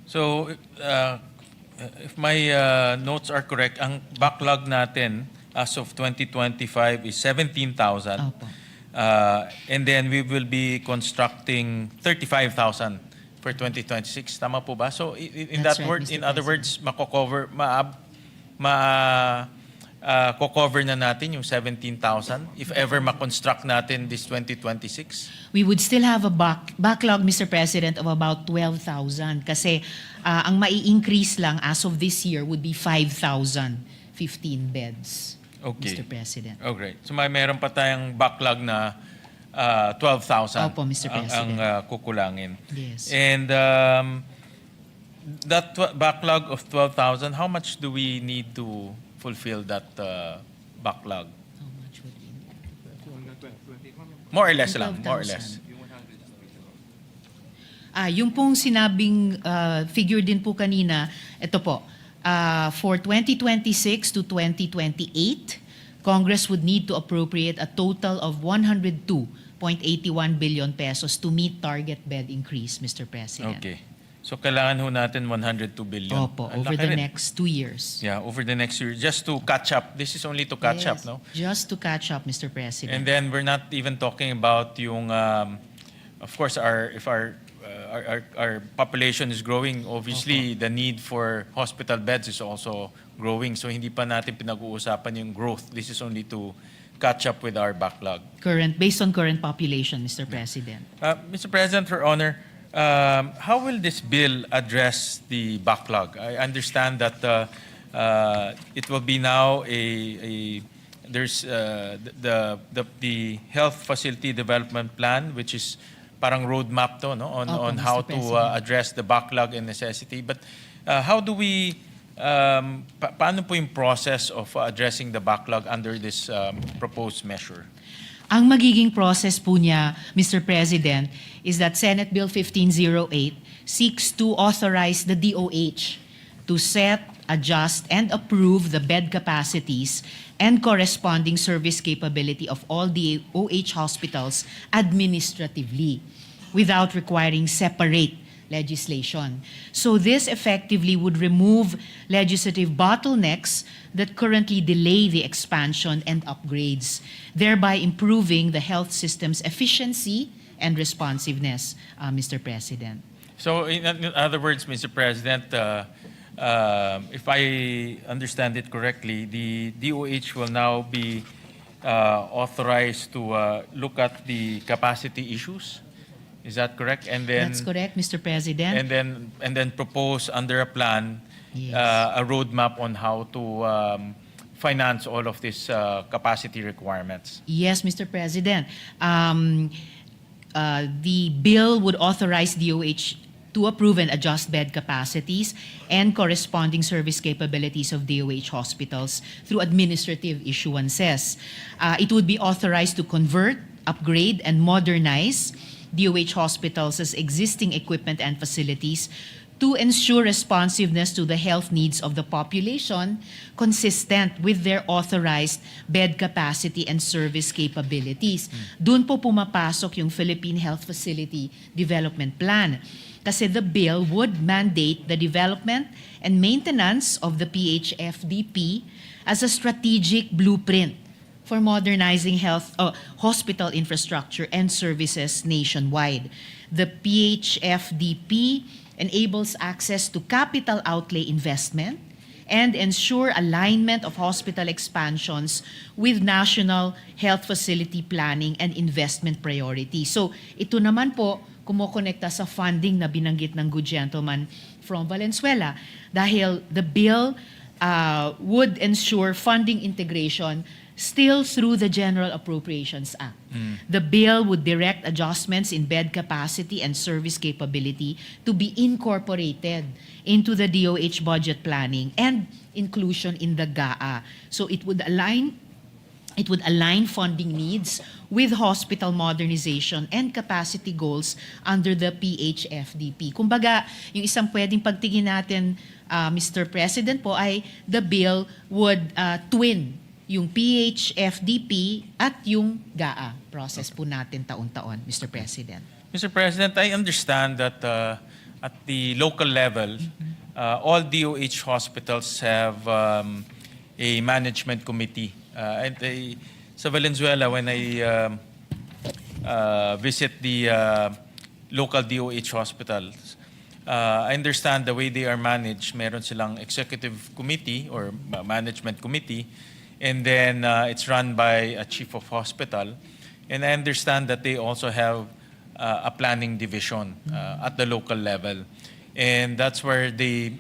So, if my notes are correct, ang backlog natin as of 2025 is 17,000. Opo. And then we will be constructing 35,000 for 2026. Tama po ba? So, in That's that right, word, Mr. in other words, cocover na natin yung 17,000 if ever ma-construct natin this 2026? We would still have a backlog, Mr. President, of about 12,000 kasi ang mai-increase lang as of this year would be 5,015 beds, Okay. Mr. President. Oh, great. So meron pa tayong backlog na 12,000 Opo, Mr. ang President. kukulangin. Yes. And that backlog of 12,000, how much do we need to fulfill that backlog? How much would we need? More or less lang, more or 12,000. less. Yung pong sinabing figure din po kanina, ito po, for 2026 to 2028, Congress would need to appropriate a total of 102.81 billion pesos to meet target bed increase, Mr. President. Okay. So kailangan ho natin 102 billion. Opo, Ang over laki the rin. next 2 years. Yeah, over the next year, just to catch up. This is only to catch up, Yes, no? Just to catch up, Mr. President. And then we're not even talking about yung, of course, if our population is growing, obviously the need for hospital beds is also growing. So hindi pa natin pinag-uusapan yung growth. This is only to catch up with our backlog. Based on current population, Mr. President. Mr. President, for honor, how will this bill address the backlog? I understand that it will be now there's the health facility development plan, which is parang roadmap to, no, on Opo, how Mr. to President. address the backlog and necessity. But how do we paano po yung process of addressing the backlog under this proposed measure? Ang magiging process po niya, Mr. President, is that Senate Bill 1508 seeks to authorize the DOH to set, adjust, and approve the bed capacities and corresponding service capability of all DOH hospitals administratively without requiring separate legislation. So this effectively would remove legislative bottlenecks that currently delay the expansion and upgrades, thereby improving the health system's efficiency and responsiveness, Mr. President. So in other words, Mr. President, if I understand it correctly, the DOH will now be authorized to look at the capacity issues. Is that correct? And then That's correct, Mr. President. and then propose under a plan Yes. a roadmap on how to finance all of these capacity requirements. Yes, Mr. President. The bill would authorize DOH to approve and adjust bed capacities and corresponding service capabilities of DOH hospitals through administrative issuances. It would be authorized to convert, upgrade, and modernize DOH hospitals' existing equipment and facilities to ensure responsiveness to the health needs of the population consistent with their authorized bed capacity and service capabilities. Doon po pumapasok yung Philippine Health Facility Development Plan. Kasi the bill would mandate the development and maintenance of the PHFDP as a strategic blueprint for modernizing hospital infrastructure and services nationwide. The PHFDP enables access to capital outlay investment and ensure alignment of hospital expansions with national health facility planning and investment priorities. So ito naman po, kumokonekta sa funding na binanggit ng good gentleman from Valenzuela dahil the bill would ensure funding integration still through the General Appropriations Act. The bill would direct adjustments in bed capacity and service capability to be incorporated into the DOH budget planning and inclusion in the GAA. So it would align funding needs with hospital modernization and capacity goals under the PHFDP. Kumbaga, yung isang pwedeng pagtingin natin, Mr. President po, ay the bill would twin yung PHFDP at yung GAA process po natin taon-taon, Mr. President. Mr. President, I understand that at the local level, all DOH hospitals have a management committee. Sa Valenzuela, when I visit the local DOH hospitals, I understand the way they are managed, meron silang executive committee or management committee, and then it's run by a chief of hospital. And I understand that they also have a planning division at the local level. And that's where they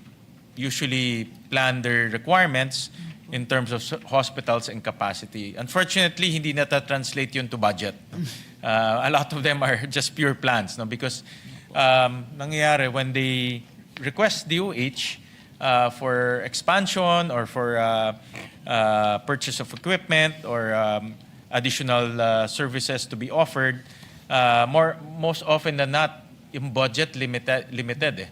usually plan their requirements in terms of hospitals and capacity. Unfortunately, hindi nata-translate yun to budget. A lot of them are just pure plans, no? Because nangyayari when they request DOH for expansion or for purchase of equipment or additional services to be offered, most often than not, yung budget limited eh.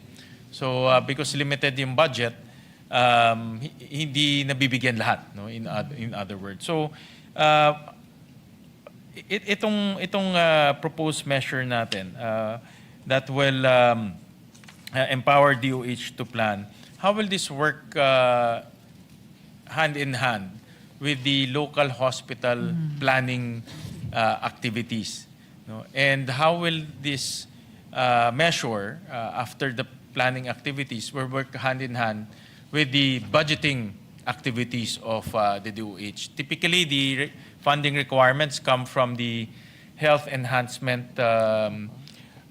So because limited yung budget, hindi nabibigyan lahat, no? In other words. So itong proposed measure natin that will empower DOH to plan, how will this work hand in hand with the local hospital planning activities? No? And how will this measure after the planning activities will work hand in hand with the budgeting activities of the DOH? Typically, the funding requirements come from the health enhancement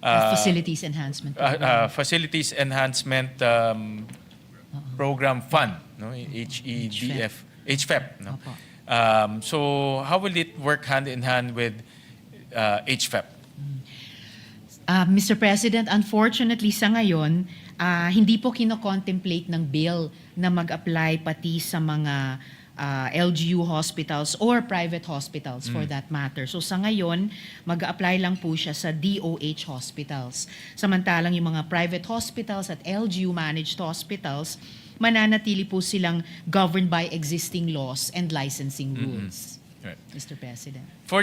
Facilities Enhancement Program. Facilities Enhancement Program Fund, no? HFEP. No? So how will it work hand in hand with HFEP? Mr. President, unfortunately sa ngayon, hindi po kino-contemplate ng bill na mag-apply pati sa mga LGU hospitals or private hospitals for that matter. So sa ngayon, mag-apply lang po siya sa DOH hospitals. Samantalang yung mga private hospitals at LGU managed hospitals, mananatili po silang governed by existing laws and licensing rules. Right. Mr. President. For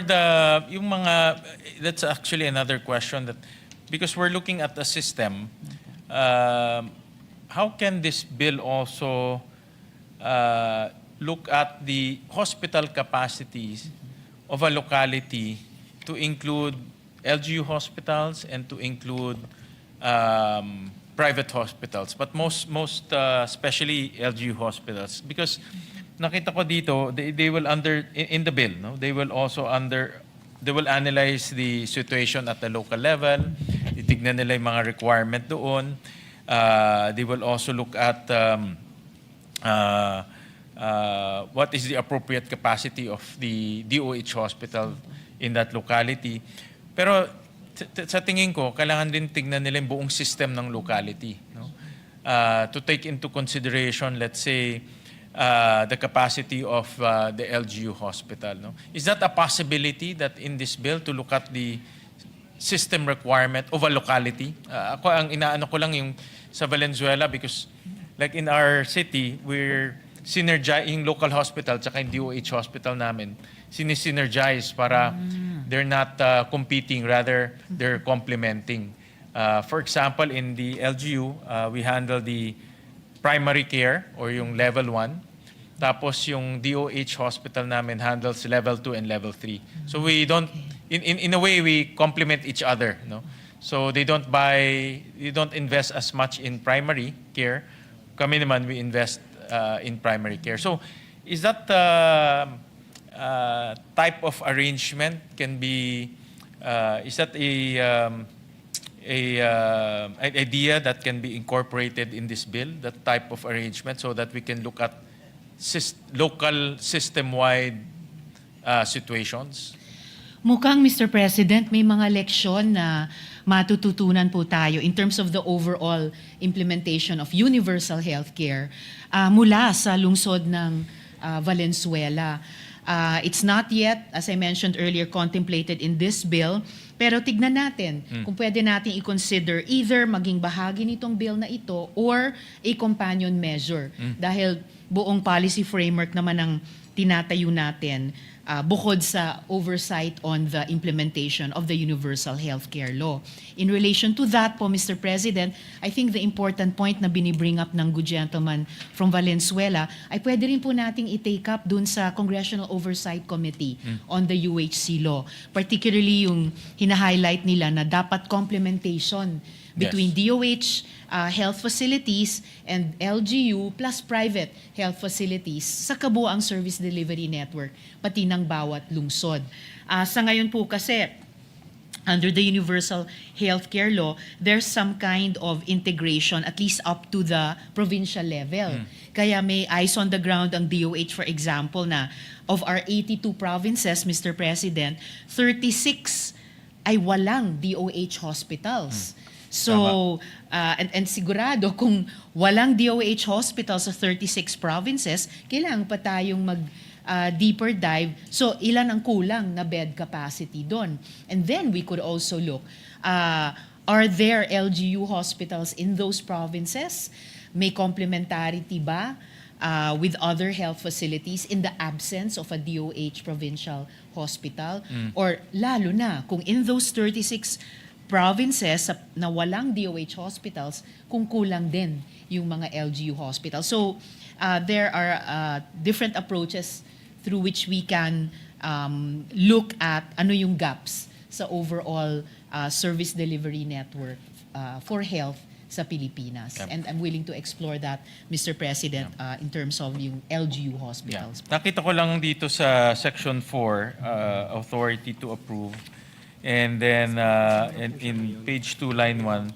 yung mga, that's actually another question that, because we're looking at the system, how can this bill also look at the hospital capacities of a locality to include LGU hospitals and to include private hospitals, but most especially LGU hospitals, because nakita ko dito they will in the bill, no, they will analyze the situation at the local level, titignan nila yung mga requirement doon, they will also look at what is the appropriate capacity of the DOH hospital in that locality. Pero sa tingin ko, kailangan din tingnan nila yung buong system ng locality, no? To take into consideration, let's say, the capacity of the LGU hospital. No? Is that a possibility that in this bill to look at the system requirement of a locality? Ako, ang inaano ko lang yung sa Valenzuela, because like in our city, we're yung local hospital tsaka yung DOH hospital namin, sinisynergize para they're not competing, rather they're complementing. For example, in the LGU, we handle the primary care or yung level 1. Tapos yung DOH hospital namin handles level 2 and level 3. So we don't, in a way, we complement each other. No? So they don't invest as much in primary care. Kami naman, we invest in primary care. So is that type of arrangement can be, is that an idea that can be incorporated in this bill, that type of arrangement, so that we can look at local system-wide situations? Mukhang, Mr. President, may mga leksyon na matututunan po tayo in terms of the overall implementation of universal healthcare mula sa lungsod ng Valenzuela. It's not yet, as I mentioned earlier, contemplated in this bill, pero tignan natin kung pwede natin i-consider either maging bahagi nitong bill na ito or a companion measure. Dahil buong policy framework naman ang tinatayo natin bukod sa oversight on the implementation of the Universal Healthcare Law. In relation to that po, Mr. President, I think the important point na binibring up ng good gentleman from Valenzuela ay pwede rin po nating i-take up dun sa Congressional Oversight Committee on the UHC law. Particularly yung hina-highlight nila na dapat complementation between DOH health facilities and LGU plus private health facilities sa kabuuang service delivery network, pati ng bawat lungsod. Sa ngayon po kasi, under the Universal Healthcare Law, there's some kind of integration, at least up to the provincial level. Kaya may eyes on the ground ang DOH, for example, na of our 82 provinces, Mr. President, 36 ay walang DOH hospitals. So, and sigurado kung walang DOH hospital sa 36 provinces, kailangan pa tayong deeper dive. So, ilan ang kulang na bed capacity doon? And then we could also look, are there LGU hospitals in those provinces? May complementarity ba with other health facilities in the absence of a DOH provincial hospital? Or lalo na, kung in those 36 provinces na walang DOH hospitals, kung kulang din yung mga LGU hospitals. So, there are different approaches through which we can look at ano yung gaps sa overall service delivery network for health sa Pilipinas. And I'm willing to explore that, Mr. President, in terms of yung LGU hospitals. Nakita ko lang dito sa Section 4, authority to approve. And then in page 2, line 1,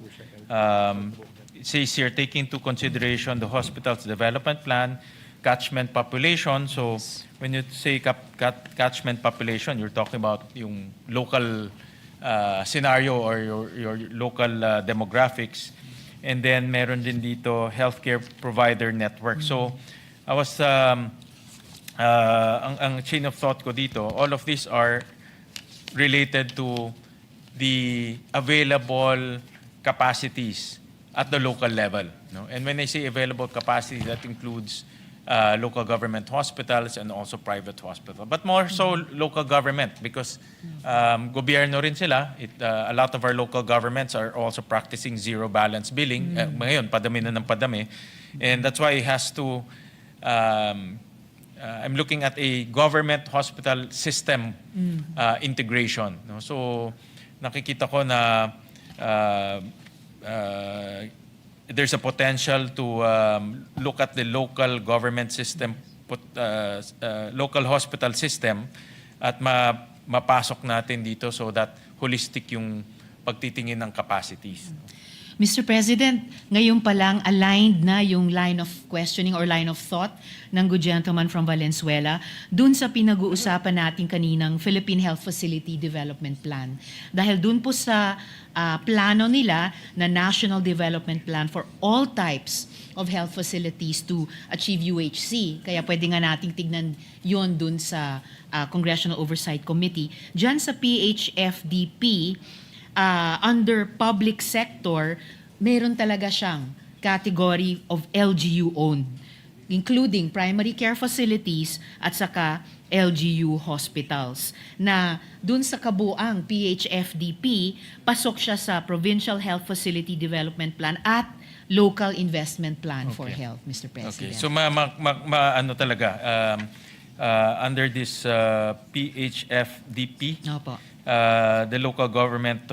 it says here, taking into consideration the hospital's development plan, catchment population. So when you say catchment population, you're talking about yung local scenario or your local demographics. And then meron din dito healthcare provider network. So I was, ang chain of thought ko dito, all of these are related to the available capacities at the local level. No? And when I say available capacity, that includes local government hospitals and also private hospitals. But more so local government because gobyerno rin sila. A lot of our local governments are also practicing zero balance billing. Ngayon, padami na ng padami. And that's why it has to I'm looking at a government hospital system integration. No? So nakikita ko na there's a potential to look at the local government system, local hospital system at mapasok natin dito so that holistic yung pagtitingin ng capacities. Mr. President, ngayon pa lang aligned na yung line of questioning or line of thought ng good gentleman from Valenzuela dun sa pinag-uusapan natin kaninang Philippine Health Facility Development Plan. Dahil dun po sa plano nila na National Development Plan for all types of health facilities to achieve UHC. Kaya pwede nga nating tignan yon dun sa Congressional Oversight Committee. Diyan sa PHFDP, under public sector, meron talaga siyang category of LGU-owned, including primary care facilities at saka LGU hospitals. Na dun sa kabuang PHFDP, pasok siya sa Provincial Health Facility Development Plan at local investment plan for Okay. health, Mr. Okay, President. so ano talaga, under this PHFDP, Opo. the local government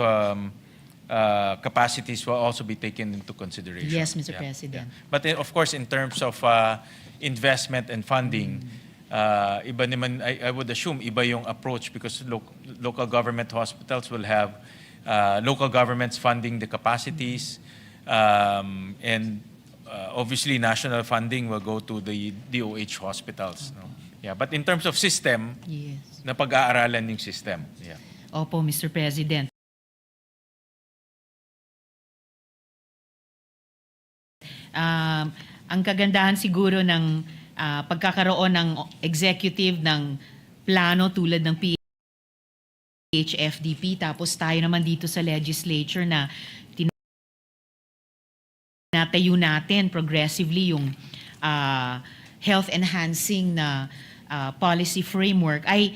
capacities will also be taken into consideration. Yes, Mr. President. But of course, in terms of investment and funding, iba naman, I would assume, iba yung approach because local government hospitals will have local governments funding the capacities, and obviously national funding will go to the DOH hospitals. No? Yeah, but in terms of system, Yes. na pag-aaralan yung system. Yeah. Opo, Mr. President. Ang kagandahan siguro ng pagkakaroon ng executive ng plano tulad ng PHFDP, tapos tayo naman dito sa legislature na tinatayo natin progressively yung health enhancing na policy framework, ay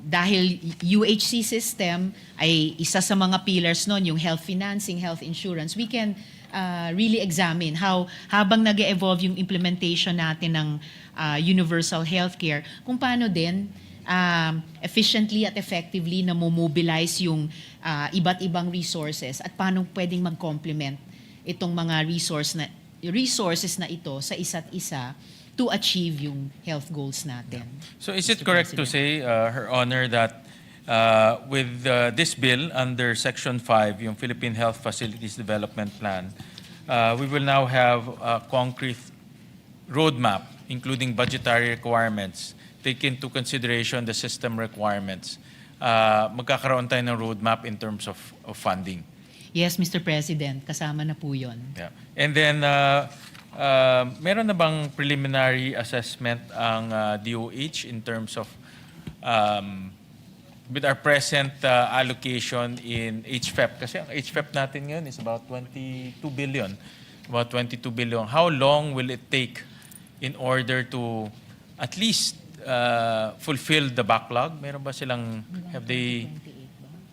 dahil UHC system ay isa sa mga pillars nun, yung health financing, health insurance, we can really examine how habang nag-evolve yung implementation natin ng universal healthcare, kung paano din efficiently at effectively na mobilize yung iba't ibang resources at paano pwedeng mag-complement itong mga resources na ito sa isa't isa to achieve yung health goals natin. So is it Mr. correct to President. say, Her Honor, that with this bill under Section 5, yung Philippine Health Facilities Development Plan, we will now have a concrete roadmap, including budgetary requirements, take into consideration the system requirements. Magkakaroon tayo ng roadmap in terms of funding. Yes, Mr. President, kasama na po yun. Yeah. And then, meron na bang preliminary assessment ang DOH in terms of with our present allocation in HFEP? Kasi ang HFEP natin ngayon is about 22 billion. About 22 billion. How long will it take in order to at least fulfill the backlog? Meron ba silang, have they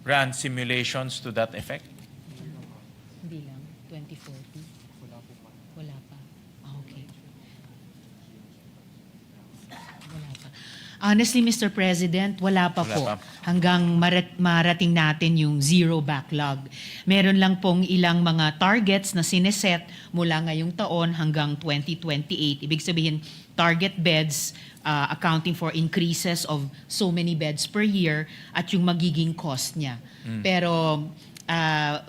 ran simulations to that effect? Hindi lang, 2040. Wala pa. Okay. Wala pa. Honestly, Mr. President, wala pa po. Wala pa. Hanggang marating natin yung zero backlog. Meron lang pong ilang mga targets na sineset mula ngayong taon hanggang 2028. Ibig sabihin, target beds accounting for increases of so many beds per year at yung magiging cost niya. Pero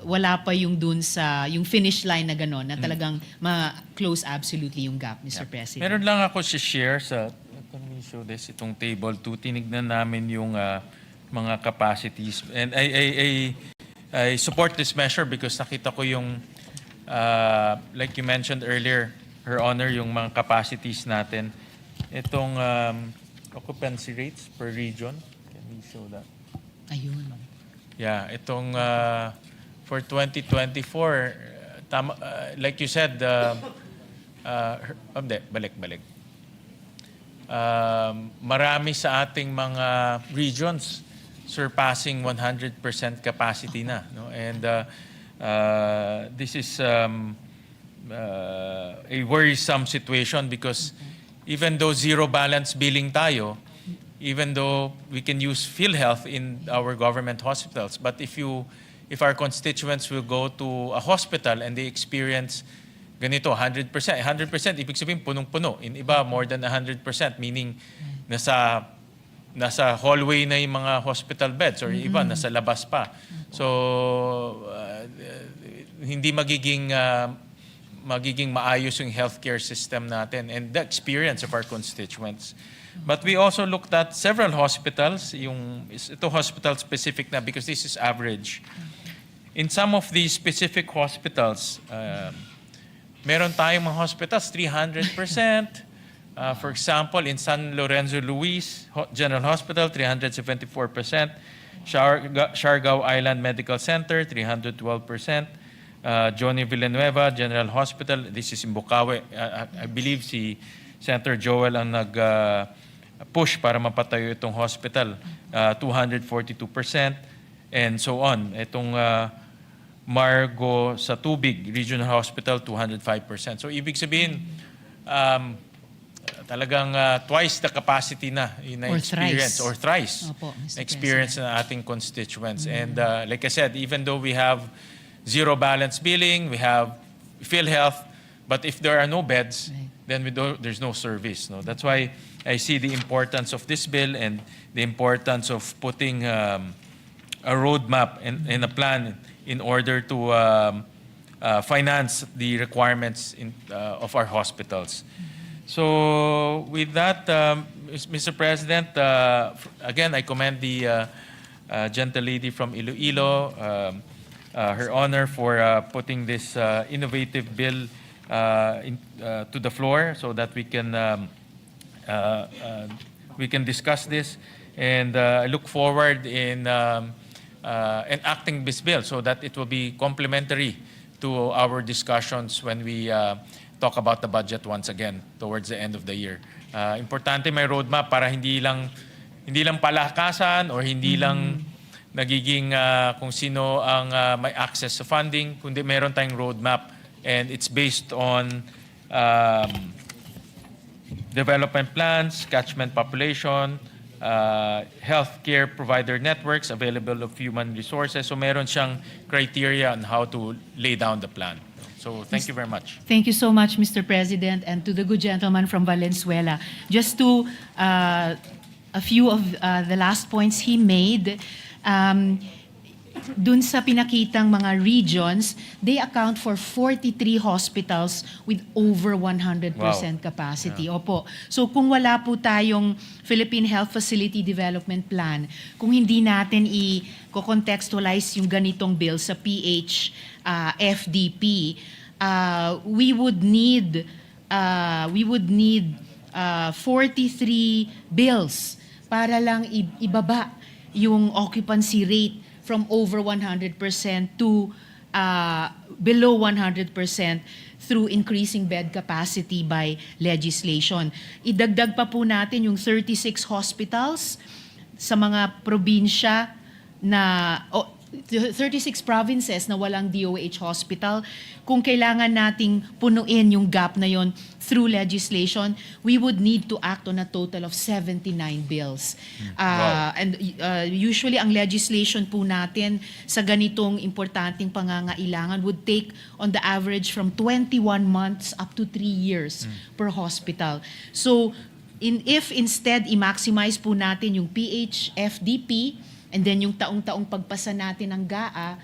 wala pa yung dun sa yung finish line na gano'n na talagang ma-close absolutely yung gap, Mr. President. Meron lang ako share sa, can we show this, itong table 2, tinignan namin yung mga capacities. And I support this measure because nakita ko yung, like you mentioned earlier, Her Honor, yung mga capacities natin. Itong occupancy rates per region. Can we show that? Ayun. Yeah, itong for 2024, tama, like you said, balik. Marami sa ating mga regions surpassing 100% capacity na, no? And this is a worrisome situation because even though zero balance billing tayo, even though we can use PhilHealth in our government hospitals, but if our constituents will go to a hospital and they experience ganito, 100%, ibig sabihin punong-puno. In iba, more than 100%, meaning nasa hallway na yung mga hospital beds or iba, nasa labas pa. So, hindi magiging maayos yung healthcare system natin and the experience of our constituents. But we also looked at several hospitals, ito hospital specific na because this is average. In some of these specific hospitals, meron tayong mga hospitals 300%. For example, in San Lorenzo Luis General Hospital, 374%. Siargao Island Medical Center, 312%. Johnny Villanueva General Hospital, this is in Bukawi. I believe si Senator Joel ang nag-push para mapatayo itong hospital, 242%, and so on. Itong Margo sa Tubig Regional Hospital 205%. So ibig sabihin talagang twice the capacity na in Or experience thrice. or thrice Opo, Mr. experience ng ating constituents. And like I said, even though we have zero balance billing, we have PhilHealth, but if there are no beds, then there's no service. No? That's why I see the importance of this bill and the importance of putting a roadmap and a plan in order to finance the requirements of our hospitals. So with that, Mr. President, again, I commend the gentle lady from Iloilo, Her Honor, for putting this innovative bill to the floor so that we can discuss this. And I look forward in enacting this bill so that it will be complementary to our discussions when we talk about the budget once again towards the end of the year. Importante may roadmap para hindi lang palakasan or hindi lang nagiging kung sino ang may access sa funding, kundi meron tayong roadmap and it's based on development plans, catchment population, healthcare provider networks, available of human resources. So meron siyang criteria on how to lay down the plan. So thank you very much. Thank you so much, Mr. President, and to the good gentleman from Valenzuela. Just to a few of the last points he made, dun sa pinakitang mga regions, they account for 43 hospitals with over 100% capacity. Opo. So kung wala po tayong Philippine Health Facility Development Plan, kung hindi natin i-contextualize yung ganitong bill sa PH FDP, we would need 43 bills para lang ibaba yung occupancy rate from over 100% to below 100% through increasing bed capacity by legislation. Idagdag pa po natin yung 36 hospitals sa mga probinsya na 36 provinces na walang DOH hospital. Kung kailangan nating punuin yung gap na yon through legislation, we would need to act on a total of 79 bills. And usually ang legislation po natin sa ganitong importanteng pangangailangan would take on the average from 21 months up to 3 years per hospital. So if instead i-maximize po natin yung PH FDP and then yung taong-taong pagpasa natin ng GAA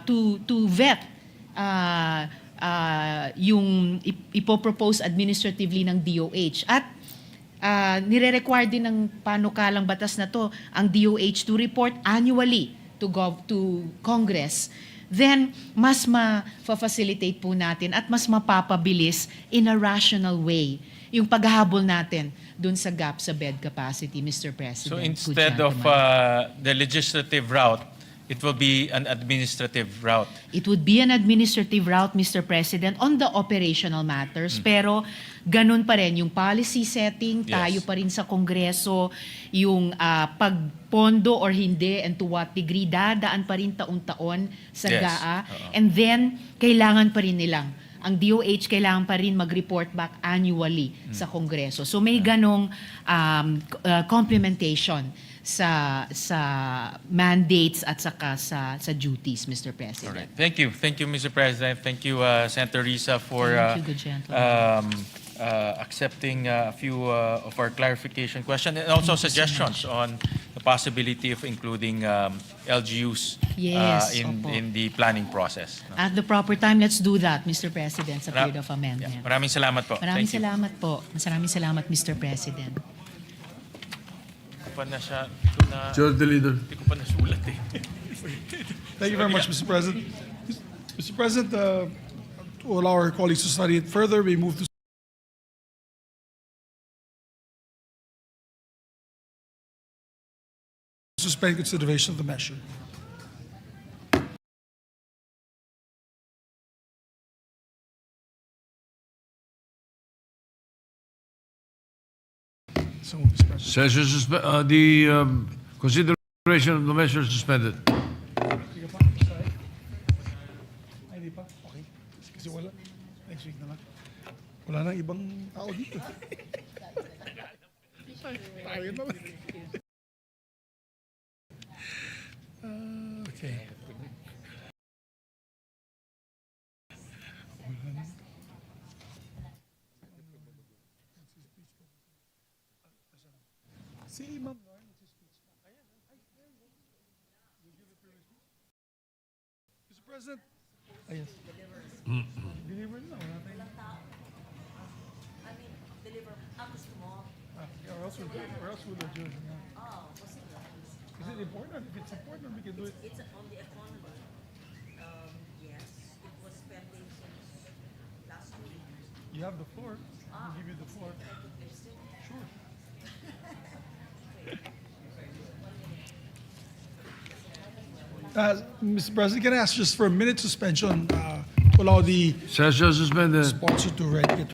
to vet yung ipopropose administratively ng DOH. At nire-require din ng panukalang batas na to ang DOH to report annually to Congress. Then mas ma-facilitate po natin at mas mapapabilis in a rational way yung paghahabol natin dun sa gap sa bed capacity, Mr. President. So instead of the legislative route, it will be an administrative route. It would be an administrative route, Mr. President, on the operational matters. Pero ganun pa rin yung policy setting, tayo pa rin sa Kongreso, yung pagpondo or hindi and to what degree, dadaan pa rin taon-taon sa GAA. And then, kailangan pa rin nilang ang DOH kailangan pa rin mag-report back annually sa Kongreso. So may ganong complementation sa mandates at saka sa duties, Mr. President. All right. Thank you, Mr. President. Thank you, Senator Risa, for Thank you, good gentleman. accepting a few of our clarification questions and also suggestions on the possibility of including LGUs in the planning process. At the proper time, let's do that, Mr. President, sa period of amendment. Maraming salamat po. Maraming Thank you. salamat po. Maraming salamat, Mr. President. Hindi ko pa na siya, Majority Leader. hindi ko pa nasulat eh. Thank you very much, Mr. President. Mr. President, to allow our colleagues to study it further, we move to suspend consideration of the measure. So, Mr. President. Session the consideration of the measure suspended. Hindi pa? Okay. Kasi wala. Next week na lang. Wala nang ibang tao dito. Tayo na lang. Okay. Si Ma'am Lauren, Mr. President. Yes. Deliver na. Wala tayong... Yeah, or else we'll adjourn. Yeah. Is it important? If it's important, we can do it. It's on the economy. Yes, it was pending since last week. You have the floor. I'll give you the floor. Sure. Mr. President, can I ask just for a minute suspension to allow the Session suspended. sponsor to get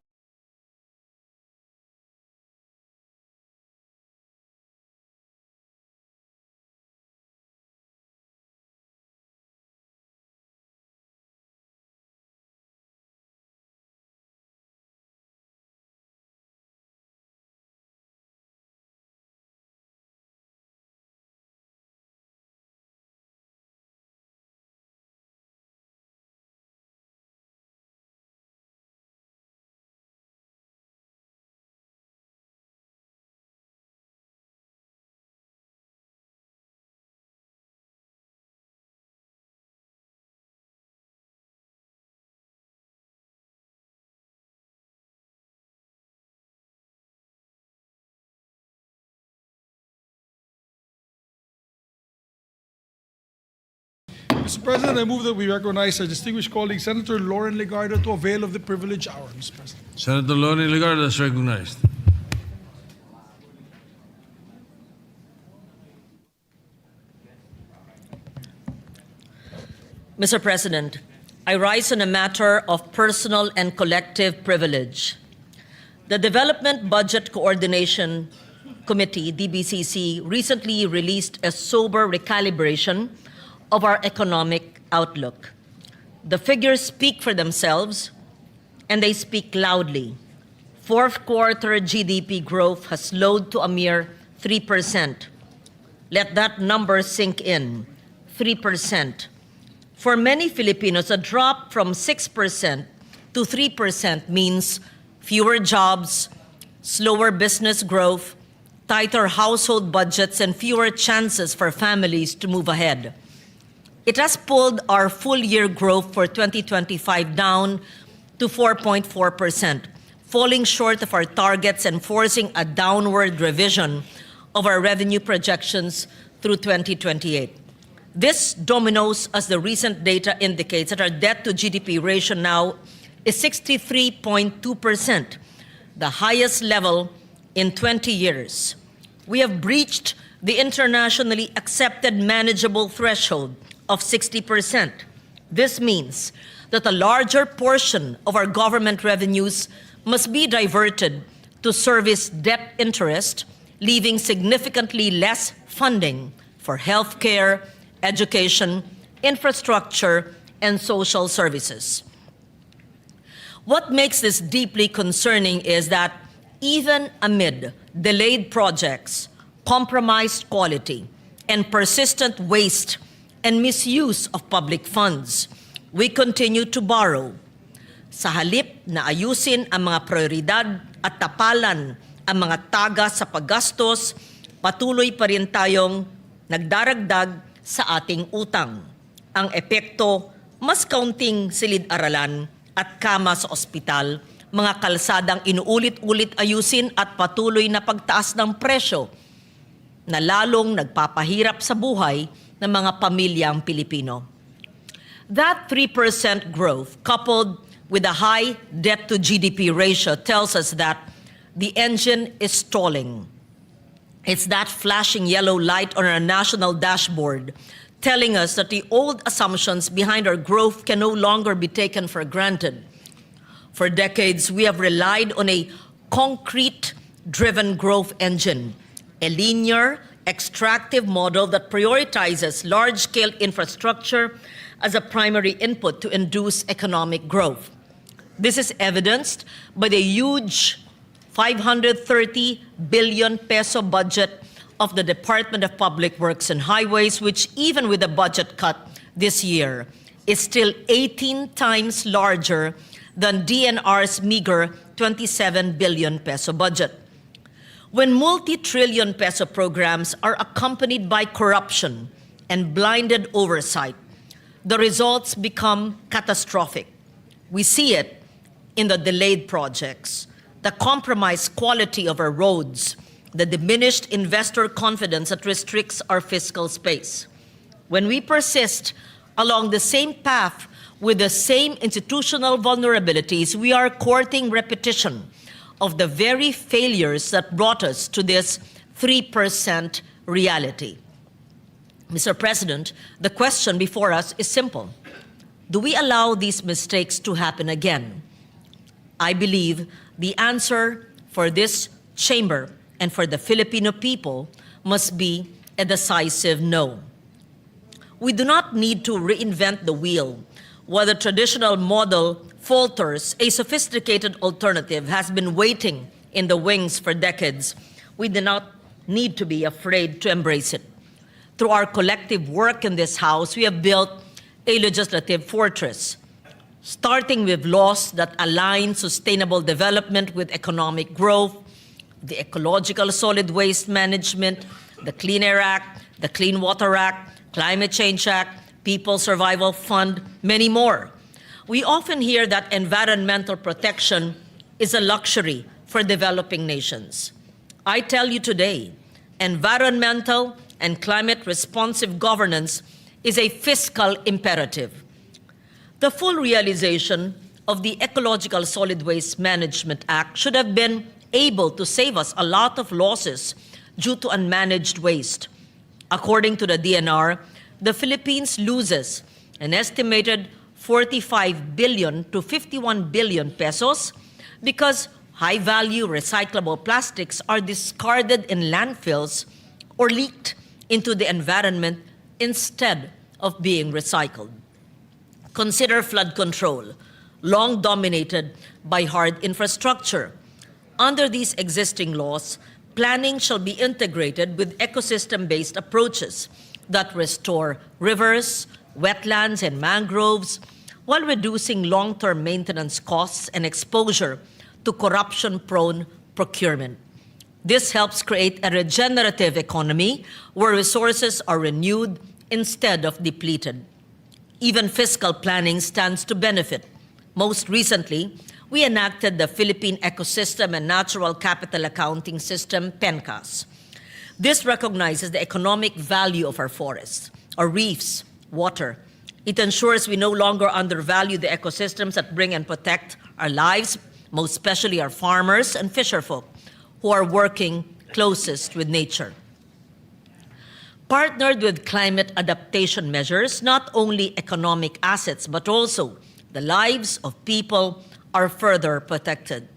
Mr. President, I move that we recognize our distinguished colleague, Senator Lauren Legarda, to avail of the privilege hour, Mr. President. Senator Lonnie Legarda is recognized. Mr. President, I rise on a matter of personal and collective privilege. The Development Budget Coordination Committee, DBCC, recently released a sober recalibration of our economic outlook. The figures speak for themselves, and they speak loudly. Fourth quarter GDP growth has slowed to a mere 3%. Let that number sink in, 3%. For many Filipinos, a drop from 6% to 3% means fewer jobs, slower business growth, tighter household budgets, and fewer chances for families to move ahead. It has pulled our full-year growth for 2025 down to 4.4%, falling short of our targets and forcing a downward revision of our revenue projections through 2028. This dominoes as the recent data indicates that our debt-to-GDP ratio now is 63.2%, the highest level in 20 years. We have breached the internationally accepted manageable threshold of 60%. This means that a larger portion of our government revenues must be diverted to service debt interest, leaving significantly less funding for healthcare, education, infrastructure, and social services. What makes this deeply concerning is that even amid delayed projects, compromised quality, and persistent waste and misuse of public funds, we continue to borrow. Sa halip na ayusin ang mga prioridad at tapalan ang mga taga sa paggastos, patuloy pa rin tayong nagdaragdag sa ating utang. Ang epekto, mas kaunting silid-aralan at kama sa ospital, mga kalsadang inuulit-ulit ayusin at patuloy na pagtaas ng presyo na lalong nagpapahirap sa buhay ng mga pamilyang Pilipino. That 3% growth coupled with a high debt-to-GDP ratio tells us that the engine is stalling. It's that flashing yellow light on our national dashboard telling us that the old assumptions behind our growth can no longer be taken for granted. For decades, we have relied on a concrete-driven growth engine, a linear extractive model that prioritizes large-scale infrastructure as a primary input to induce economic growth. This is evidenced by the huge 530 billion peso budget of the Department of Public Works and Highways, which even with a budget cut this year, is still 18 times larger than DNR's meager 27 billion peso budget. When multi-trillion peso programs are accompanied by corruption and blinded oversight, the results become catastrophic. We see it in the delayed projects, the compromised quality of our roads, the diminished investor confidence that restricts our fiscal space. When we persist along the same path with the same institutional vulnerabilities, we are courting repetition of the very failures that brought us to this 3% reality. Mr. President, the question before us is simple. Do we allow these mistakes to happen again? I believe the answer for this chamber and for the Filipino people must be a decisive no. We do not need to reinvent the wheel. While the traditional model falters, a sophisticated alternative has been waiting in the wings for decades. We do not need to be afraid to embrace it. Through our collective work in this House, we have built a legislative fortress, starting with laws that align sustainable development with economic growth, the Ecological Solid Waste Management, the Clean Air Act, the Clean Water Act, Climate Change Act, People's Survival Fund, many more. We often hear that environmental protection is a luxury for developing nations. I tell you today, environmental and climate responsive governance is a fiscal imperative. The full realization of the Ecological Solid Waste Management Act should have been able to save us a lot of losses due to unmanaged waste. According to the DNR, the Philippines loses an estimated 45 billion to 51 billion pesos because high-value recyclable plastics are discarded in landfills or leaked into the environment instead of being recycled. Consider flood control, long dominated by hard infrastructure. Under these existing laws, planning shall be integrated with ecosystem-based approaches that restore rivers, wetlands, and mangroves while reducing long-term maintenance costs and exposure to corruption-prone procurement. This helps create a regenerative economy where resources are renewed instead of depleted. Even fiscal planning stands to benefit. Most recently, we enacted the Philippine Ecosystem and Natural Capital Accounting System, PENCAS. This recognizes the economic value of our forests, our reefs, water. It ensures we no longer undervalue the ecosystems that bring and protect our lives, most especially our farmers and fisherfolk, who are working closest with nature. Partnered with climate adaptation measures, not only economic assets, but also the lives of people are further protected.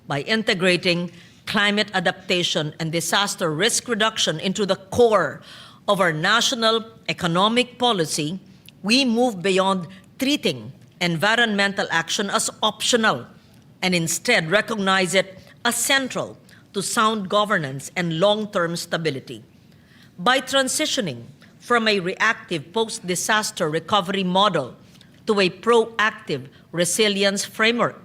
By integrating climate adaptation and disaster risk reduction into the core of our national economic policy, we move beyond treating environmental action as optional and instead recognize it as central to sound governance and long-term stability. By transitioning from a reactive post-disaster recovery model to a proactive resilience framework,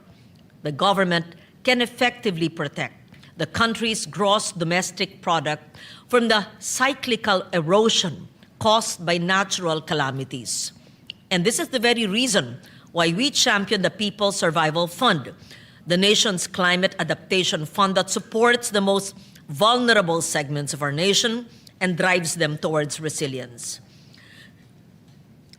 the government can effectively protect the country's gross domestic product from the cyclical erosion caused by natural calamities. And this is the very reason why we champion the People's Survival Fund, the nation's climate adaptation fund that supports the most vulnerable segments of our nation and drives them towards resilience.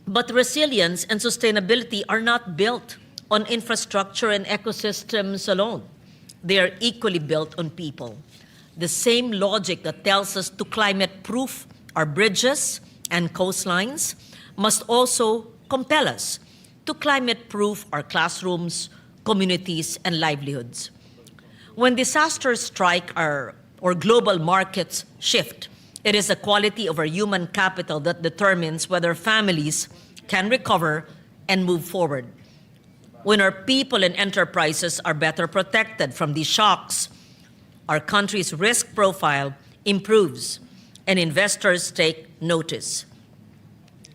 But resilience and sustainability are not built on infrastructure and ecosystems alone. They are equally built on people. The same logic that tells us to climate-proof our bridges and coastlines must also compel us to climate-proof our classrooms, communities, and livelihoods. When disasters strike or global markets shift, It is the quality of our human capital that determines whether families can recover and move forward. When our people and enterprises are better protected from these shocks, our country's risk profile improves and investors take notice.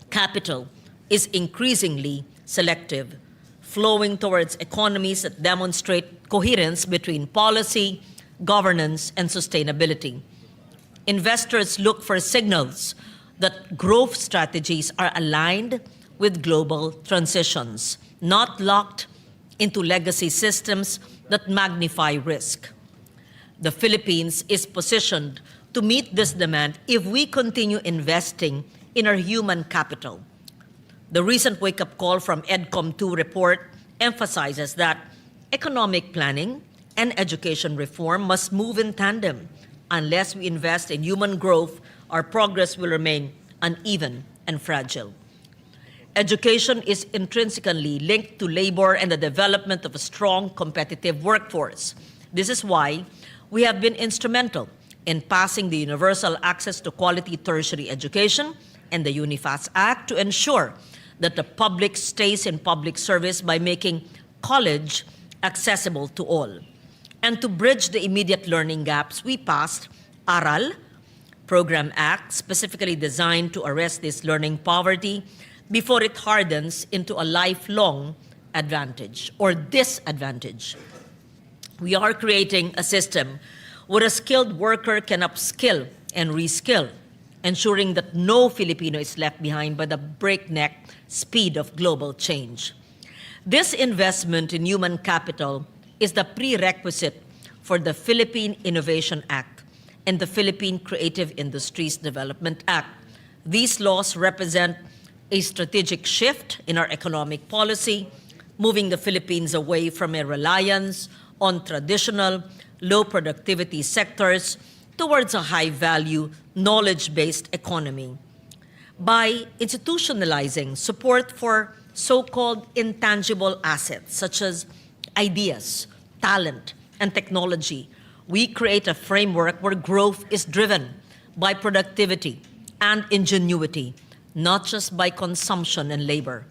Capital is increasingly selective, flowing towards economies that demonstrate coherence between policy, governance, and sustainability. Investors look for signals that growth strategies are aligned with global transitions, not locked into legacy systems that magnify risk. The Philippines is positioned to meet this demand if we continue investing in our human capital. The recent wake-up call from EDCOM 2 report emphasizes that economic planning and education reform must move in tandem. Unless we invest in human growth, our progress will remain uneven and fragile. Education is intrinsically linked to labor and the development of a strong, competitive workforce. This is why we have been instrumental in passing the Universal Access to Quality Tertiary Education and the UNIFAS Act to ensure that the public stays in public service by making college accessible to all. And to bridge the immediate learning gaps, we passed ARAL, Program Act, specifically designed to arrest this learning poverty before it hardens into a lifelong advantage or disadvantage. We are creating a system where a skilled worker can upskill and reskill, ensuring that no Filipino is left behind by the breakneck speed of global change. This investment in human capital is the prerequisite for the Philippine Innovation Act and the Philippine Creative Industries Development Act. These laws represent a strategic shift in our economic policy, moving the Philippines away from a reliance on traditional, low-productivity sectors towards a high-value, knowledge-based economy. By institutionalizing support for so-called intangible assets, such as ideas, talent, and technology, we create a framework where growth is driven by productivity and ingenuity, not just by consumption and labor.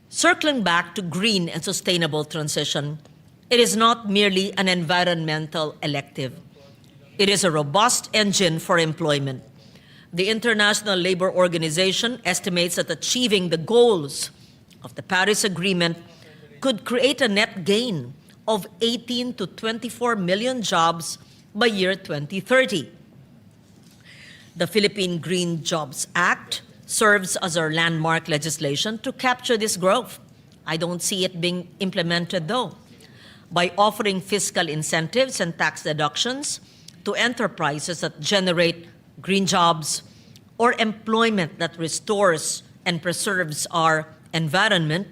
Circling back to green and sustainable transition, it is not merely an environmental elective. It is a robust engine for employment. The International Labor Organization estimates that achieving the goals of the Paris Agreement could create a net gain of 18 to 24 million jobs by year 2030. The Philippine Green Jobs Act serves as our landmark legislation to capture this growth. I don't see it being implemented though. By offering fiscal incentives and tax deductions to enterprises that generate green jobs or employment that restores and preserves our environment,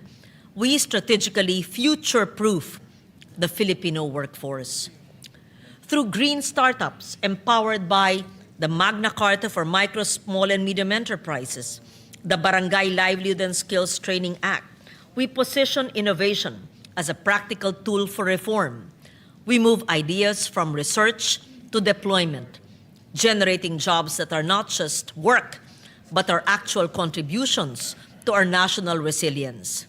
we strategically future-proof the Filipino workforce. Through green startups empowered by the Magna Carta for Micro, Small, and Medium Enterprises, the Barangay Livelihood and Skills Training Act, we position innovation as a practical tool for reform. We move ideas from research to deployment, generating jobs that are not just work, but are actual contributions to our national resilience.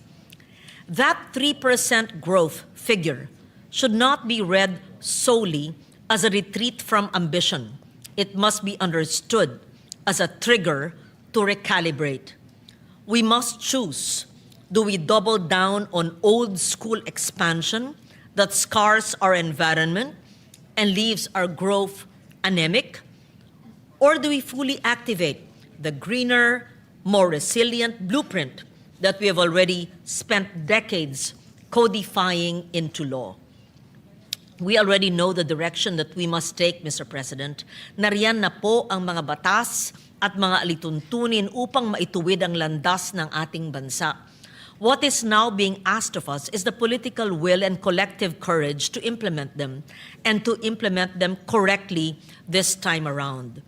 That 3% growth figure should not be read solely as a retreat from ambition. It must be understood as a trigger to recalibrate. We must choose. Do we double down on old school expansion that scars our environment and leaves our growth anemic? Or do we fully activate the greener, more resilient blueprint that we have already spent decades codifying into law? We already know the direction that we must take, Mr. President. Nariyan na po ang mga batas at mga alituntunin upang maituwid ang landas ng ating bansa. What is now being asked of us is the political will and collective courage to implement them, and to implement them correctly this time around.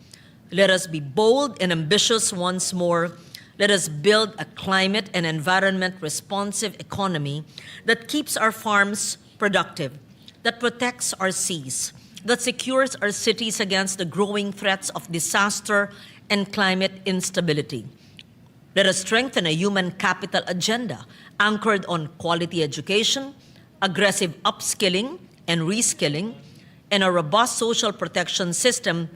Let us be bold and ambitious once more. Let us build a climate and environment responsive economy that keeps our farms productive, that protects our seas, that secures our cities against the growing threats of disaster and climate instability. Let us strengthen a human capital agenda anchored on quality education, aggressive upskilling and reskilling, and a robust social protection system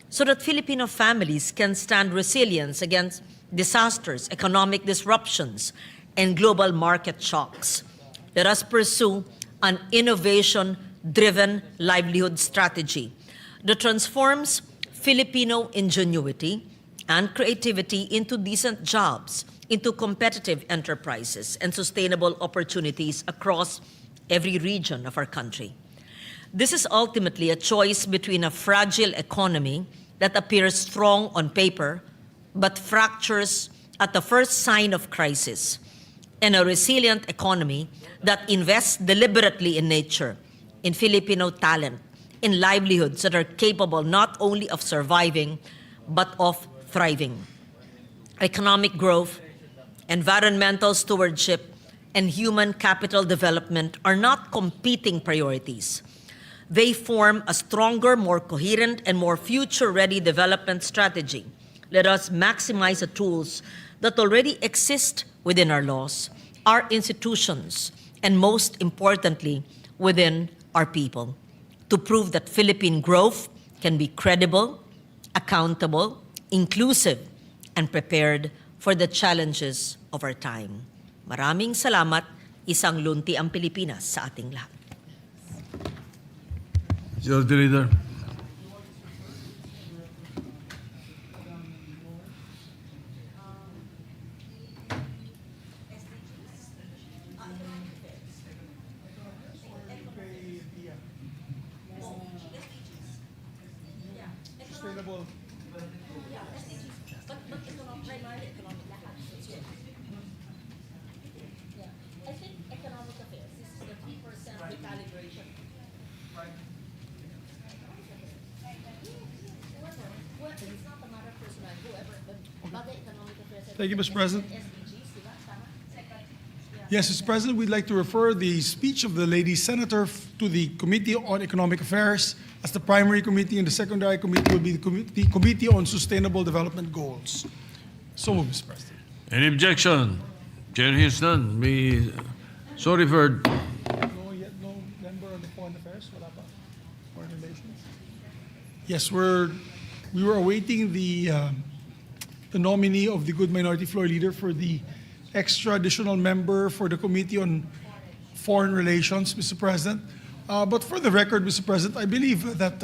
so that Filipino families can stand resilience against disasters, economic disruptions, and global market shocks. Let us pursue an innovation-driven livelihood strategy that transforms Filipino ingenuity and creativity into decent jobs, into competitive enterprises, and sustainable opportunities across every region of our country. This is ultimately a choice between a fragile economy that appears strong on paper but fractures at the first sign of crisis, and a resilient economy that invests deliberately in nature, in Filipino talent, in livelihoods that are capable not only of surviving but of thriving. Economic growth, environmental stewardship, and human capital development are not competing priorities. They form a stronger, more coherent, and more future-ready development strategy. Let us maximize the tools that already exist within our laws, our institutions, and most importantly, within our people, to prove that Philippine growth can be credible, accountable, inclusive, and prepared for the challenges of our time. Maraming salamat. Isang lunti ang Pilipinas sa ating lahat. Your Leader. Sustainable. I think economic affairs, this is the 3% recalibration. It's not a matter of personal, whoever, but bagay economic affairs. Thank you, Mr. President. Yes, Mr. President, we'd like to refer the speech of the lady senator to the Committee on Economic Affairs as the primary committee, and the secondary committee will be the Committee on Sustainable Development Goals. So moved, Mr. President. Any objection? Chair hears none. So referred. No member on the Foreign Affairs? Wala pa? Foreign Relations? Yes, we were awaiting the nominee of the Good Minority Floor Leader for the extra additional member for the Committee on Foreign Relations, Mr. President. But for the record, Mr. President, I believe that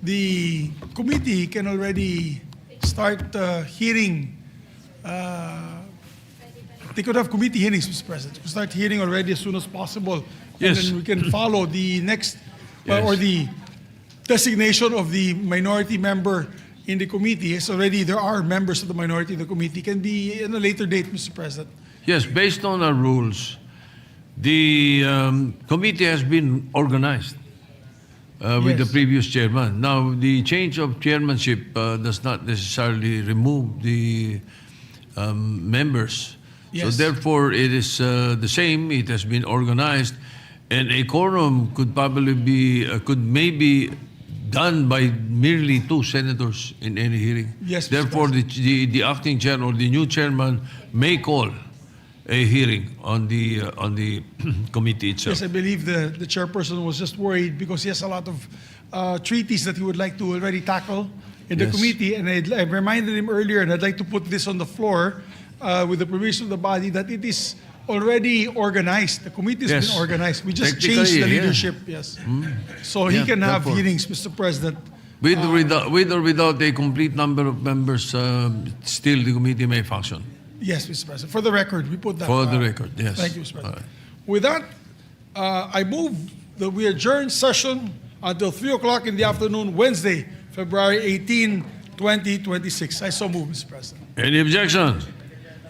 the committee can already start hearing. They could have committee hearings, Mr. President. We could start hearing already as soon as possible. Yes. And then we can follow the next, Yes. or the designation of the minority member in the committee. Yes, already there are members of the minority in the committee. Can be in a later date, Mr. President. Yes, based on our rules, the committee has been organized with the Yes. previous chairman. Now, the change of chairmanship does not necessarily remove the members. So Yes. therefore, it is the same. It has been organized, and a quorum could probably be could maybe done by merely 2 senators in any hearing. Yes, Mr. Therefore, the acting chair or the new chairman may call a hearing on the committee itself. Yes, I believe the chairperson was just worried because he has a lot of treaties that he would like to already tackle in the Yes. committee. And I reminded him earlier, and I'd like to put this on the floor with the permission of the body, that it is already organized. The committee has Yes. been organized. We just Technically, changed the yeah. leadership, yes. So he Yeah, can have therefore. hearings, Mr. President. With or without a complete number of members, still the committee may function. Yes, Mr. President. For the record, we put that. For the record, yes. Thank you, Mr. President. All right. With that, I move that we adjourn session until 3 o'clock in the afternoon, Wednesday, February 18, 2026. I so move, Mr. President. Any objection?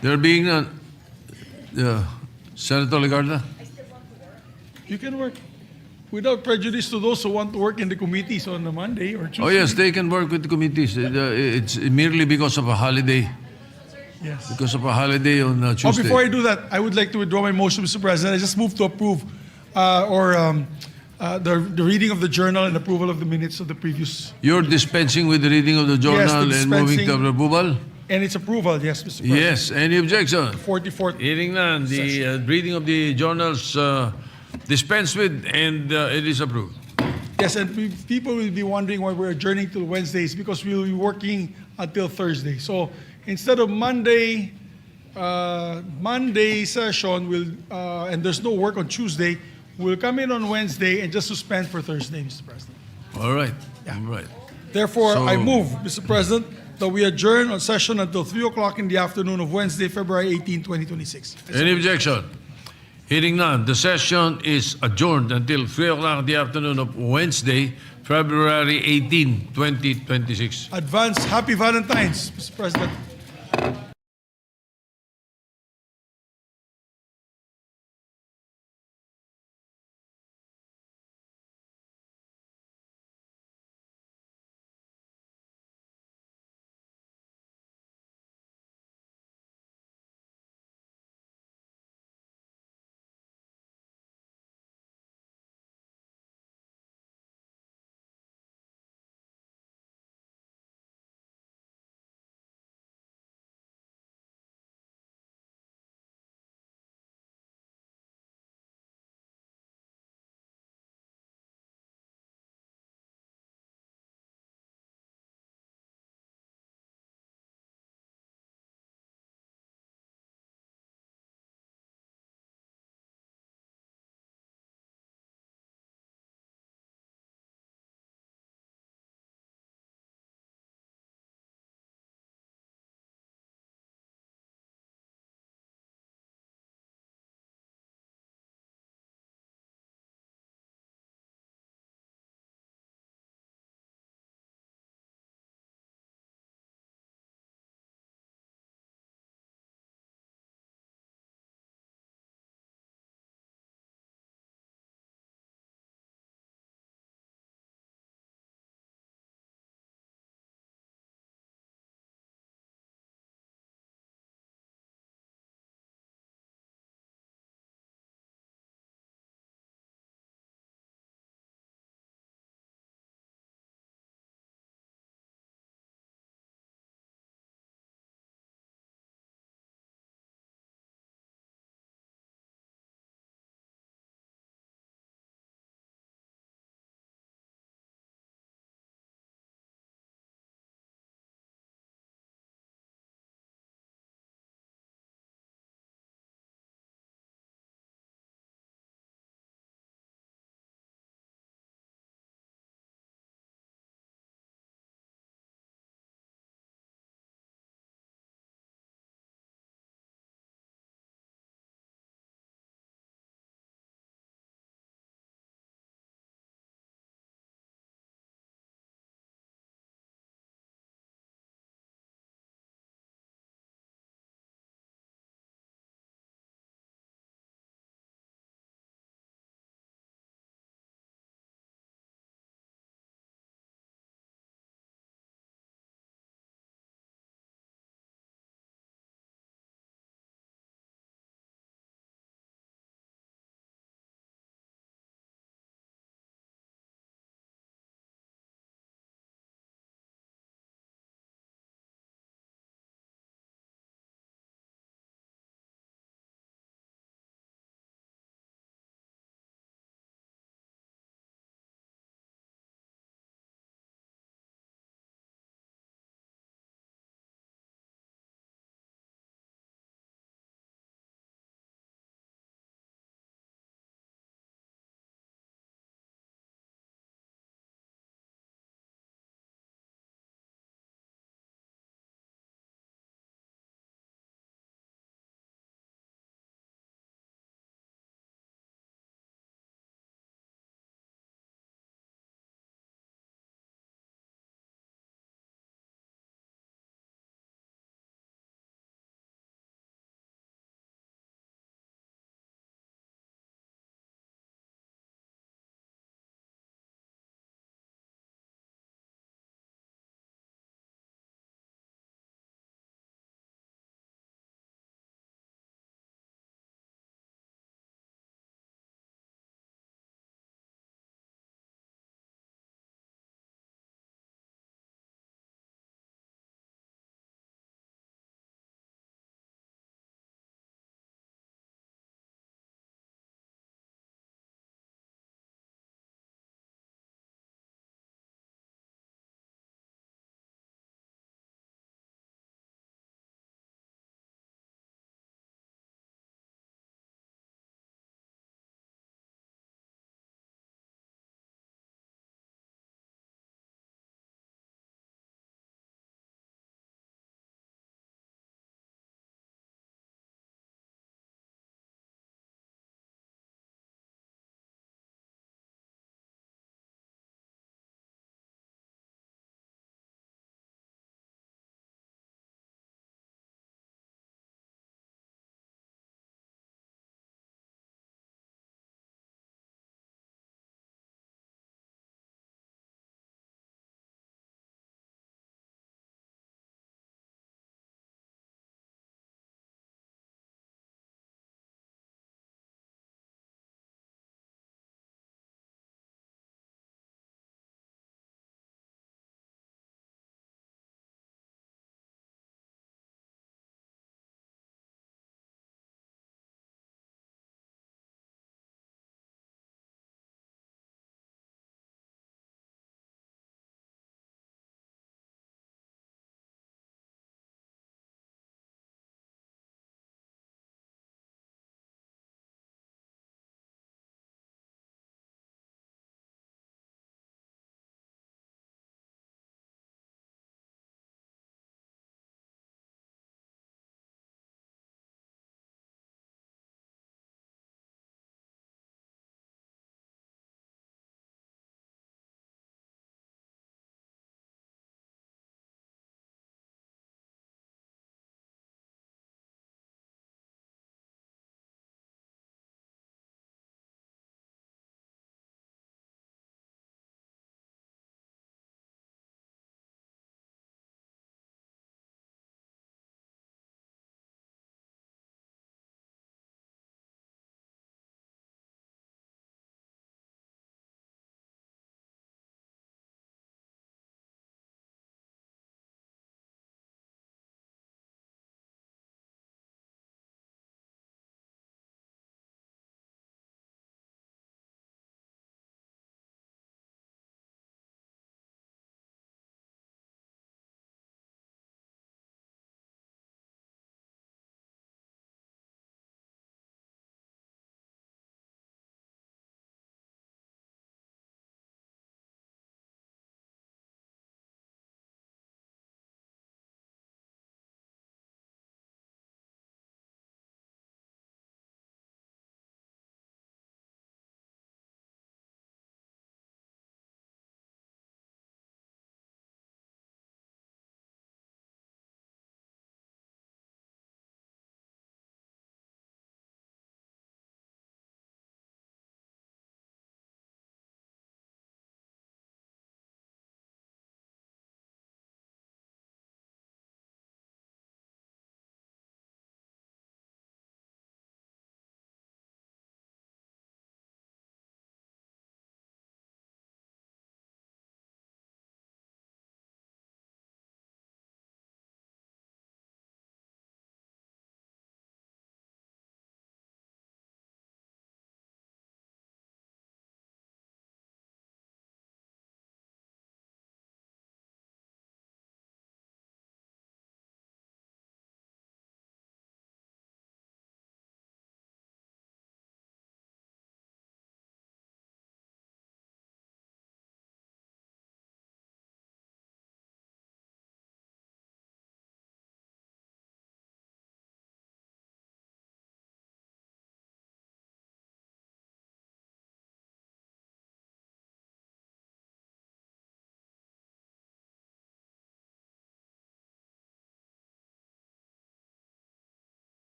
There being none. Senator Legarda? You can work without prejudice to those who want to work in the committees on a Monday or Tuesday. Oh yes, they can work with the committees. It's merely because of a holiday. Yes. Because of a holiday on Tuesday. Before I do that, I would like to withdraw my motion, Mr. President. I just move to approve or the reading of the journal and approval of the minutes of the previous. You're dispensing with the reading of the journal and moving to dispensing. approval? And its approval, yes, Mr. President. Yes. Any objection? 44th. Hearing none, the reading of the journals dispensed with and it is approved. Yes, and people will be wondering why we're adjourning till Wednesdays because we'll be working until Thursday. So instead of Monday session, and there's no work on Tuesday, we'll come in on Wednesday and just suspend for Thursday, Mr. President. All right. All right. Therefore, So- I move, Mr. President, that we adjourn on session until 3 o'clock in the afternoon of Wednesday, February 18, 2026. Any objection? Hearing none, the session is adjourned until 3 o'clock in the afternoon of Wednesday, February 18, 2026. Advance Happy Valentine's, Mr. President.